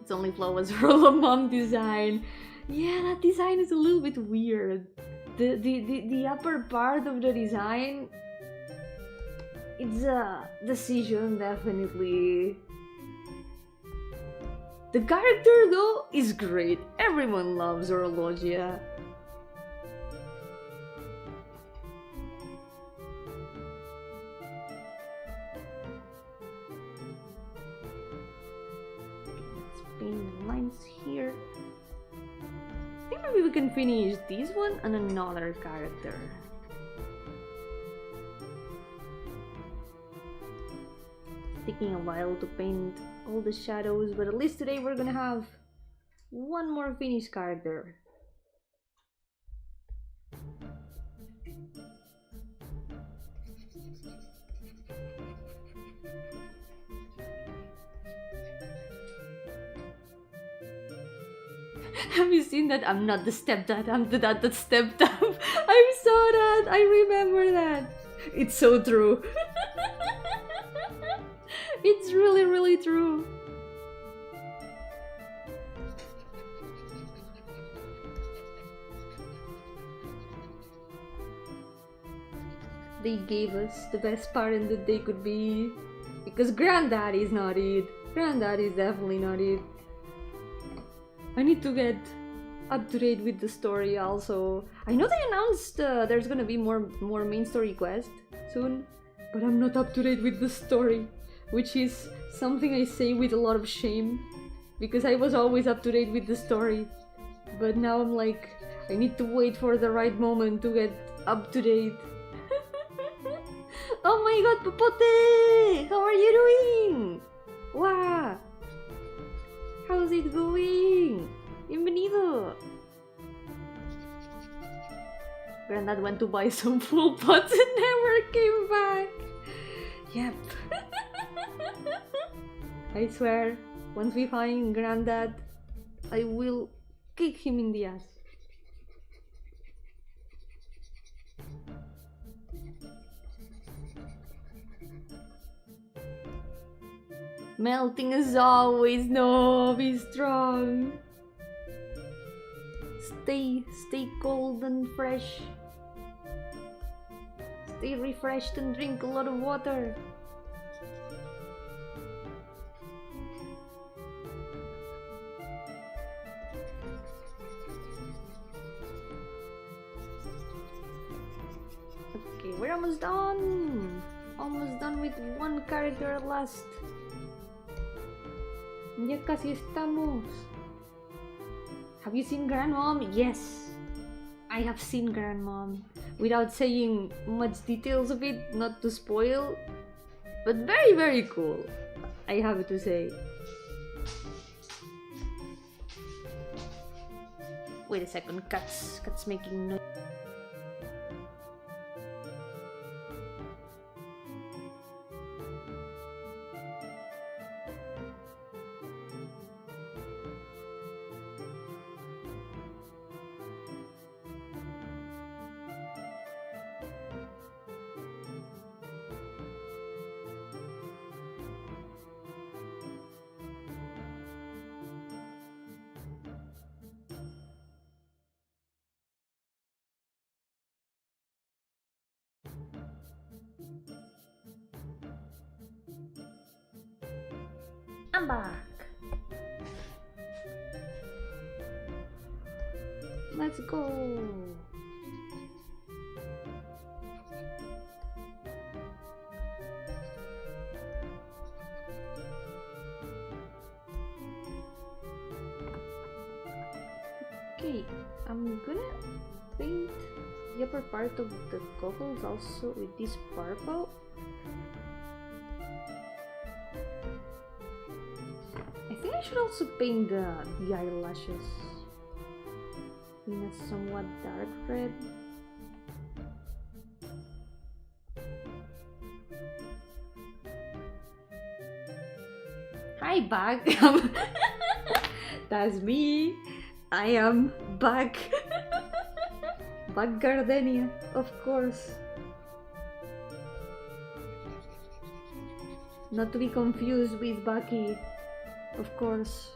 Its only flaw was roll of mom design. Yeah, that design is a little bit weird. The upper part of the design, it's a decision, definitely. The character though is great. Everyone loves Orologia. Let's paint the lines here. I think maybe we can finish this one and another character. Taking a while to paint all the shadows, but at least today we're gonna have one more finished character. Have you seen that? I'm not the stepdad, I'm the dad that stepped up. I saw that, I remember that. It's so true. It's really, really true. They gave us the best parent that they could be. Because Granddad is not it. Granddad is definitely not it. I need to get up to date with the story also. I know they announced there's gonna be more main story quests soon, but I'm not up to date with the story, which is something I say with a lot of shame, because I was always up to date with the story, but now I'm like, I need to wait for the right moment to get up to date. Oh my god, Popote! How are you doing? Wow! How's it going? Bienvenido! Granddad went to buy some full pots and never came back! Yep. I swear, once we find Granddad, I will kick him in the ass. Melting as always, no, be strong. Stay cold and fresh. Stay refreshed and drink a lot of water. Okay, we're almost done. Almost done with one character at last. Ya casi estamos. Have you seen Grandmom? Yes, I have seen Grandmom. Without saying much details of it, not to spoil, but very, very cool, I have to say. Wait a second, cats making noise. I'm back. Let's go. Okay, I'm gonna paint the upper part of the goggles also with this purple. I should also paint the eyelashes in a somewhat dark red. Hi, Bag. That's me. I am back. Back Gardenia, of course. Not to be confused with Bucky, of course.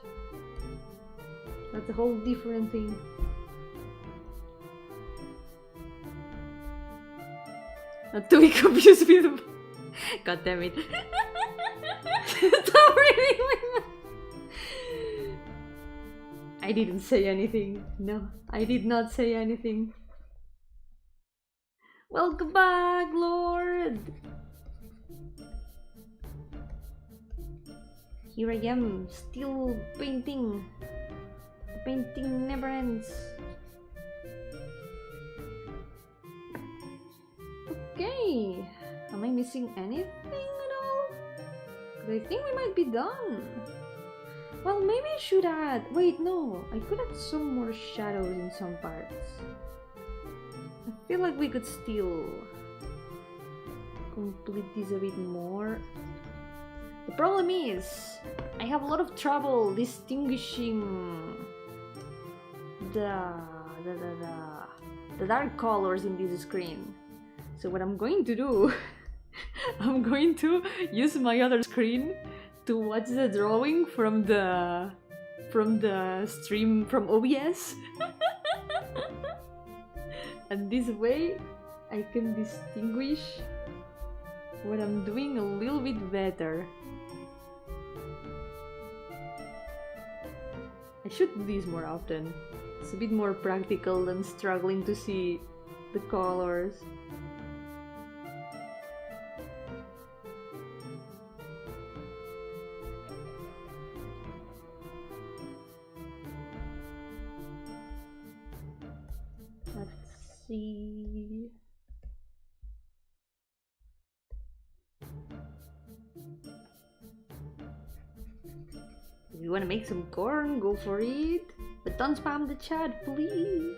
That's a whole different thing. Not to be confused with... God damn it. Stop reading my mind. I didn't say anything. No, I did not say anything. Welcome back, Lord! Here I am, still painting. The painting never ends. Okay, am I missing anything at all? 'Cause I think we might be done. Well, maybe I should add... Wait, no, I could add some more shadows in some parts. I feel like we could still complete this a bit more. The problem is, I have a lot of trouble distinguishing the dark colors in this screen. So what I'm going to do, I'm going to use my other screen to watch the drawing from the stream from OBS. And this way I can distinguish what I'm doing a little bit better. I should do this more often. It's a bit more practical than struggling to see the colors. Let's see. If you want to make some corn, go for it. But don't spam the chat, please.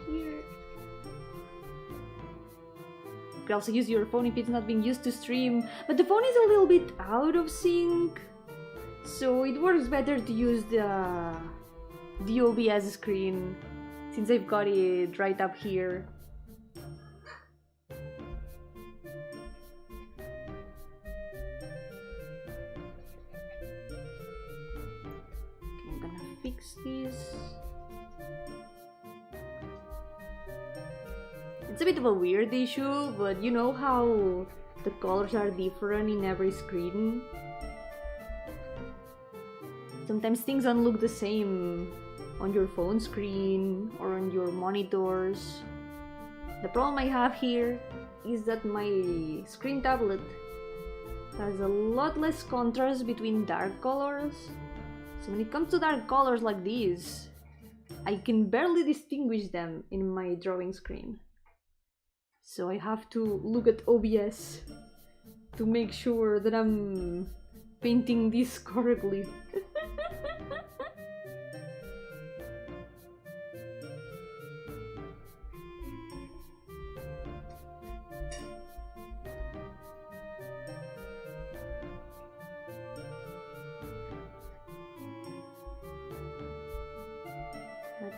Here. You could also use your phone if it's not being used to stream, but the phone is a little bit out of sync, so it works better to use the OBS screen since I've got it right up here. Okay, I'm gonna fix this. It's a bit of a weird issue, but you know how the colors are different in every screen? Sometimes things don't look the same on your phone screen or on your monitors. The problem I have here is that my screen tablet has a lot less contrast between dark colors. So when it comes to dark colors like these, I can barely distinguish them in my drawing screen. So I have to look at OBS to make sure that I'm painting this correctly. Let's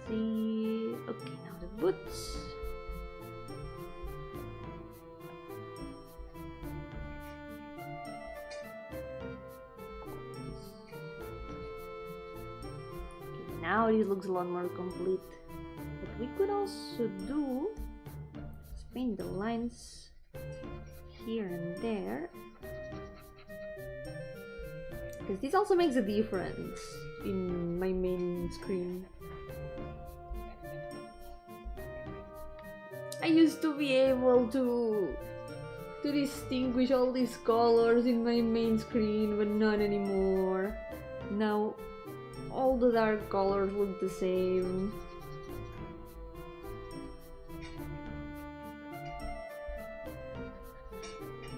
see. Okay, now the boots. Now it looks a lot more complete. What we could also do is paint the lines here and there, because this also makes a difference in my main screen. I used to be able to distinguish all these colors in my main screen, but not anymore. Now all the dark colors look the same.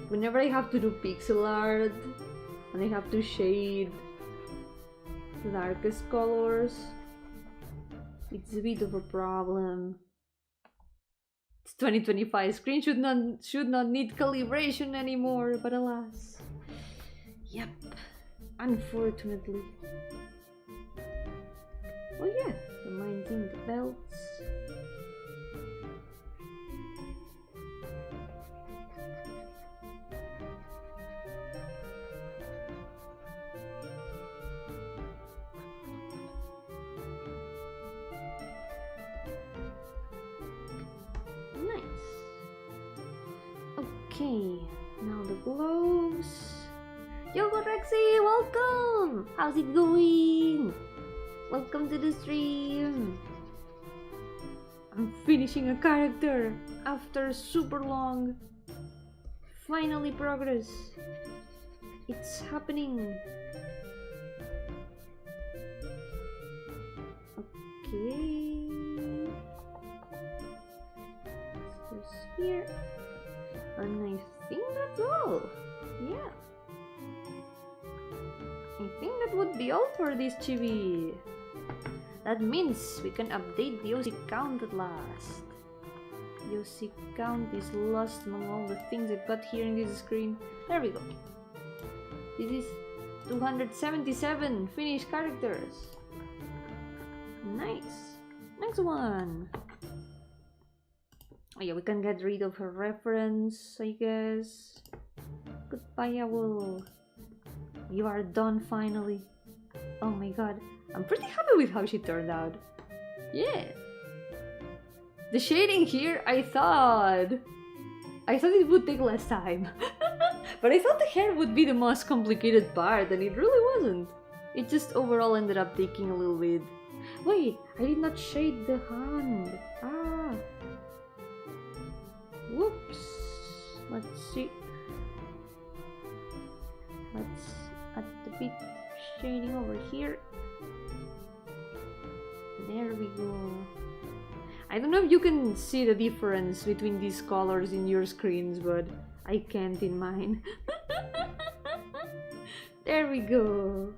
Whenever I have to do pixel art and I have to shade the darkest colors. It's a bit of a problem. It's 2025. Screen should not need calibration anymore, but alas. Yep. Unfortunately. Oh yeah, reminding the belts. Nice. Okay, now the gloves. Yo, Rexy, welcome! How's it going? Welcome to the stream. I'm finishing a character after super long. Finally progress. It's happening. Okay. Let's here. And I think that's all. Yeah. I think that would be all for this chibi. That means we can update the OC count at last. The OC count is lost among all the things I've got here in this screen. There we go. This is 277 finished characters. Nice. Next one. Oh yeah, we can get rid of her reference, I guess. Goodbye, Owl. You are done finally. Oh my god, I'm pretty happy with how she turned out. Yeah. The shading here, I thought it would take less time. But I thought the hair would be the most complicated part, and it really wasn't. It just overall ended up taking a little bit. Wait, I did not shade the hand. Ah. Whoops. Let's see. Let's add a bit of shading over here. There we go. I don't know if you can see the difference between these colors in your screens, but I can't in mine. There we go.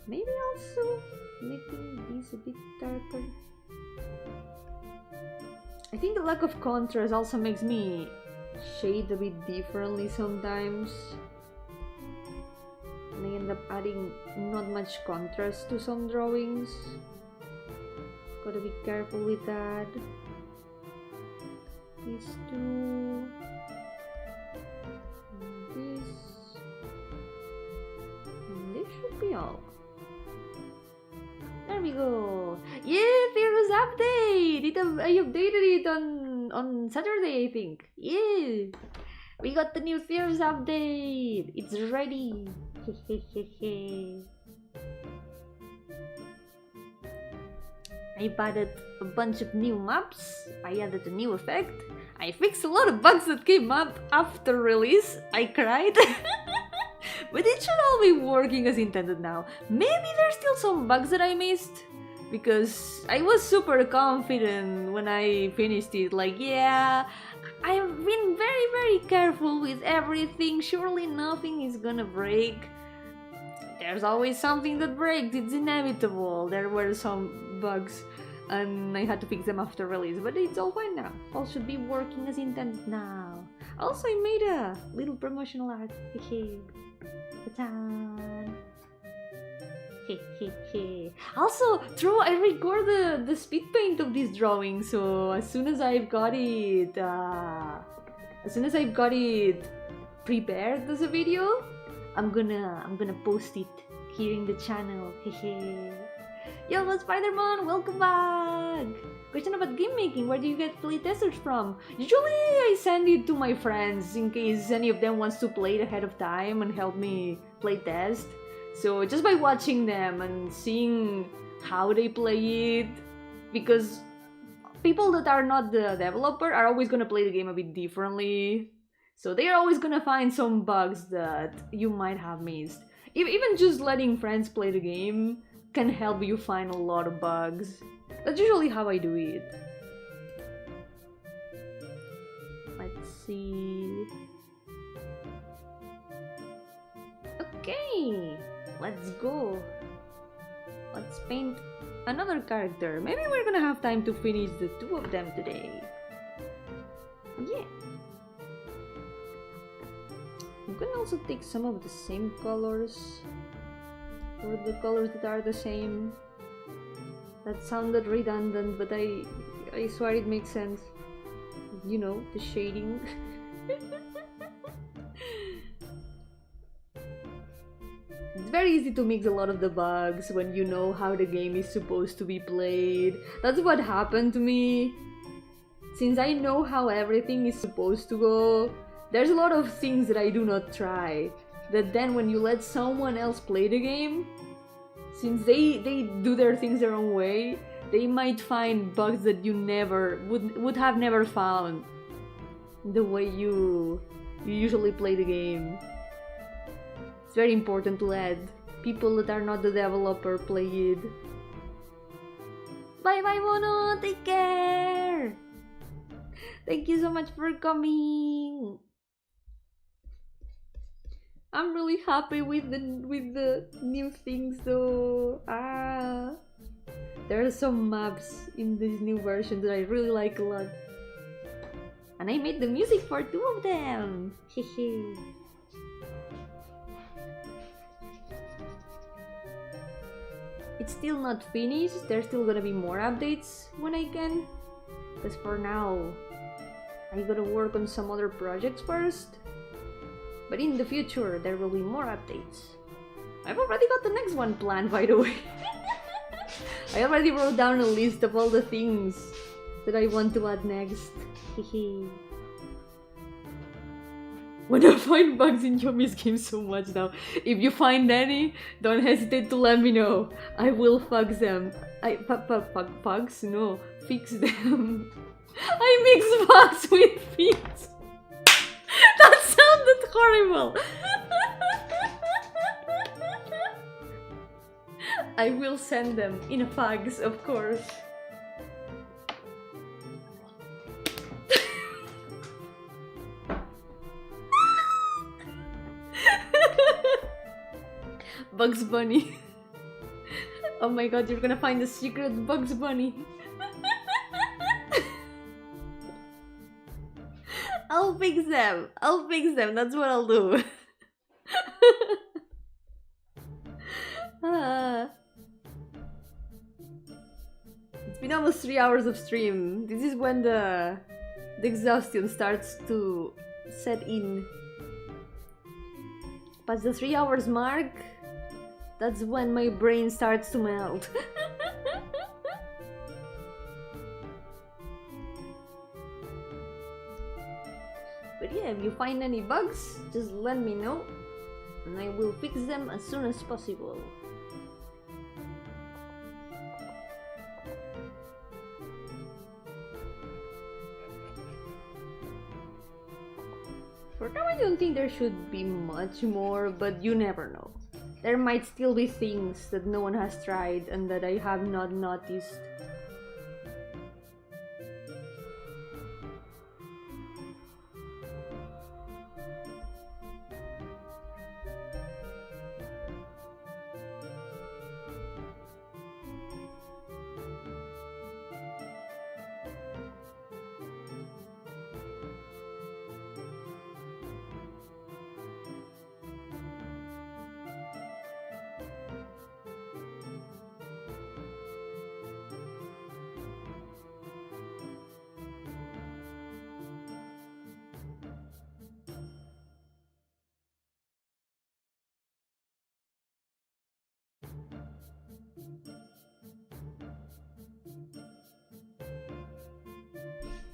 Maybe also making these a bit darker. I think the lack of contrast also makes me shade a bit differently sometimes. And I end up adding not much contrast to some drawings. Gotta be careful with that. These two. And this. And this should be all. There we go. Yeah, Theo's update! I updated it on Saturday, I think. Yeah! We got the new Theo's update! It's ready! I added a bunch of new maps. I added a new effect. I fixed a lot of bugs that came up after release. I cried. But it should all be working as intended now. Maybe there's still some bugs that I missed, because I was super confident when I finished it. Like, yeah, I've been very careful with everything. Surely nothing is gonna break. There's always something that breaks. It's inevitable. There were some bugs and I had to fix them after release, but it's all fine now. All should be working as intended now. Also, I made a little promotional art. Also, true, I record the speed paint of this drawing, so as soon as I've got it prepared as a video, I'm gonna post it here in the channel. Yo, Spider-Man, welcome back! Question about game making, where do you get playtesters from? Usually I send it to my friends in case any of them wants to play it ahead of time and help me playtest. So just by watching them and seeing how they play it, because people that are not the developer are always gonna play the game a bit differently. So they are always gonna find some bugs that you might have missed. Even just letting friends play the game can help you find a lot of bugs. That's usually how I do it. Let's see. Okay, Let's go. Let's paint another character. Maybe we're gonna have time to finish the two of them today. Yeah. You can also take some of the same colors, or the colors that are the same. That sounded redundant, but I swear it makes sense. You know, the shading. It's very easy to mix a lot of the bugs when you know how the game is supposed to be played. That's what happened to me. Since I know how everything is supposed to go, there's a lot of things that I do not try. That then when you let someone else play the game, since they do their things their own way, they might find bugs that you never would have never found the way you usually play the game. It's very important to let people that are not the developer play it. Bye bye Mono, take care! Thank you so much for coming! I'm really happy with the new things though. There are some maps in this new version that I really like a lot. And I made the music for two of them! Hehe. It's still not finished, there's still gonna be more updates when I can. Because for now, I gotta work on some other projects first. But in the future, there will be more updates. I've already got the next one planned, by the way. I already wrote down a list of all the things that I want to add next. Hehe. When I find bugs in Yomi's game so much now. If you find any, don't hesitate to let me know. I will fix them. Bugs? No, fix them. I mix bugs with feet. That sounded horrible. I will send them in fags, of course. Bugs Bunny. Oh my god, you're gonna find the secret Bugs Bunny. I'll fix them. I'll fix them. That's what I'll do. It's been almost 3 hours of stream. This is when the exhaustion starts to set in. Past the 3 hours mark, that's when my brain starts to melt. But yeah, if you find any bugs, just let me know and I will fix them as soon as possible. For now, I don't think there should be much more, but you never know. There might still be things that no one has tried and that I have not noticed.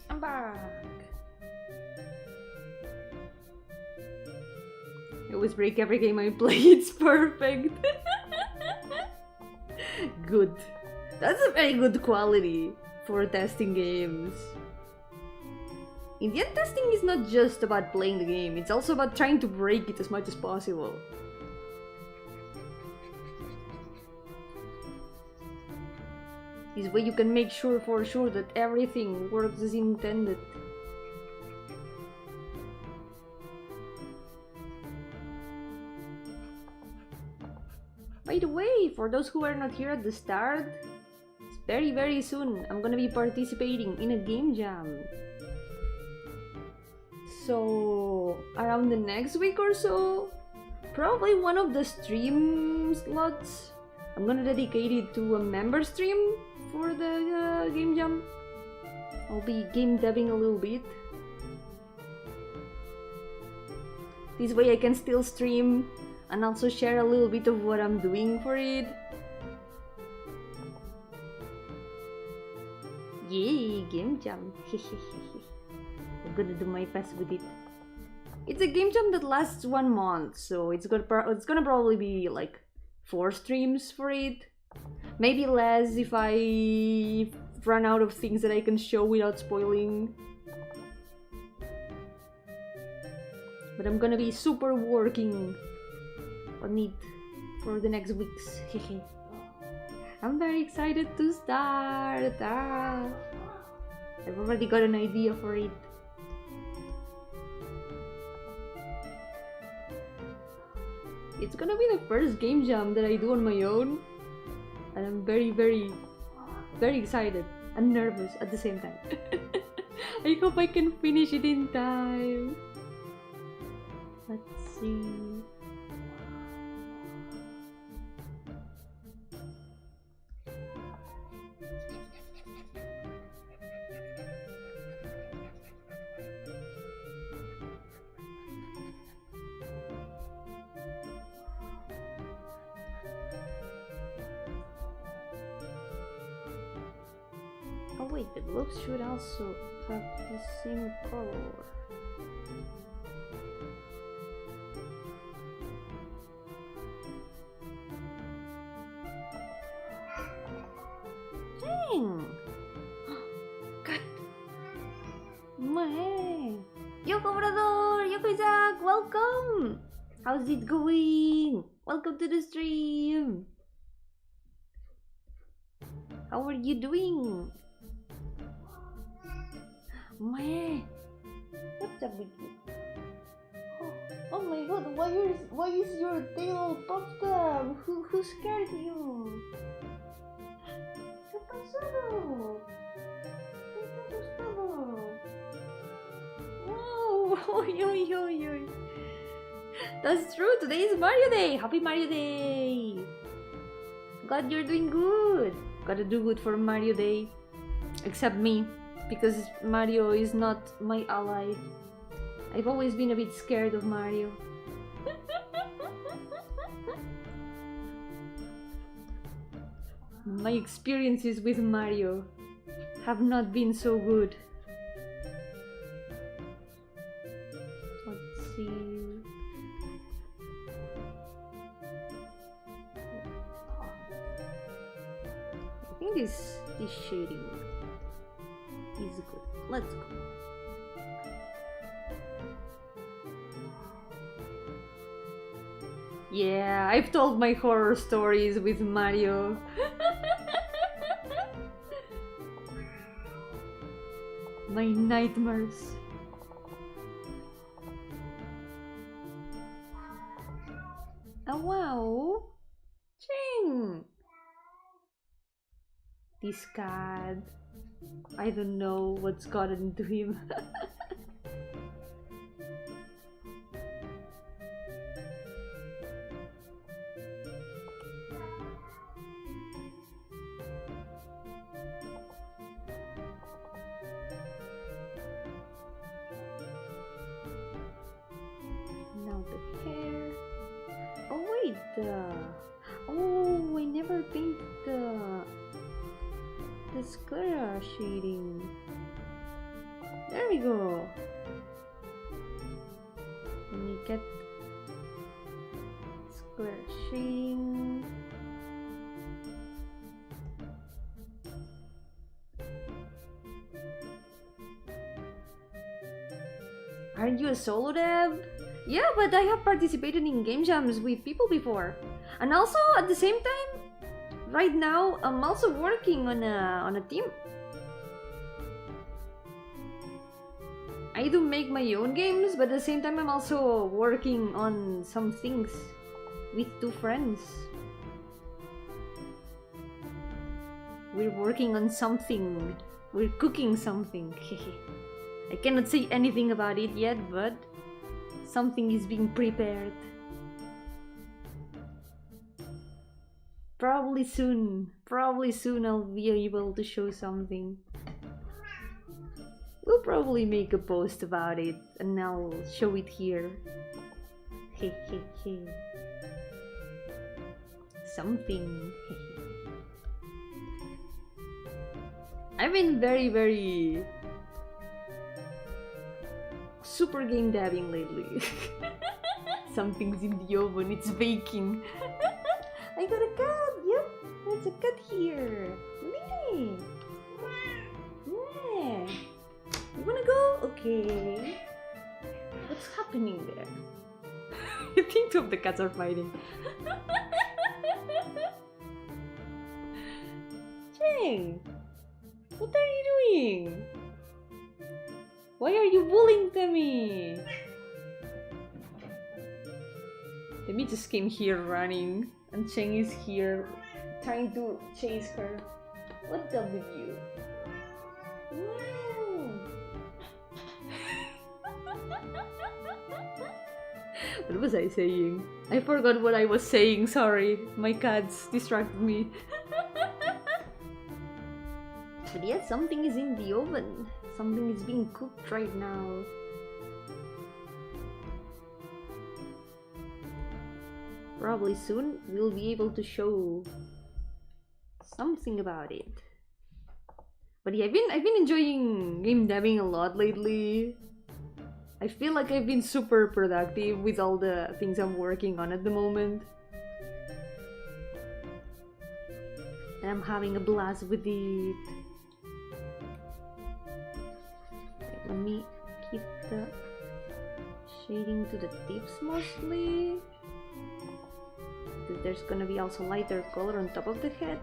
I'm back! I always break every game I play, it's perfect! Good. That's a very good quality for testing games. In the end, testing is not just about playing the game, it's also about trying to break it as much as possible. This way you can make sure for sure that everything works as intended. By the way, for those who are not here at the start, very soon I'm gonna be participating in a game jam. So around the next week or so, probably one of the stream slots, I'm gonna dedicate it to a member stream for the game jam. I'll be game debbing a little bit. This way I can still stream and also share a little bit of what I'm doing for it. Yay, game jam. I'm gonna do my best with it. It's a game jam that lasts 1 month, so it's gonna probably be like 4 streams for it. Maybe less if I run out of things that I can show without spoiling. But I'm gonna be super working on it for the next weeks. I'm very excited to start. I've already got an idea for it. It's gonna be the first game jam that I do on my own, and I'm very excited and nervous at the same time. I hope I can finish it in time. Let's see. Oh wait, the gloves should also have the same color. Dang! Cut! Meh! Yo, Comprador! Yo, Isaac! Welcome! How's it going? Welcome to the stream! How are you doing? Meh! What's up with you? Oh my god, why is your tail puffed up? Who scared you? ¿Qué ha pasado? ¿Qué te ha gustado? Wow! Oy. That's true, today is Mario Day! Happy Mario Day! Glad you're doing good! Gotta do good for Mario Day. Except me, because Mario is not my ally. I've always been a bit scared of Mario. My experiences with Mario have not been so good. Let's see. I think this shading is good. Let's go. Yeah, I've told my horror stories with Mario. My nightmares. Oh wow! Ching! This cat. I don't know what's gotten into him. Now the hair. Oh wait, oh, I never painted the sclera shading. There we go. Let me get sclera shading. Aren't you a solo dev? Yeah, but I have participated in game jams with people before. And also, at the same time, right now, I'm also working on a team. I do make my own games, but at the same time I'm also working on some things with 2 friends. We're working on something. We're cooking something. I cannot say anything about it yet, but something is being prepared. Probably soon I'll be able to show something. We'll probably make a post about it and I'll show it here. Something. I've been very super game dabbing lately. Something's in the oven, it's baking. I got a cat! Yep, there's a cat here. Look. Yeah. You wanna go? Okay. What's happening there? I think two of the cats are fighting. Cheng! What are you doing? Why are you bullying Temi? Temi just came here running, and Cheng is here trying to chase her. What's up with you? Wow. What was I saying? I forgot what I was saying, sorry. My cats distracted me. But yeah, something is in the oven. Something is being cooked right now. Probably soon we'll be able to show something about it. But yeah, I've been enjoying game dabbing a lot lately. I feel like I've been super productive with all the things I'm working on at the moment. And I'm having a blast with it. Let me keep the shading to the tips mostly. Because there's gonna be also lighter color on top of the head.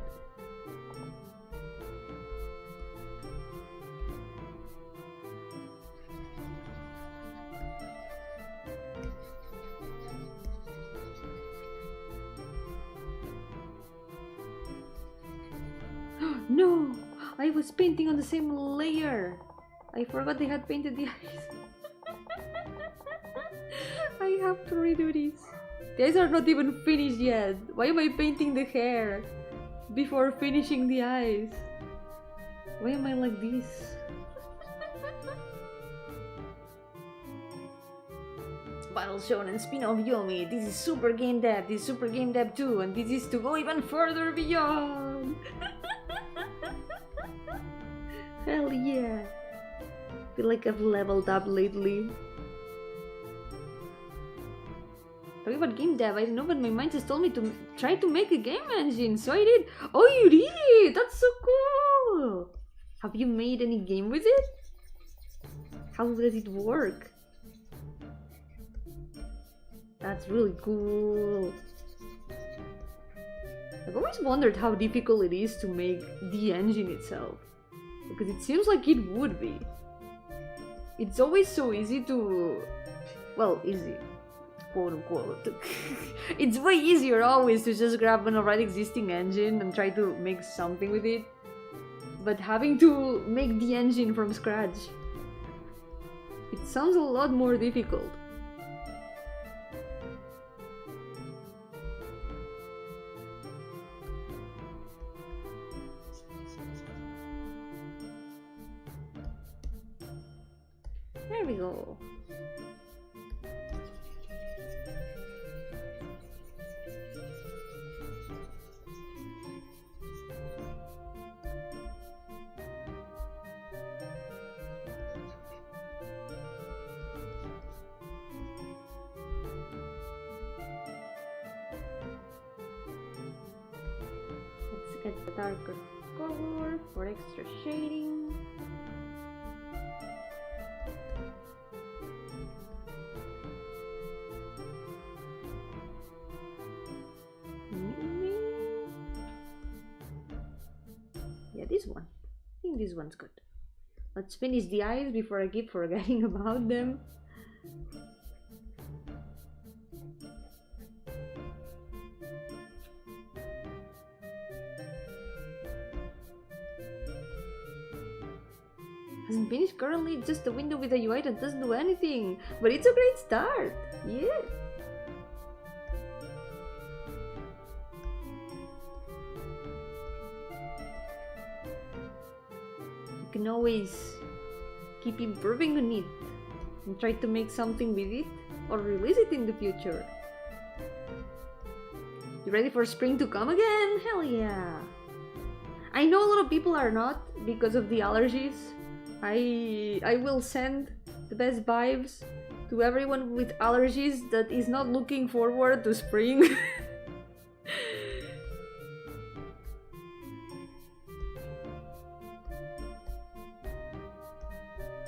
No! I was painting on the same layer! I forgot they had painted the eyes. I have to redo this. The eyes are not even finished yet. Why am I painting the hair before finishing the eyes? Why am I like this? Battle Shonen spin-off Yomi. This is Super Game Dab. This is Super Game Dab 2. And this is to go even further beyond. Hell yeah. I feel like I've leveled up lately. Talking about game dev, I don't know, but my mind just told me to try to make a game engine, so I did. Oh, you did! That's so cool! Have you made any game with it? How does it work? That's really cool. I've always wondered how difficult it is to make the engine itself. Because it seems like it would be. It's always so easy to... well, easy. Quote unquote. It's way easier always to just grab an already existing engine and try to make something with it. But having to make the engine from scratch, it sounds a lot more difficult. There we go. Let's get the darker color for extra shading. Yeah, this one. I think this one's good. Let's finish the eyes before I keep forgetting about them. Hasn't finished currently, it's just a window with a UI that doesn't do anything. But it's a great start. Yeah. You can always keep improving on it and try to make something with it or release it in the future. You ready for spring to come again? Hell yeah! I know a lot of people are not because of the allergies. I will send the best vibes to everyone with allergies that is not looking forward to spring.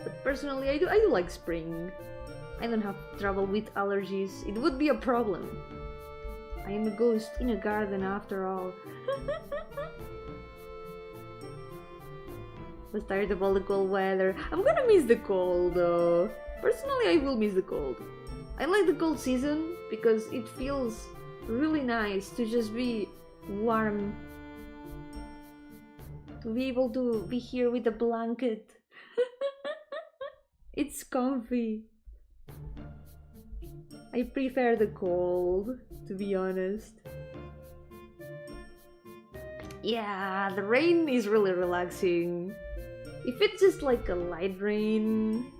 But personally, I do like spring. I don't have trouble with allergies. It would be a problem. I am a ghost in a garden after all. Was tired of all the cold weather. I'm gonna miss the cold though. Personally, I will miss the cold. I like the cold season because it feels really nice to just be warm. To be able to be here with a blanket. It's comfy. I prefer the cold, to be honest. Yeah, the rain is really relaxing. If it's just like a light rain,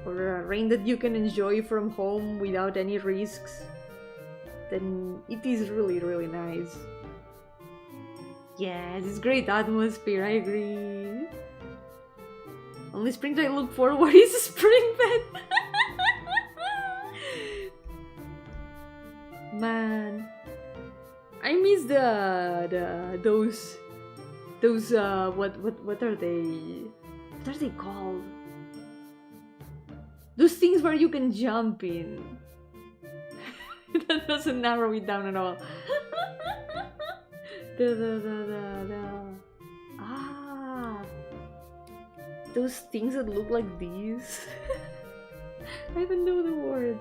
or a rain that you can enjoy from home without any risks, then it is really, really nice. Yes, it's great atmosphere, I agree. Only spring I look forward is spring bed. Man, I miss those what are they? What are they called? Those things where you can jump in. That doesn't narrow it down at all. Ah, those things that look like these. I don't know the word.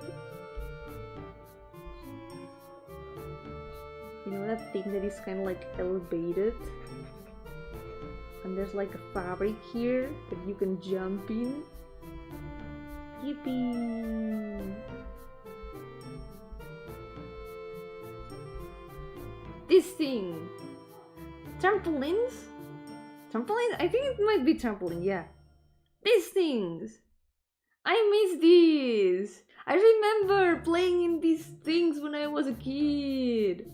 You know that thing that is kind of like elevated? And there's like a fabric here that you can jump in. Yippee! This thing! Trampolines? Trampolines? I think it might be trampoline, yeah. These things! I miss these! I remember playing in these things when I was a kid.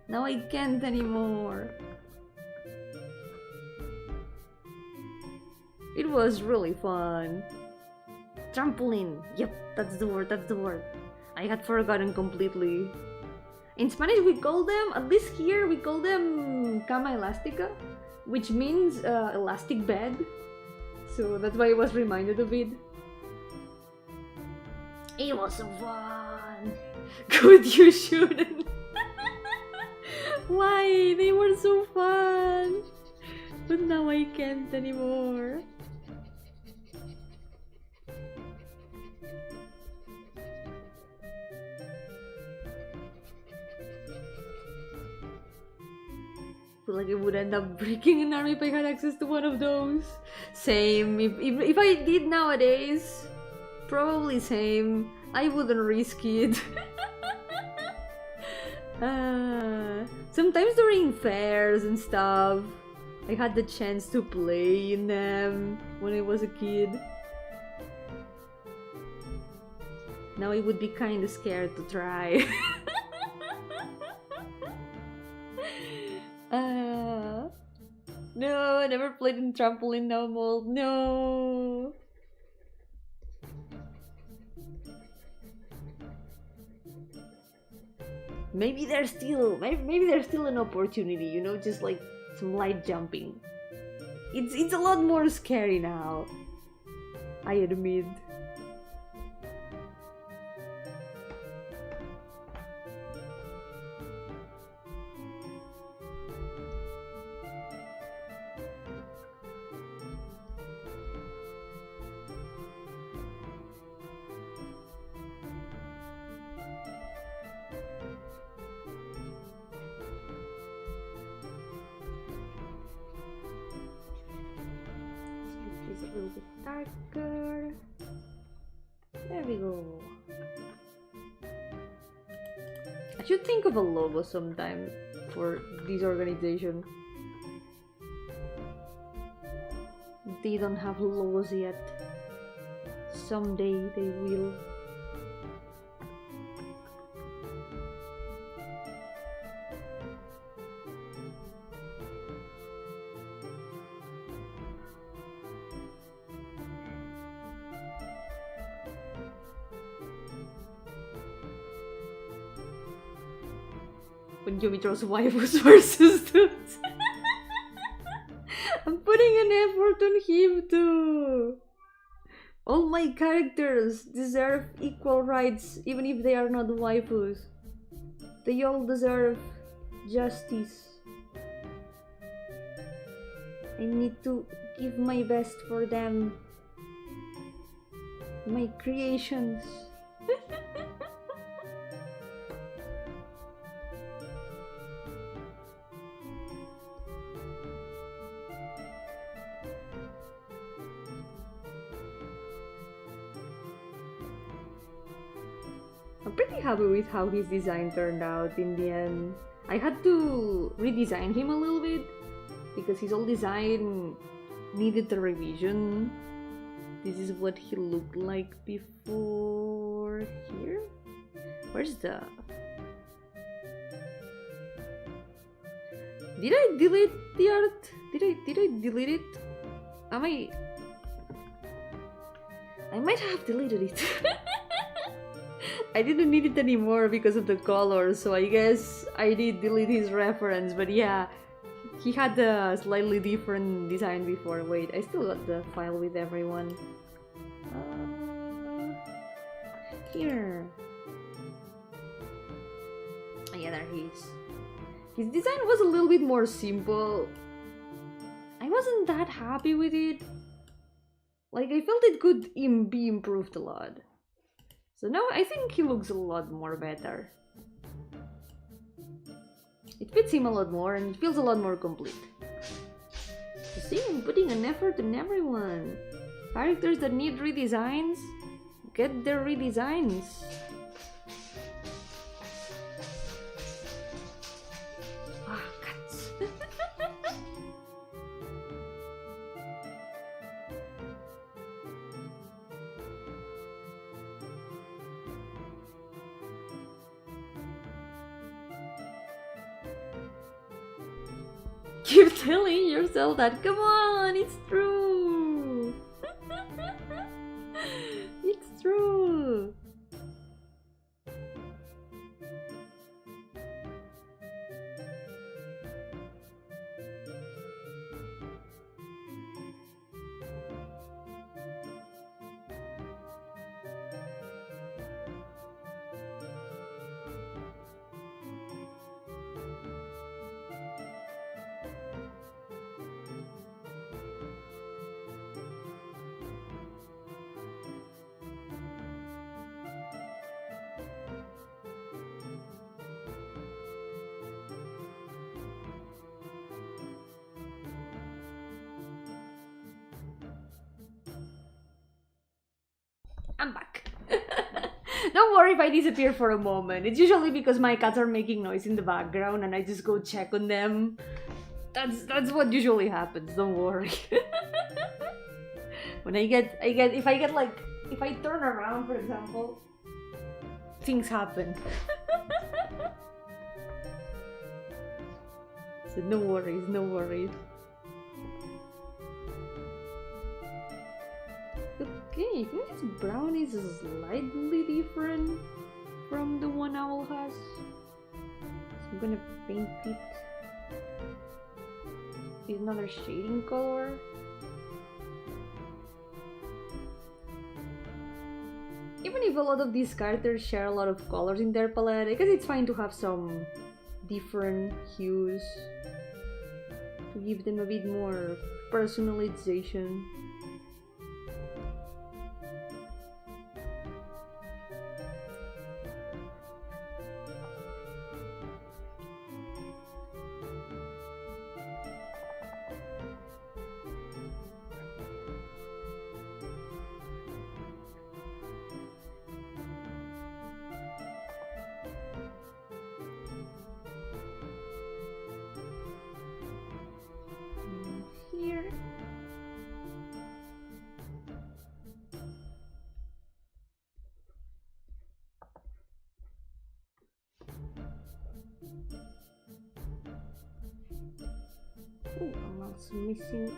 Now I can't anymore. It was really fun. Trampoline. Yep, that's the word, that's the word. I had forgotten completely. In Spanish we call them, at least here we call them cama elástica, which means elastic bed. So that's why I was reminded of it. It was so fun. Good, you shouldn't. Why? They were so fun. But now I can't anymore. Feel like I would end up breaking an arm if I had access to one of those. Same. If I did nowadays, probably same. I wouldn't risk it. Sometimes during fairs and stuff, I had the chance to play in them when I was a kid. Now I would be kinda scared to try. No, I never played in trampoline no more. No. Maybe there's still an opportunity, you know, just like some light jumping. It's a lot more scary now, I admit. this a little bit darker. There we go. I should think of a logo sometime for this organization. They don't have logos yet. Someday they will. When Yomi throws waifus versus dudes. I'm putting an effort on him too. All my characters deserve equal rights, even if they are not waifus. They all deserve justice. I need to give my best for them. My creations. I'm pretty happy with how his design turned out in the end. I had to redesign him a little bit because his old design needed a revision. This is what he looked like before here. Where's the... Did I delete the art? Did I delete it? I might have deleted it. I didn't need it anymore because of the color, so I guess I did delete his reference, but yeah, he had a slightly different design before. Wait, I still got the file with everyone. Here. Oh, yeah, there he is. His design was a little bit more simple. I wasn't that happy with it. Like, I felt it could be improved a lot. So now I think he looks a lot more better. It fits him a lot more and it feels a lot more complete. You see, I'm putting an effort on everyone. Characters that need redesigns, get their redesigns. Ah, cats. Keep telling yourself that, come on, it's true. It's true. I'm back. Don't worry if I disappear for a moment. It's usually because my cats are making noise in the background and I just go check on them. That's what usually happens. Don't worry. When if I turn around, for example, things happen. So no worries, no worries. Okay, I think this brown is slightly different from the one Owl has. So I'm gonna paint it with another shading color. Even if a lot of these characters share a lot of colors in their palette, I guess it's fine to have some different hues to give them a bit more personalization. Also missing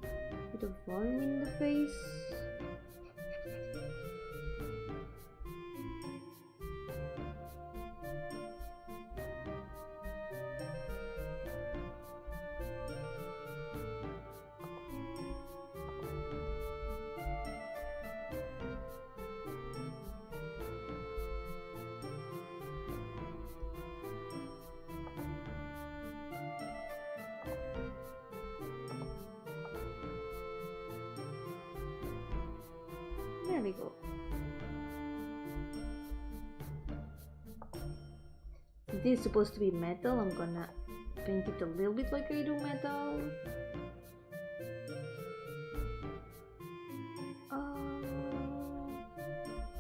a bit of volume in the face. There we go. This is supposed to be metal. I'm gonna paint it a little bit like I do metal.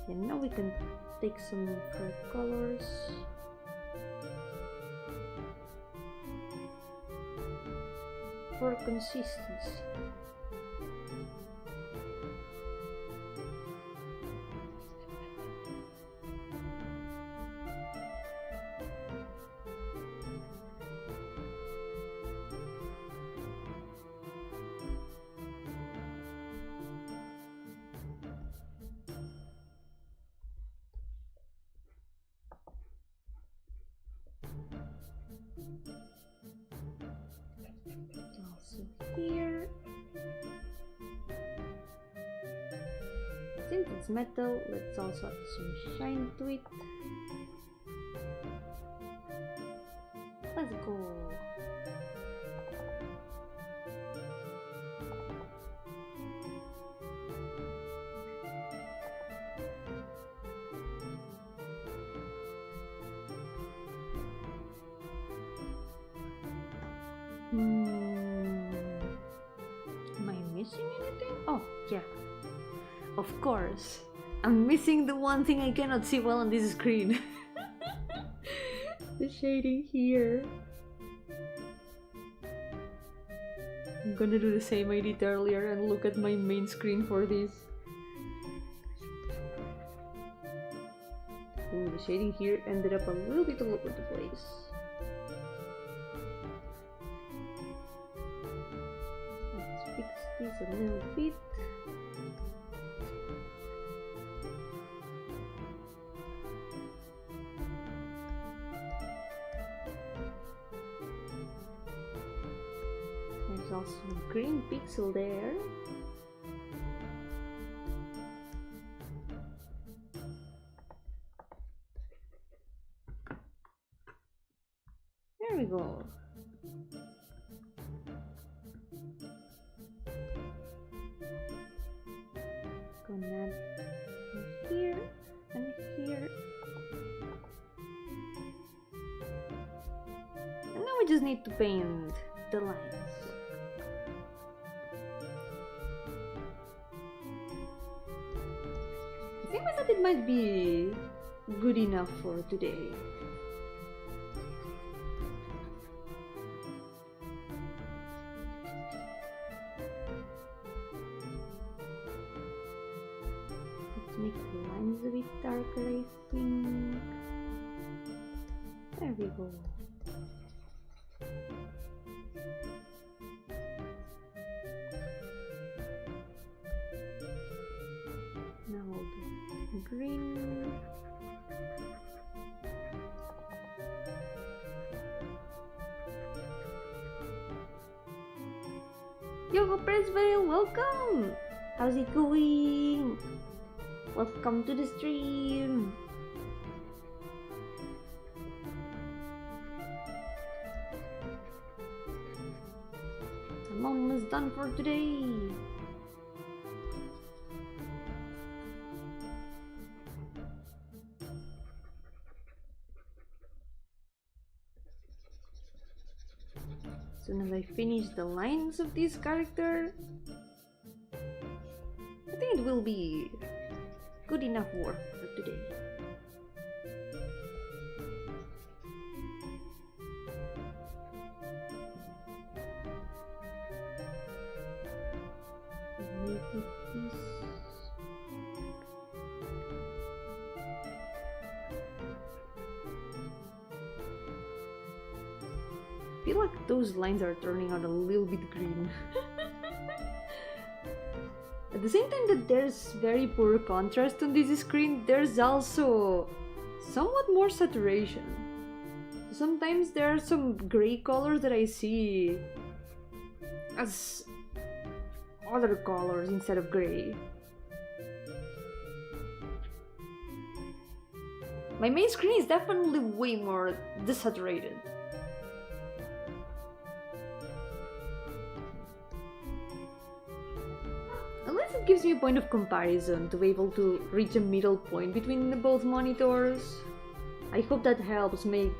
And now we can take some fur colors. For consistency. Also here, since it's metal, let's also add some shine to it. Let's go. Am I missing anything? Oh, yeah. Of course. I'm missing the one thing I cannot see well on this screen. The shading here. I'm gonna do the same I did earlier and look at my main screen for this. Ooh, the shading here ended up a little bit all over the place. A little bit. There's also a green pixel there. There we go. Gonna add here and here, and now we just need to paint the lines. I think I thought it might be good enough for today. Make the lines a bit darker, I think. There we go. Now the green. Yo-hooo Presvale, welcome! How's it going? Welcome to the stream! I'm almost done for today! As soon as I finish the lines of this character, I think it will be good enough work for today. Maybe this. feel like those lines are turning out a little bit green. At the same time that there's very poor contrast on this screen, there's also somewhat more saturation. Sometimes there are some gray colors that I see as other colors instead of gray. My main screen is definitely way more desaturated. Unless it gives me a point of comparison to be able to reach a middle point between the both monitors. I hope that helps make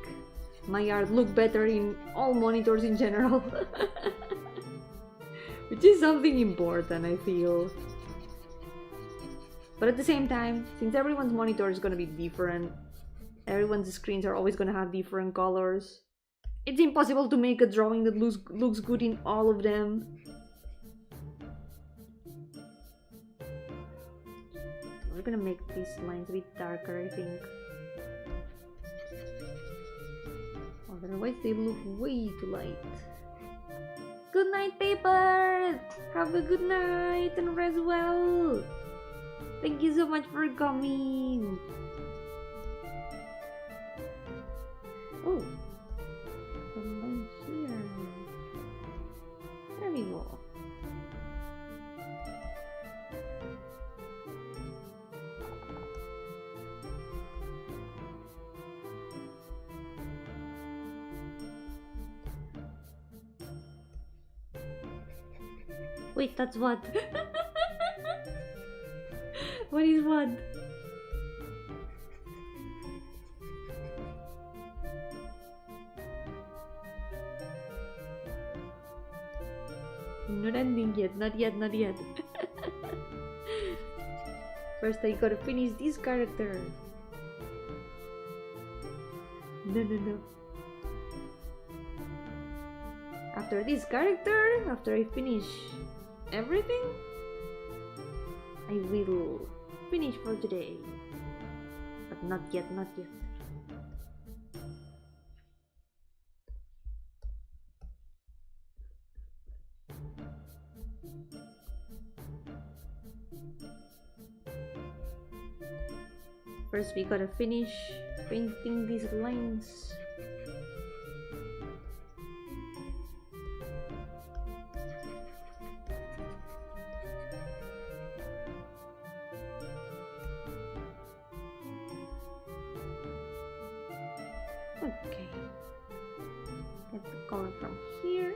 my art look better in all monitors in general. Which is something important, I feel. But at the same time, since everyone's monitor is gonna be different, everyone's screens are always gonna have different colors, it's impossible to make a drawing that looks good in all of them. We're gonna make these lines a bit darker, I think. Otherwise they look way too light. Good night, paper! Have a good night and rest well! Thank you so much for coming! Oh! One line here. There we go. Wait, that's what? What is what? Not ending yet, not yet, not yet. First I gotta finish this character. No. After this character, after I finish everything, I will finish for today. But not yet, not yet. First we gotta finish painting these lines. Okay, get the color from here.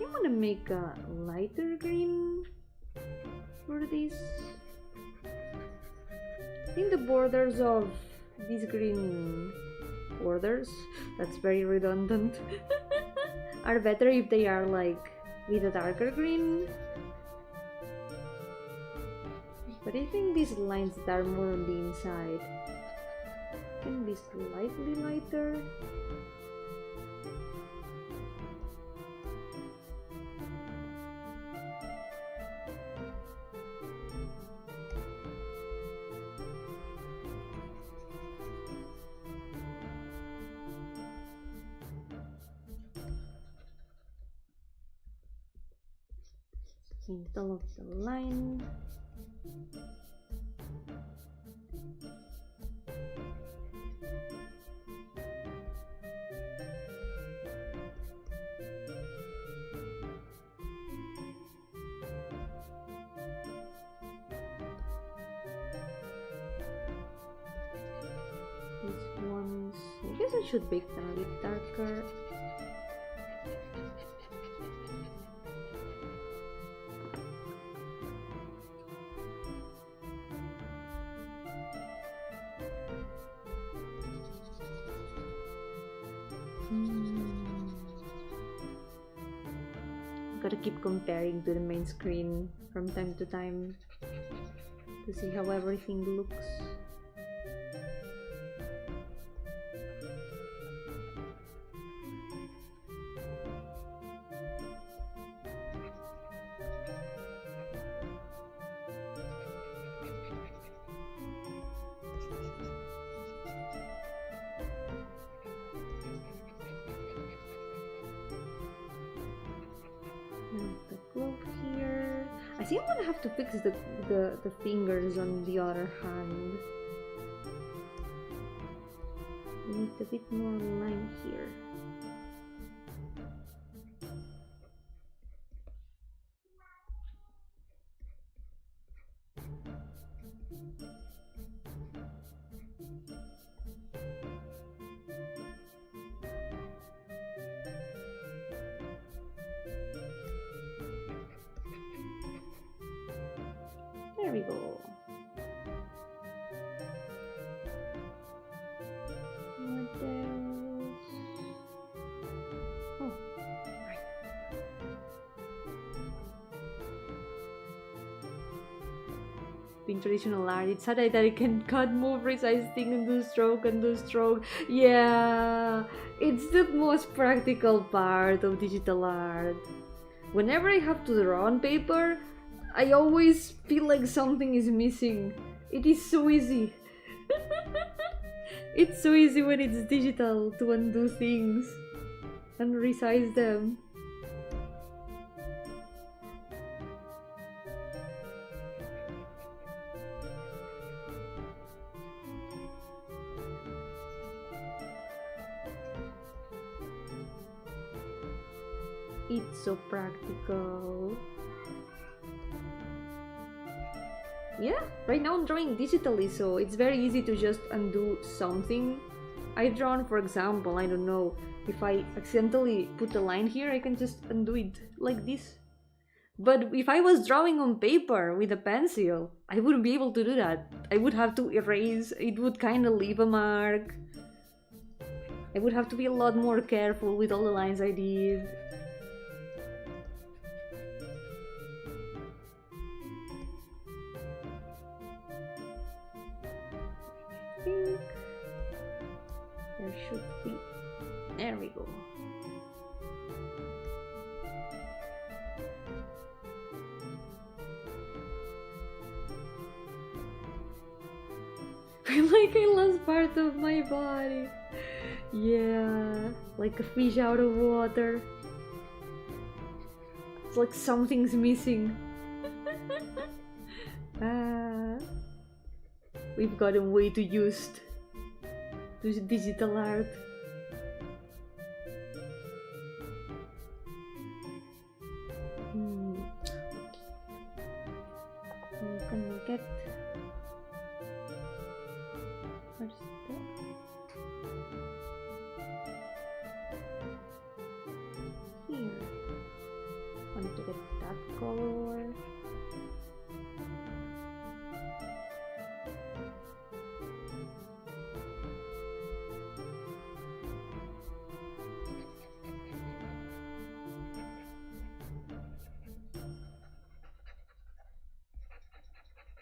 I want to make a lighter green for this. I think the borders of these green borders, that's very redundant, are better if they are like with a darker green. But I think these lines that are more on the inside can be slightly lighter. Middle of the line. These ones, I guess I should make them a bit darker. Gotta keep comparing to the main screen from time to time to see how everything looks. think I'm gonna have to fix the fingers on the other hand. We need a bit more line here. There we go. What else? Oh, right. Being traditional art, it's sad that I can cut, move, resize thing and do stroke and do stroke. Yeah, it's the most practical part of digital art. Whenever I have to draw on paper, I always feel like something is missing. It is so easy. It's so easy when it's digital to undo things and resize them. It's so practical. Yeah, right now I'm drawing digitally, so it's very easy to just undo something I've drawn. For example, I don't know, if I accidentally put a line here, I can just undo it like this. But if I was drawing on paper with a pencil, I wouldn't be able to do that. I would have to erase, it would kind of leave a mark. I would have to be a lot more careful with all the lines I did. There should be. There we go. I feel like I lost part of my body. Yeah, like a fish out of water. It's like something's missing. We've gotten way too used to digital art. You can get where's that? Here. I want to get that color.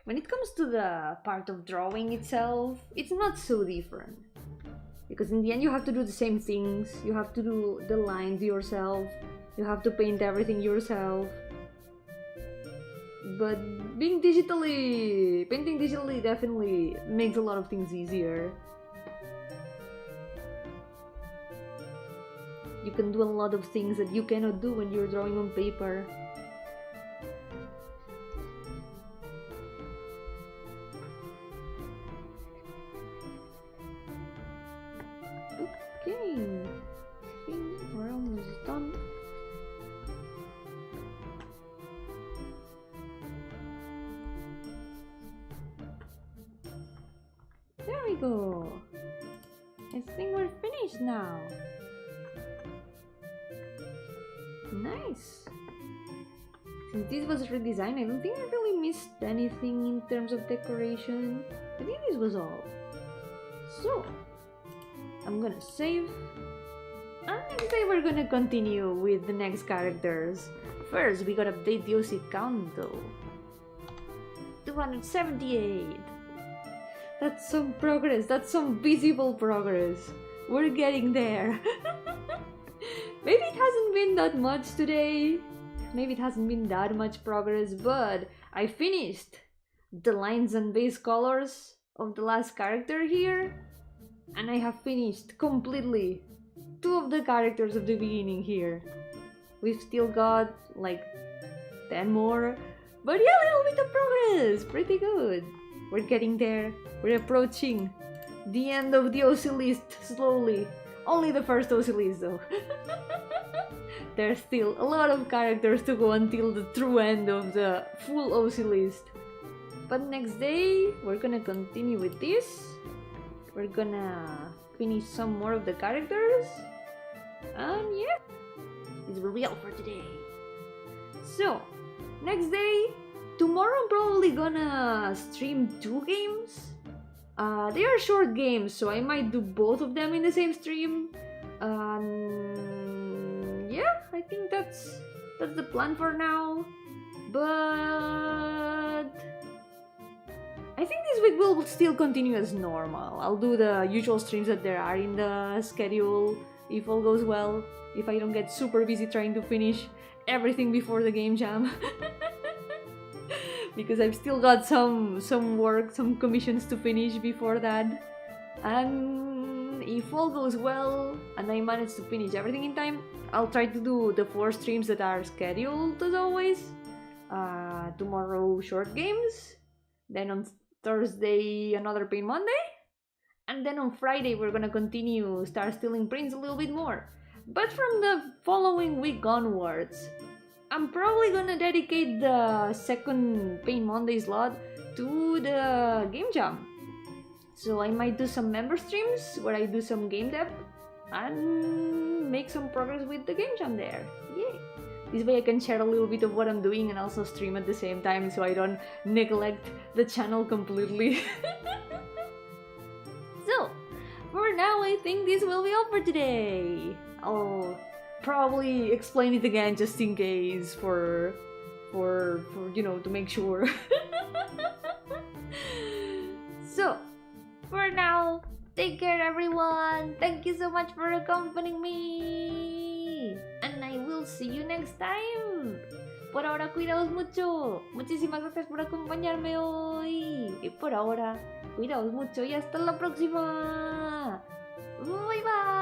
When it comes to the part of drawing itself, it's not so different. Because in the end you have to do the same things, you have to do the lines yourself, you have to paint everything yourself. But painting digitally definitely makes a lot of things easier. You can do a lot of things that you cannot do when you're drawing on paper. We're almost done. There we go. I think we're finished now. Nice. Since this was redesigned, I don't think I really missed anything in terms of decoration. I think this was all. So, I'm gonna save. And next day we're gonna continue with the next characters. First, we gotta update the OC count though. 278. That's some progress, that's some visible progress. We're getting there. Maybe it hasn't been that much today. Maybe it hasn't been that much progress, but I finished the lines and base colors of the last character here. And I have finished completely 2 of the characters of the beginning here. We've still got like 10 more, But yeah, a little bit of progress. Pretty good. We're getting there. We're approaching the end of the OC list slowly. Only the first OC list though. There's still a lot of characters to go until the true end of the full OC list. But next day, we're gonna continue with this. We're gonna finish some more of the characters. And yeah, this will be all for today. So, next day, tomorrow I'm probably gonna stream 2 games. They are short games, so I might do both of them in the same stream. Yeah, I think that's the plan for now. But I think this week will still continue as normal. I'll do the usual streams that there are in the schedule, if all goes well. If I don't get super busy trying to finish everything before the game jam. Because I've still got some work, some commissions to finish before that. And if all goes well and I manage to finish everything in time, I'll try to do the 4 streams that are scheduled as always. Tomorrow short games, then on Thursday another Pain Monday, and then on Friday we're gonna continue Start Stealing Prince a little bit more. But from the following week onwards, I'm probably gonna dedicate the second Pain Monday slot to the game jam. So I might do some member streams where I do some game dev and make some progress with the game jam there. Yay! This way I can share a little bit of what I'm doing and also stream at the same time so I don't neglect the channel completely. So, for now I think this will be all for today. I'll probably explain it again just in case for you know, to make sure. So, for now, take care everyone. Thank you so much for accompanying me. And I will see you next time. Por ahora, cuidaos mucho. Muchísimas gracias por acompañarme hoy. Y por ahora, cuidaos mucho y hasta la próxima. Bye bye.